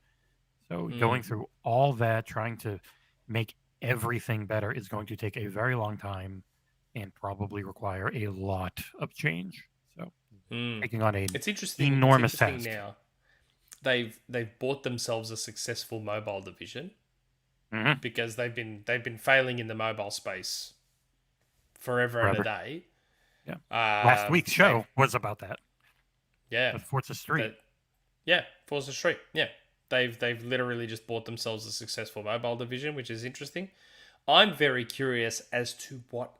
So going through all that, trying to make everything better is going to take a very long time and probably require a lot of change. So taking on it's interesting, enormous task. Now. They've bought themselves a successful mobile division because they've been failing in the mobile space forever and a day. Yeah. Last week's show was about that. Yeah. With Forza Street. Forza Street. Yeah. They've literally just bought themselves a successful mobile division, which is interesting. I'm very curious as to what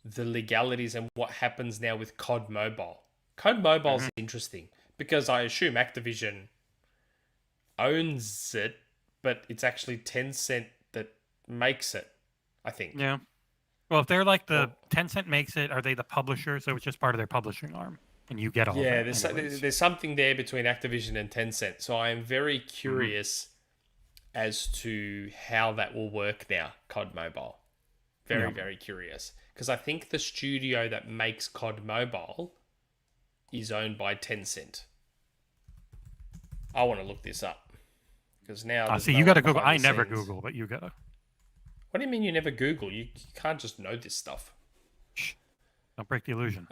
the legalities and what happens now with COD Mobile. COD Mobile is interesting because I assume Activision owns it, but it's actually Tencent that makes it, I think. Yeah. Well, if they're like Tencent makes it, are they the publisher? So it's just part of their publishing arm, and you get all. Yeah, that there's something there between Activision and Tencent. So I am very curious as to how that will work now. COD Mobile, very curious, because I think the studio that makes COD Mobile is owned by Tencent. I want to look this up because now. See, you got to Google. I never Google, but you gotta. What do you mean you never Google? You can't just know this stuff. Shh. Don't break the illusion.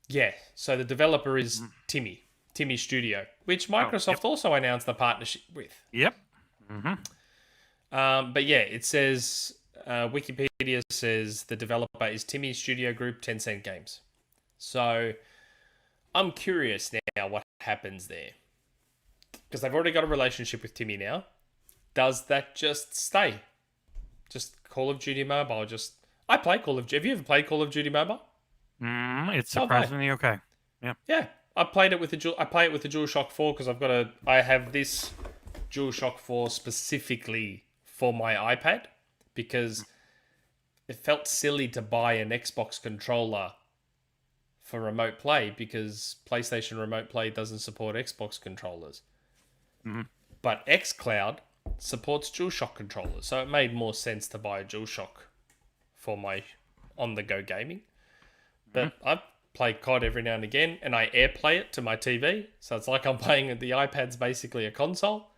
Yeah, so the developer is Timmy Studio, which Microsoft also announced the partnership with. Yep. But yeah, it says, Wikipedia says the developer is Timmy Studio Group, Tencent Games. So I'm curious now what happens there. Because they've already got a relationship with Timmy now. Does that just stay? Just Call of Duty Mobile. I play Call of Duty. Have you ever played Call of Duty Mobile? It's surprisingly okay. Yeah. Yeah. I played it with the DualShock 4 because I have this DualShock 4 specifically for my iPad because it felt silly to buy an Xbox controller for remote play because PlayStation Remote Play doesn't support Xbox controllers. But xCloud supports DualShock controllers, so it made more sense to buy a DualShock for my on-the-go gaming. But I play COD every now and again, and I AirPlay it to my TV, so it's like I'm playing it. The iPad's basically a console.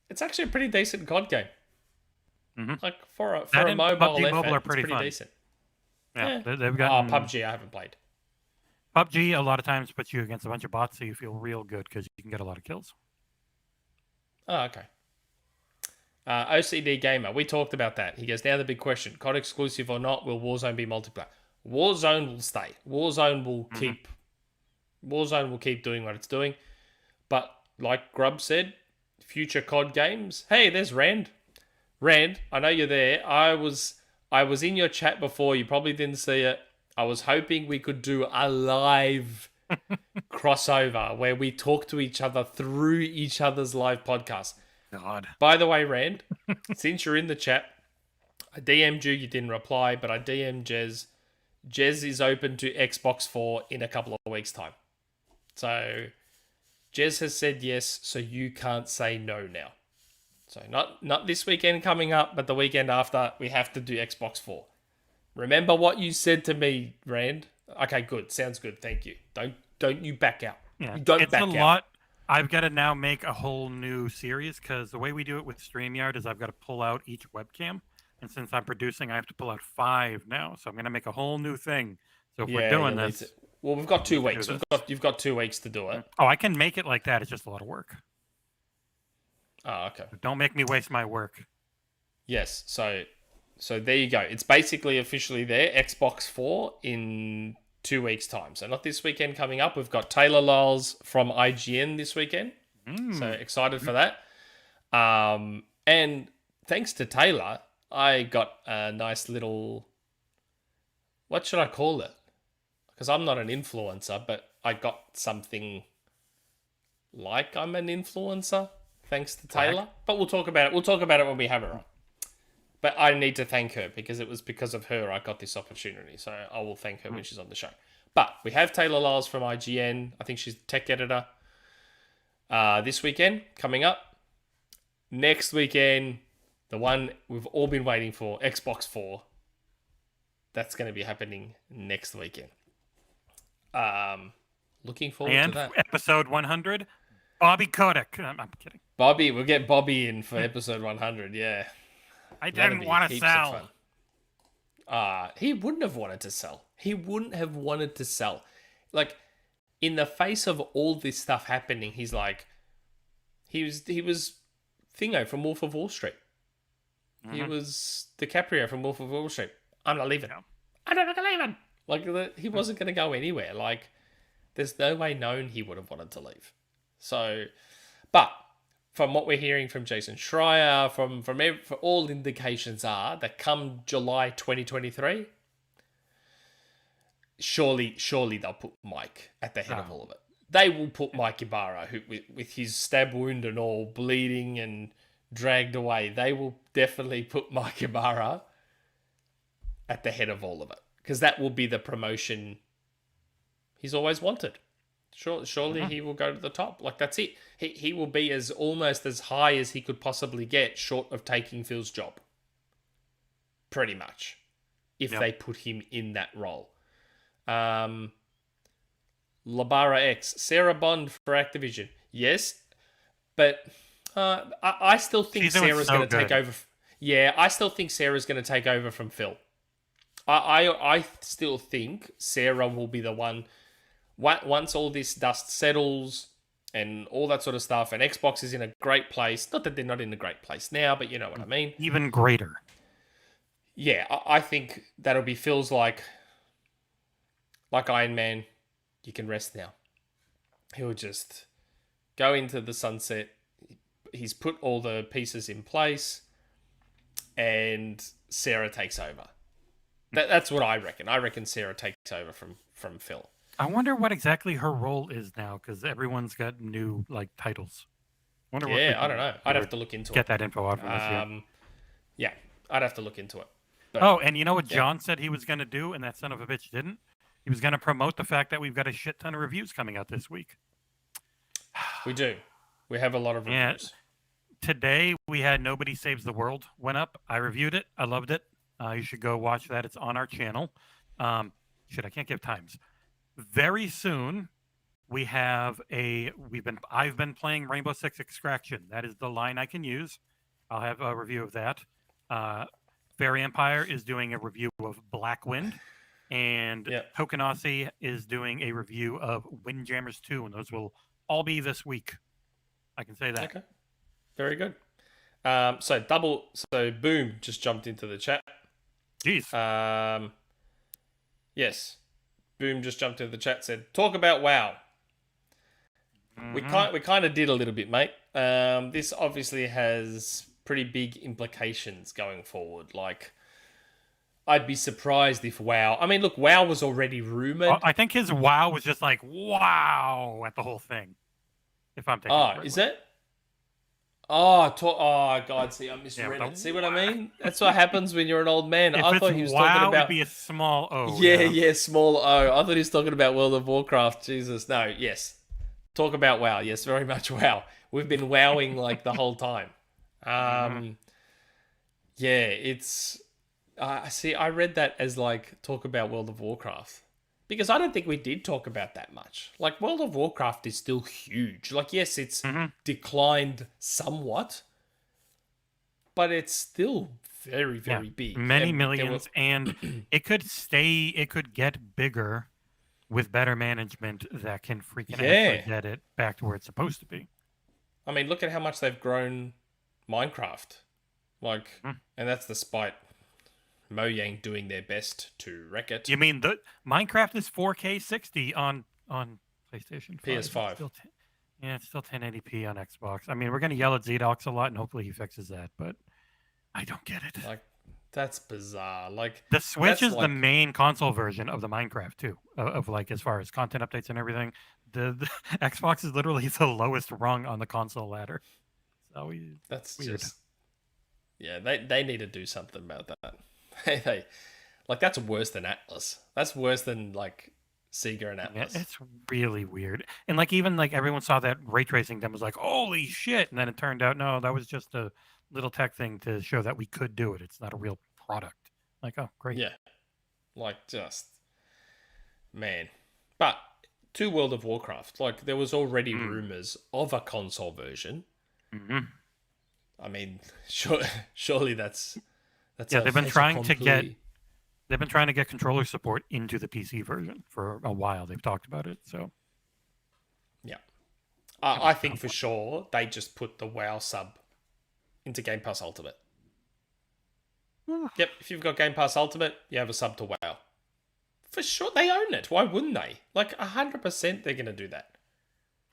It's actually a pretty decent COD game. Like for a mobile PUBG effort, Mobile are it's pretty fun. decent. Yeah. They've got PUBG I haven't played. PUBG a lot of times puts you against a bunch of bots, so you feel real good because you can get a lot of kills. Oh, okay. OCD Gamer, we talked about that. He goes, now the big question, COD exclusive or not, will Warzone be multiplayer? Warzone will stay. Warzone will keep doing what it's doing. But like Grub said, future COD games. Hey, there's Rand. Rand, I know you're there. I was in your chat before. You probably didn't see it. I was hoping we could do a live crossover where we talk to each other through each other's live podcast. God. By the way, Rand, since you're in the chat, I DM'd you. You didn't reply, but I DM'd Jez. Jez is open to Xbox 4 in a couple of weeks' time. So Jez has said yes, so you can't say no now. So not this weekend coming up, but the weekend after, we have to do Xbox 4. Remember what you said to me, Rand? Okay, good. Sounds good. Thank you. Don't you back out. Yeah, you don't it's back a out. lot. I've got to now make a whole new series because the way we do it with StreamYard is I've got to pull out each webcam. And since I'm producing, I have to pull out 5 now. So I'm going to make a whole new thing. So if we're doing this, Well, we've got 2 We can weeks. do this. You've got 2 weeks to do it. Oh, I can make it like that. It's just a lot of work. Oh, okay. Don't make me waste my work. Yes. So there you go. It's basically officially there. Xbox 4 in 2 weeks' time. So not this weekend coming up. We've got Taylor Lyles from IGN this weekend. So excited for that. And thanks to Taylor, I got a nice little, what should I call it? Because I'm not an influencer, but I got something like I'm an influencer thanks to Taylor. But we'll talk about it. We'll talk about it when we have her on. But I need to thank her because it was because of her I got this opportunity. So I will thank her when she's on the show. But we have Taylor Lyles from IGN. I think she's the tech editor. This weekend, coming up. Next weekend, the one we've all been waiting for, Xbox 4. That's going to be happening next weekend. Looking forward to that. Episode 100, Bobby Kotick. I'm kidding. Bobby, we'll get Bobby in for episode 100, yeah. I didn't want to sell. He wouldn't have wanted to sell. He wouldn't have wanted to sell. Like, in the face of all this stuff happening, he's like, he was Thingo from Wolf of Wall Street. He was DiCaprio from Wolf of Wall Street. I'm not leaving. I'm not leaving. Like, he wasn't going to go anywhere. Like, there's no way known he would have wanted to leave. So, but from what we're hearing from Jason Schreier, from all indications are that come July 2023, surely they'll put Mike at the head of all of it. They will put Mike Ibarra, who with his stab wound and all, bleeding and dragged away. They will definitely put Mike Ibarra at the head of all of it, because that will be the promotion he's always wanted. Surely he will go to the top. Like, that's it. He will be almost as high as he could possibly get, short of taking Phil's job. Pretty much, if they put him in that role. Labara X, Sarah Bond for Activision. Yes, but I still think Sarah's going to take over. Yeah, I still think Sarah's going to take over from Phil. I still think Sarah will be the one. Once all this dust settles and all that sort of stuff, and Xbox is in a great place. Not that they're not in a great place now, but you know what I mean. Even greater. Yeah, I think that'll be Phil's like Iron Man. You can rest now. He'll just go into the sunset. He's put all the pieces in place, and Sarah takes over. That's what I reckon. I reckon Sarah takes over from Phil. I wonder what exactly her role is now, because everyone's got new titles. I don't know. I'd have to look into it. Get that info out from us. Yeah, I'd have to look into it. But, and you know what John said he was going to do, and that son of a bitch didn't? He was going to promote the fact that we've got a shit ton of reviews coming out this week. We do. We have a lot of reviews. Today, we had Nobody Saves the World went up. I reviewed it. I loved it. You should go watch that. It's on our channel. I can't give times. Very soon, I've been playing Rainbow Six Extraction. That is the line I can use. I'll have a review of that. Fairy Empire is doing a review of Black Wind. And Tokenasi is doing a review of Windjammers 2, and those will all be this week. I can say that. Okay. Very good. So Boom just jumped into the chat. Jeez. Yes. Boom just jumped into the chat, said, talk about WoW. We kind of did a little bit, mate. This obviously has pretty big implications going forward. Like, I'd be surprised if WoW... I mean, look, WoW was already rumored. I think his WoW was just like, wow, at the whole thing. If I'm taking it. Is it? God, see, I misread it. See what I mean? That's what happens when you're an old man. I thought he was talking about... it'd be a small O. Yeah, small O. I thought he was talking about World of Warcraft. Jesus, no, yes. Talk about WoW. Yes, very much WoW. We've been wowing like the whole time. Yeah, it's... see, I read that as like talk about World of Warcraft, because I don't think we did talk about that much. Like, World of Warcraft is still huge. Like, yes, it's declined somewhat, but it's still very, very big. Many millions, and it could get bigger with better management that can freaking Yeah. actually get it back to where it's supposed to be. I mean, look at how much they've grown Minecraft. Like, and that's despite Mojang doing their best to wreck it. You mean the Minecraft is 4K 60 on PlayStation 5. PS5. It's still 1080p on Xbox. I mean, we're gonna yell at ZDocs a lot, and hopefully he fixes that. But I don't get it. Like, that's bizarre. Like, the Switch is like, the main console version of the Minecraft too, of like as far as content updates and everything. The Xbox is literally the lowest rung on the console ladder. So that's weird. Just, yeah, they need to do something about that. they like, that's worse than Atlas. That's worse than like Sega and Atlas. Yeah, it's really weird. And like even like everyone saw that ray tracing demo was like, holy shit, and then it turned out no, that was just a little tech thing to show that we could do it. It's not a real product. Like, oh, great. Yeah. Like, just, man. But to World of Warcraft, like, there was already rumors of a console version. Mm-hmm. I mean, surely that's yeah. They've been trying to get controller support into the PC version for a while. They've talked about it. So yeah, I think for sure they just put the WoW sub into Game Pass Ultimate. Yep, if you've got Game Pass Ultimate, you have a sub to WoW. For sure, they own it. Why wouldn't they? Like 100%, they're gonna do that.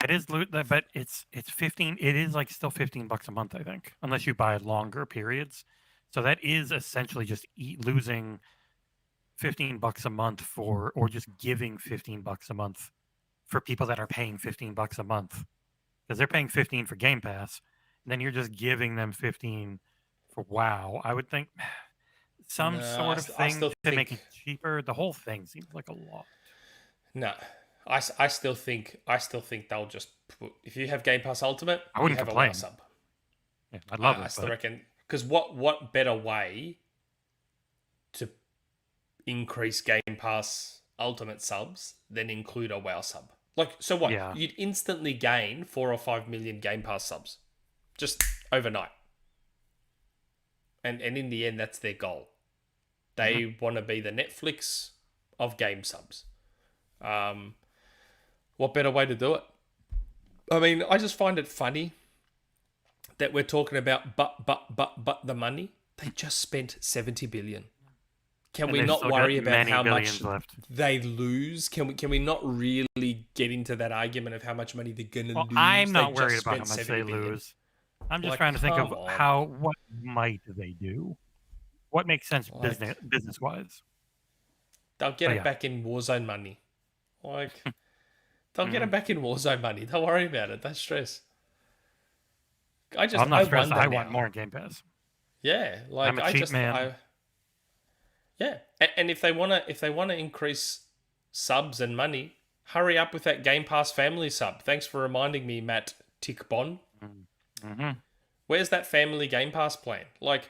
it is, but it's 15. It is like still $15 a month, I think, unless you buy longer periods. So that is essentially just losing $15 a month or just giving $15 a month for people that are paying $15 a month, because they're paying 15 for Game Pass, and then you're just giving them 15 for WoW. I would think some sort of thing to make it cheaper. The whole thing seems like a lot. No, I still think they'll just put, if you have Game Pass Ultimate, I wouldn't you have complain. a WoW sub. Yeah, I'd love it. I still reckon, because what better way to increase Game Pass Ultimate subs than include a WoW sub? Like, so what? Yeah. You'd instantly gain 4 or 5 million Game Pass subs just overnight. And in the end, that's their goal. They want to be the Netflix of game subs. What better way to do it? I mean, I just find it funny that we're talking about but the money. They just spent 70 billion. Can we not worry about how much they lose? Can we not really get into that argument of how much money they're gonna lose? I'm not worried about how much they lose. I'm just trying to think of what might they do? What makes sense business wise? They'll get it back in Warzone money. Like, they'll get it back in Warzone money. Don't worry about it. Don't stress. I'm not stressed. I want more in Game Pass. Yeah, like I'm a cheap man. Yeah, and if they wanna increase subs and money, hurry up with that Game Pass family sub. Thanks for reminding me, Matt Tickbon. Mm-hmm. Where's that family Game Pass plan? Like,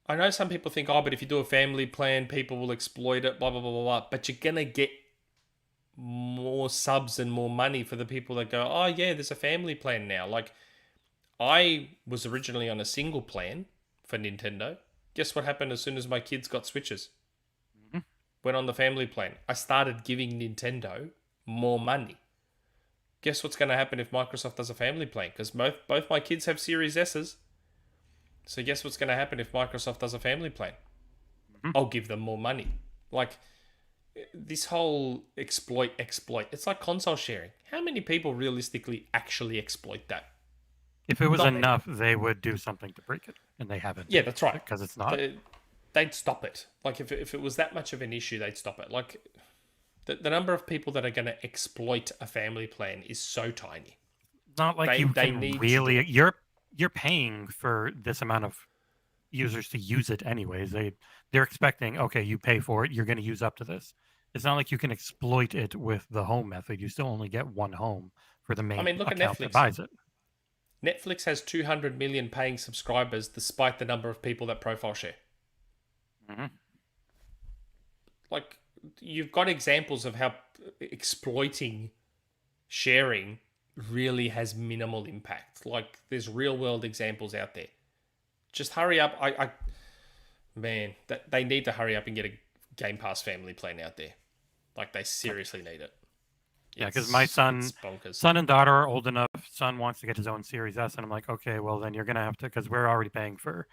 I know some people think, oh, but if you do a family plan, people will exploit it, blah, blah, blah, blah, blah. But you're going to get more subs and more money for the people that go, oh, yeah, there's a family plan now. Like, I was originally on a single plan for Nintendo. Guess what happened as soon as my kids got Switches? Mm-hmm. Went on the family plan. I started giving Nintendo more money. Guess what's going to happen if Microsoft does a family plan? Because both my kids have Series S's. So guess what's going to happen if Microsoft does a family plan? Mm-hmm. I'll give them more money. Like, this whole exploit. It's like console sharing. How many people realistically actually exploit that? If it was enough, they would do something to break it, and they haven't. Yeah, that's right. Because it's not. They'd stop it. Like, if it was that much of an issue, they'd stop it. Like, the number of people that are going to exploit a family plan is so tiny. Not like they need really. You're paying for this amount of users to use it anyways. They're expecting, okay, you pay for it, you're going to use up to this. It's not like you can exploit it with the home method. You still only get one home for the main look account at Netflix. that buys it. Netflix has 200 million paying subscribers despite the number of people that profile share. Mm-hmm. Like, you've got examples of how exploiting sharing really has minimal impact. Like, there's real world examples out there. Just hurry up. They need to hurry up and get a Game Pass family plan out there. Like, they seriously need it. Yeah, because my son and daughter are old enough. Son wants to get his own Series S, and I'm like, okay, well then you're gonna have to, because we're already paying for.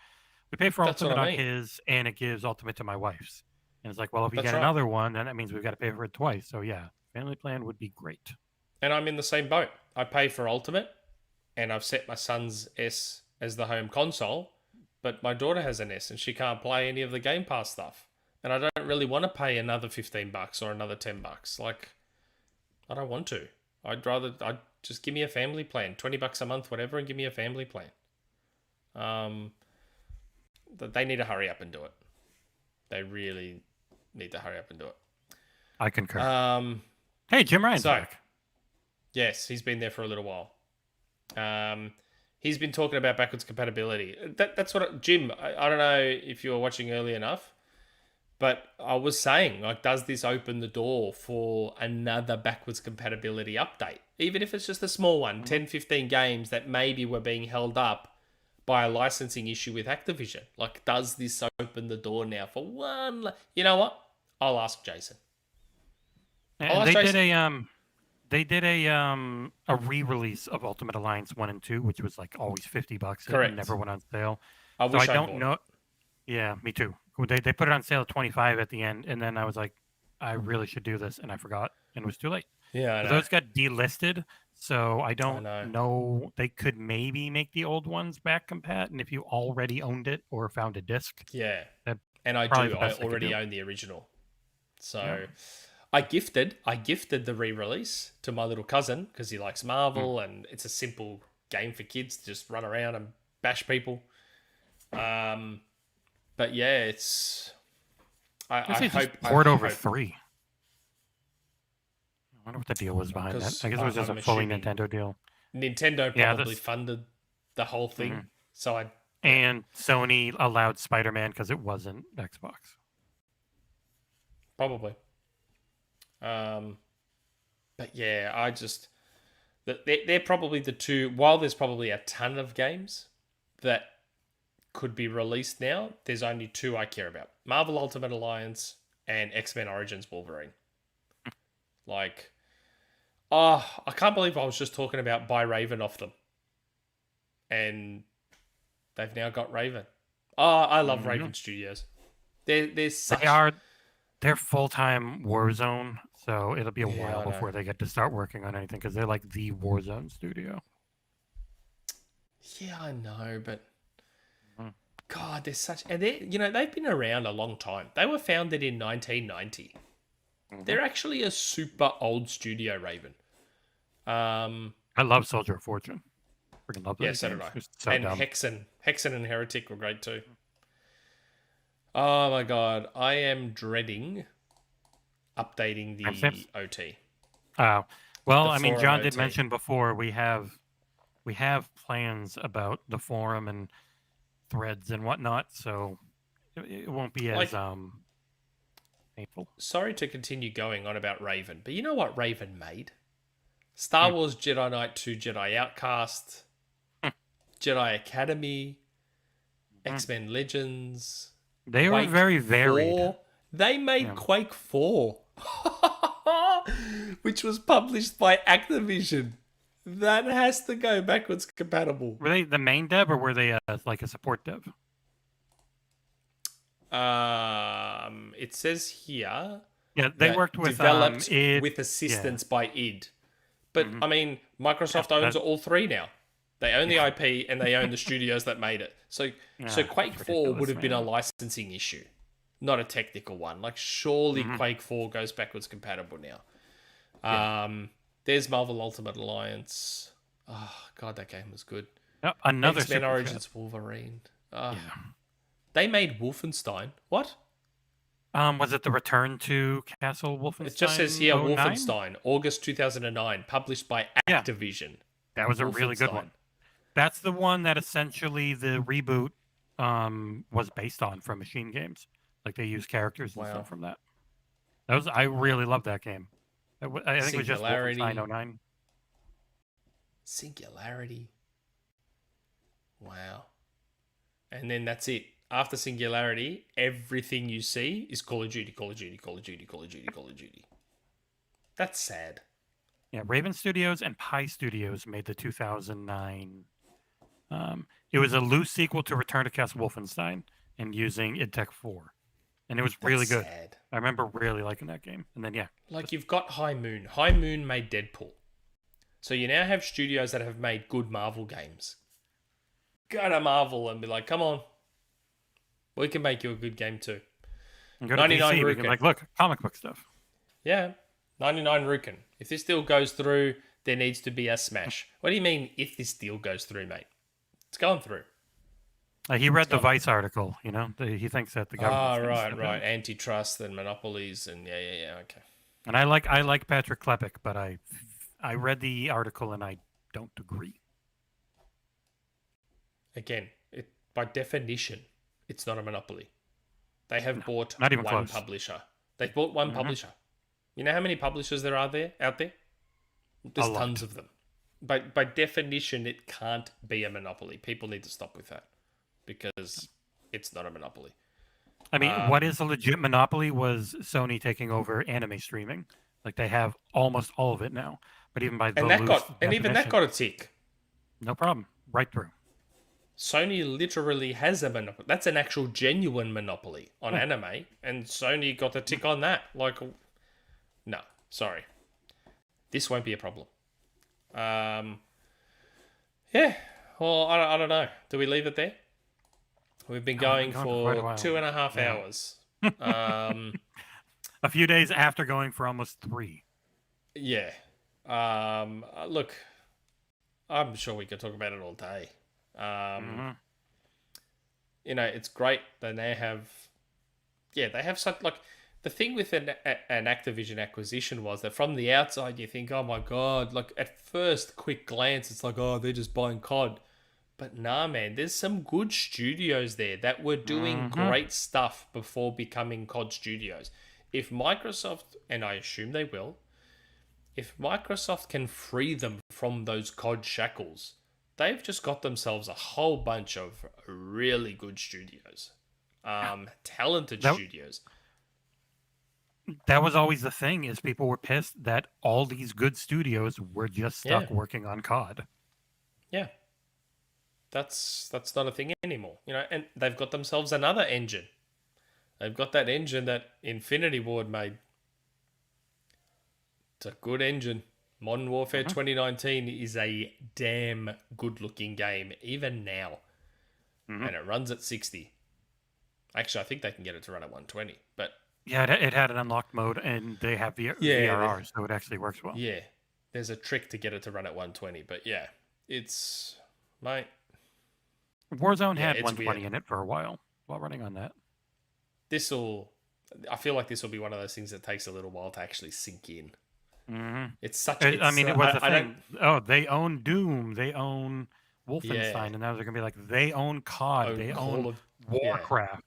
We pay for That's what Ultimate I on mean. his, and it gives Ultimate to my wife's. And it's like, well, if you That's get right. another one, then that means we've got to pay for it twice. So yeah, family plan would be great. And I'm in the same boat. I pay for Ultimate, and I've set my son's S as the home console, but my daughter has an S, and she can't play any of the Game Pass stuff. And I don't really want to pay another $15 or another $10. Like, I don't want to. I'd just give me a family plan, $20 a month, whatever, and give me a family plan. They need to hurry up and do it. They really need to hurry up and do it. I concur. Hey, Jim Ryan's back. Yes, he's been there for a little while. He's been talking about backwards compatibility. That's what Jim. I don't know if you were watching early enough, but I was saying, like, does this open the door for another backwards compatibility update? Even if it's just a small one, 10, 15 games that maybe were being held up by a licensing issue with Activision. Like, does this open the door now for one? You know what? I'll ask Jason. And they did a re-release of Ultimate Alliance 1 and 2, which was like always $50. Correct. And never went on sale. I don't know. Yeah, me too. They put it on sale at $25 at the end, and then I was like, I really should do this, and I forgot, and it was too late. Yeah, I know. Those got delisted, so I don't know. They could maybe make the old ones back compat, and if you already owned it or found a disc. Yeah, and I do. I already own the original. So yeah. I gifted the re-release to my little cousin because he likes Marvel, and it's a simple game for kids to just run around and bash people. But yeah, it's. I hope poured over 3. I wonder what the deal was behind that. I guess it was just a fully Nintendo deal. Nintendo probably funded the whole thing, and Sony allowed Spider-Man because it wasn't Xbox. Probably. But yeah, they're probably the two. While there's probably a ton of games that could be released now, there's only 2 I care about: Marvel Ultimate Alliance and X-Men Origins Wolverine. Like, I can't believe I was just talking about buy Raven off them, and they've now got Raven. I love Raven Studios. They're full-time Warzone, so it'll be a while before they get to start working on anything because they're like the Warzone studio. Yeah, I know, but God, they're such, and they've been around a long time. They were founded in 1990. They're actually a super old studio, Raven. I love Soldier of Fortune. Freaking love that. Yeah, so did I. So and dumb. Hexen and Heretic were great too. Oh my God, I am dreading updating the OT. Well, I mean, John did mention before we have plans about the forum and threads and whatnot, so it won't be as painful. Sorry to continue going on about Raven, but you know what Raven made? Star Wars Jedi Knight 2, Jedi Outcast, Jedi Academy, X-Men Legends. They were very varied. 4. They made Quake 4, which was published by Activision. That has to go backwards compatible. Were they the main dev or were they like a support dev? It says here. Yeah, they worked with developed id, with assistance by id. But I mean, Microsoft owns all 3 now. They own the IP and they own the studios that made it. So Quake 4 would have been a licensing issue, not a technical one. Like, surely Quake 4 goes backwards compatible now. There's Marvel Ultimate Alliance. Oh God, that game was good. Another X-Men Origins Wolverine. They made Wolfenstein. What? Was it the Return to Castle Wolfenstein? It just says here 09? Wolfenstein, August 2009, published by Activision. That was a really good one. That's the one that essentially the reboot was based on from Machine Games. Like, they used characters and stuff from that. I really loved that game. I think it was just Wolfenstein 09. Singularity. Wow. And then that's it. after Singularity, everything you see is Call of Duty, Call of Duty, Call of Duty, Call of Duty, Call of Duty. That's sad. Yeah, Raven Studios and Pi Studios made the 2009. It was a loose sequel to Return to Castle Wolfenstein and using id Tech 4. And it was really good. Sad. I remember really liking that game. And then, yeah. Like, you've got High Moon. High Moon made Deadpool. So you now have studios that have made good Marvel games. Go to Marvel and be like, come on. We can make you a good game too. And go to 99 DC, we can, like, look, comic book stuff. Yeah. 99 Rukin. If this deal goes through, there needs to be a smash. What do you mean if this deal goes through, mate? It's going through. He read the Vice article, you know? He thinks that the government. Right. Antitrust and monopolies and yeah. Okay. And I like Patrick Klepek, but I read the article and I don't agree. Again, by definition, it's not a monopoly. They have bought not even one close. publisher. They've bought one publisher. You know how many publishers there are out there? There's tons of them. By definition, it can't be a monopoly. People need to stop with that because it's not a monopoly. I mean, what is a legit monopoly was Sony taking over anime streaming. Like, they have almost all of it now. But even by even that got a tick. No problem. Right through. Sony literally has a monopoly. That's an actual genuine monopoly on anime, and Sony got a tick on that. Like, no, sorry. This won't be a problem. Yeah, well, I don't know. Do we leave it there? We've been going for 2.5 hours. A few days after going for almost 3. Yeah. Look, I'm sure we could talk about it all day. You know, it's great that they have... Yeah, they have such... Like, the thing with an Activision acquisition was that from the outside you think, oh my god, like at first quick glance it's like, oh, they're just buying COD. But nah, man, there's some good studios there that were doing great stuff before becoming COD studios. If Microsoft, and I assume they will, if Microsoft can free them from those COD shackles, they've just got themselves a whole bunch of really good studios. Talented studios. That was always the thing, is people were pissed that all these good studios were just stuck working on COD. Yeah. That's not a thing anymore. You know, and they've got themselves another engine. They've got that engine that Infinity Ward made. It's a good engine. Modern Warfare 2019 is a damn good-looking game, even now. And it runs at 60. Actually, I think they can get it to run at 120, but... Yeah, it had an unlocked mode, and they have VRR, so it actually works well. Yeah, there's a trick to get it to run at 120, but yeah, it's... Mate... Warzone had 120 in it for a while running on that. I feel like this will be one of those things that takes a little while to actually sink in. It's such. It was a thing. Oh, they own Doom, they own Wolfenstein, and now they're gonna be like, they own COD, they own Warcraft,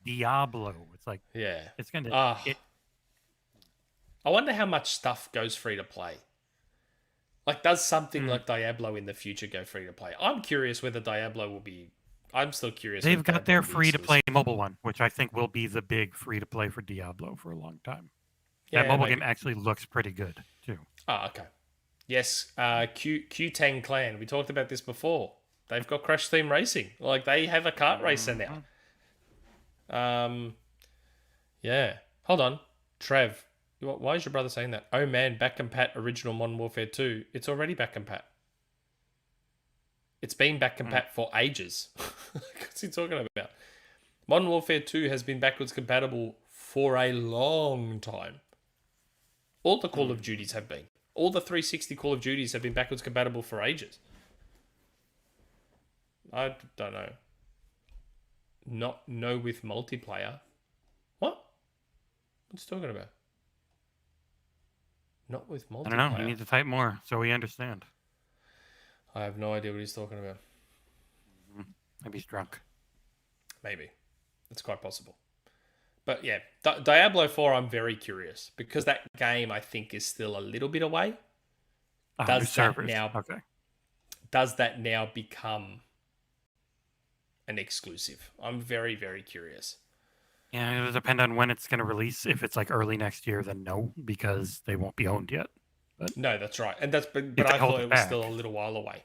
Diablo. It's like, it's gonna. I wonder how much stuff goes free to play. Like, does something like Diablo in the future go free to play? I'm curious whether Diablo will be. I'm still curious. They've got their free to play mobile one, which I think will be the big free to play for Diablo for a long time. That mobile game actually looks pretty good too. Oh, okay. Yes, Q-Tang Clan. We talked about this before. They've got Crash Team Racing. Like, they have a kart racer now. Yeah. Hold on, Trev. Why is your brother saying that? Oh man, back compat original Modern Warfare 2. It's already back compat. It's been back compat for ages. What's he talking about? Modern Warfare 2 has been backwards compatible for a long time. All the Call of Duties have been. All the 360 Call of Duties have been backwards compatible for ages. I don't know. No with multiplayer. What? What's he talking about? Not with multiplayer. I don't know. You need to type more so we understand. I have no idea what he's talking about. Maybe he's drunk. Maybe. It's quite possible. But yeah, Diablo 4, I'm very curious. Because that game, I think, is still a little bit away. Does that now become an exclusive. I'm very, very curious. Yeah, it'll depend on when it's going to release. If it's like early next year, then no, because they won't be owned yet. But No, that's right. And but if they I hold thought it it was back. still a little while away.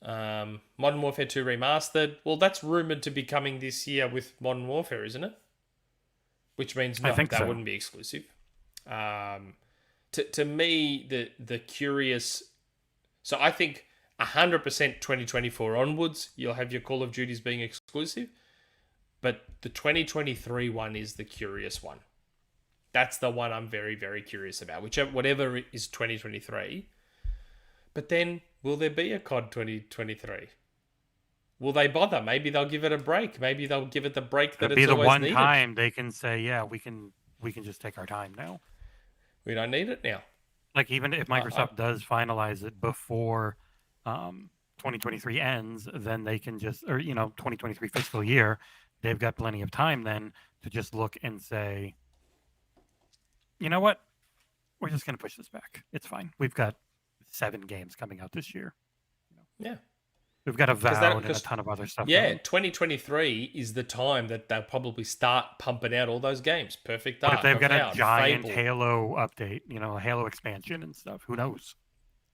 Modern Warfare 2 Remastered. Well, that's rumored to be coming this year with Modern Warfare, isn't it? Which means no, I think that so. wouldn't be exclusive. To me, the curious... So I think 100% 2024 onwards, you'll have your Call of Duties being exclusive. But the 2023 one is the curious one. That's the one I'm very, very curious about. Whatever is 2023. But then, will there be a COD 2023? Will they bother? Maybe they'll give it a break. Maybe they'll give it the break that It'll be it's the always one needed. time they can say, yeah, we can just take our time now. We don't need it now. Like, even if Microsoft does finalize it before 2023 ends, then they can just, or 2023 fiscal year, they've got plenty of time then to just look and say, you know what, we're just going to push this back. It's fine. We've got 7 games coming out this year. Yeah. We've got Avowed and a ton of other stuff. Yeah, coming. 2023 is the time that they'll probably start pumping out all those games. Perfect But Dark, if they've got Avowed, a giant Fable, Halo update, a Halo expansion and stuff, who knows?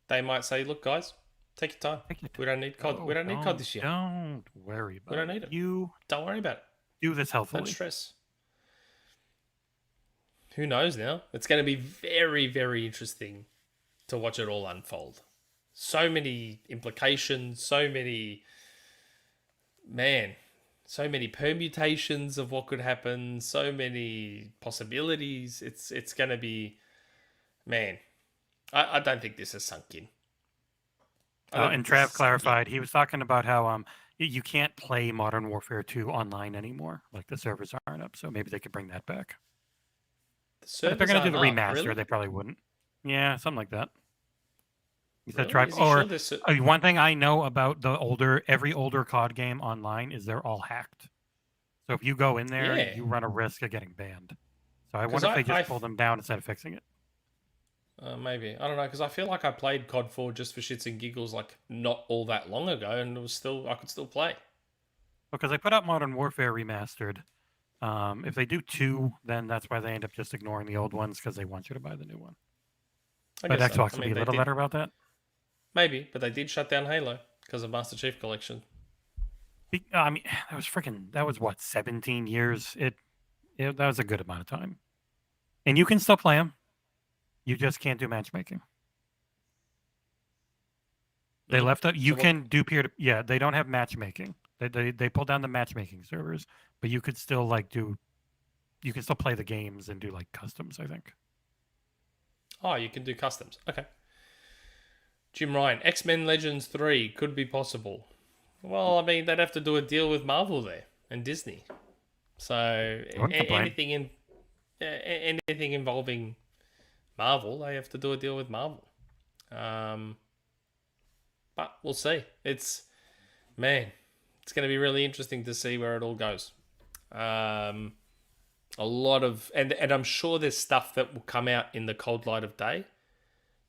they might say, look, guys, take your time. We don't need COD. We don't need COD this year. Don't worry about it. We don't need it. You don't worry about it. Do this healthily. Don't stress. Who knows now? It's going to be very, very interesting to watch it all unfold. So many implications, so many permutations of what could happen, so many possibilities. It's going to be, I don't think this has sunk in. And Trav clarified, he was talking about how you can't play Modern Warfare 2 online anymore. Like, the servers aren't up, so maybe they could bring that back. But if they're going to do the remaster, really? They probably wouldn't. Yeah, something like that. He said Really? Trav. Or one thing I know about every older COD game online is they're all hacked. So if you go in there, you run a risk of getting banned. So I wonder if they just pull them down instead of fixing it. Maybe. I don't know, because I feel like I played COD 4 just for shits and giggles like not all that long ago, and I could still play. Because they put out Modern Warfare Remastered. If they do 2, then that's why they end up just ignoring the old ones, because they want you to buy the new one. But Xbox will be a little better about that. Maybe, but they did shut down Halo because of Master Chief Collection. I mean, that was what, 17 years? That was a good amount of time. And you can still play them. You just can't do matchmaking. They left out. You can do peer-to. Yeah, they don't have matchmaking. They pulled down the matchmaking servers, but you could still you can still play the games and do like customs, I think. Oh, you can do customs. Okay. Jim Ryan, X-Men Legends 3 could be possible. Well, I mean, they'd have to do a deal with Marvel there and Disney. So anything involving Marvel, they have to do a deal with Marvel. But we'll see. It's going to be really interesting to see where it all goes. A lot of, and I'm sure there's stuff that will come out in the cold light of day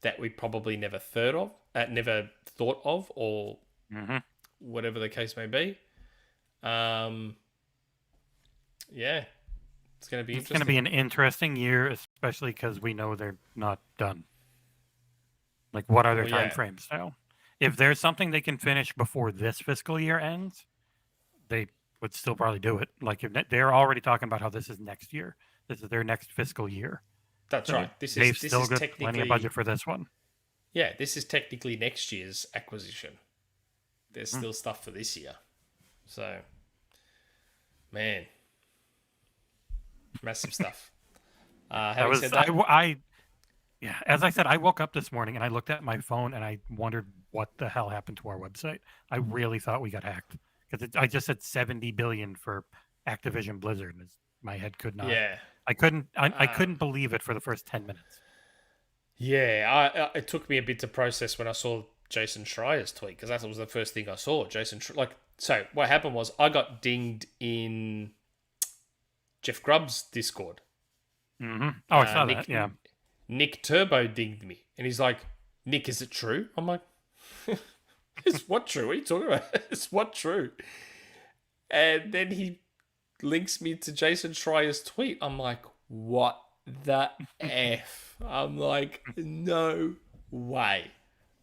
that we probably never thought of, or whatever the case may be. Yeah, it's going to be interesting. It's going to be an interesting year, especially because we know they're not done. Like, what are their time frames now? If there's something they can finish before this fiscal year ends, they would still probably do it. Like, if they're already talking about how this is next year. This is their next fiscal year. That's right. They've still got plenty of budget for this one. Yeah, this is technically next year's acquisition. There's still stuff for this year. So, massive stuff. As I said, I woke up this morning and I looked at my phone and I wondered what the hell happened to our website. I really thought we got hacked because I just said 70 billion for Activision Blizzard, and my head could not. Yeah, I couldn't believe it for the first 10 minutes. Yeah, it took me a bit to process when I saw Jason Schreier's tweet, because that was the first thing I saw. So what happened was I got dinged in Jeff Grubb's Discord. Mm-hmm. Oh, I saw that. Yeah. Nick Turbo dinged me, and he's like, "Nick, is it true?" I'm like, "Is what true? What are you talking about? Is what true?" And then he links me to Jason Schreier's tweet. I'm like, what the F? I'm like, no way.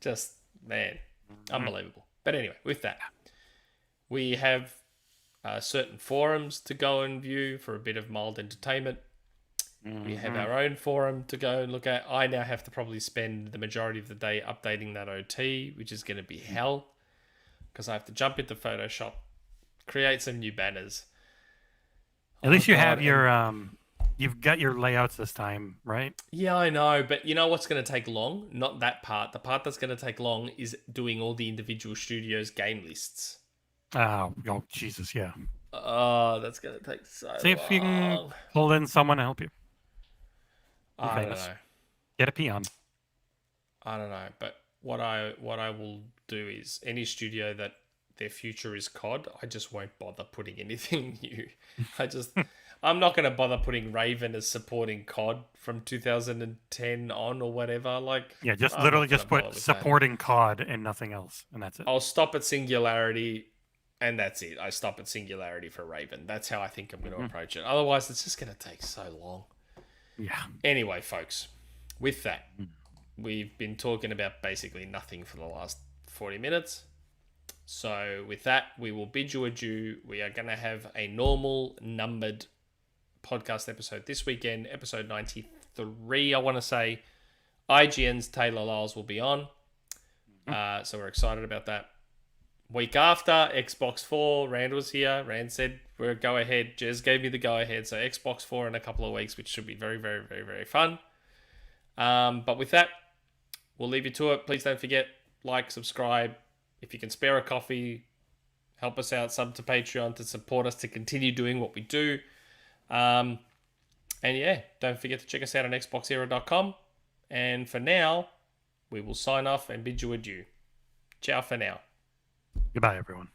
Just, man, unbelievable. But anyway, with that, we have certain forums to go and view for a bit of mild entertainment. We have our own forum to go and look at. I now have to probably spend the majority of the day updating that OT, which is going to be hell, because I have to jump into Photoshop, create some new banners. At least you have your you've got your layouts this time, right? Yeah, I know, but you know what's going to take long? Not that part. The part that's going to take long is doing all the individual studios' game lists. Oh, Jesus, yeah. Oh, that's going to take so long. See if you can pull in someone to help you. I don't know. Get a peon. I don't know, but what I will do is any studio that their future is COD, I just won't bother putting anything new. I'm not going to bother putting Raven as supporting COD from 2010 on or whatever. Like, yeah, just literally just put supporting COD and nothing else, and that's it. I'll stop at Singularity, and that's it. I stop at Singularity for Raven. That's how I think I'm going to approach it. Otherwise, it's just going to take so long. Yeah. Anyway, folks, with that, we've been talking about basically nothing for the last 40 minutes. So with that, we will bid you adieu. We are going to have a normal numbered podcast episode this weekend, episode 93, I want to say. IGN's Taylor Lyles will be on. So we're excited about that. Week after, Xbox 4, Rand was here. Rand said, we're go ahead. Jez gave me the go ahead. So Xbox 4 in a couple of weeks, which should be very, very, very, very fun. But with that, we'll leave you to it. Please don't forget, like, subscribe. If you can spare a coffee, help us out, sub to Patreon to support us to continue doing what we do. And yeah, don't forget to check us out on XboxEra.com. And for now, we will sign off and bid you adieu. Ciao for now. Goodbye, everyone.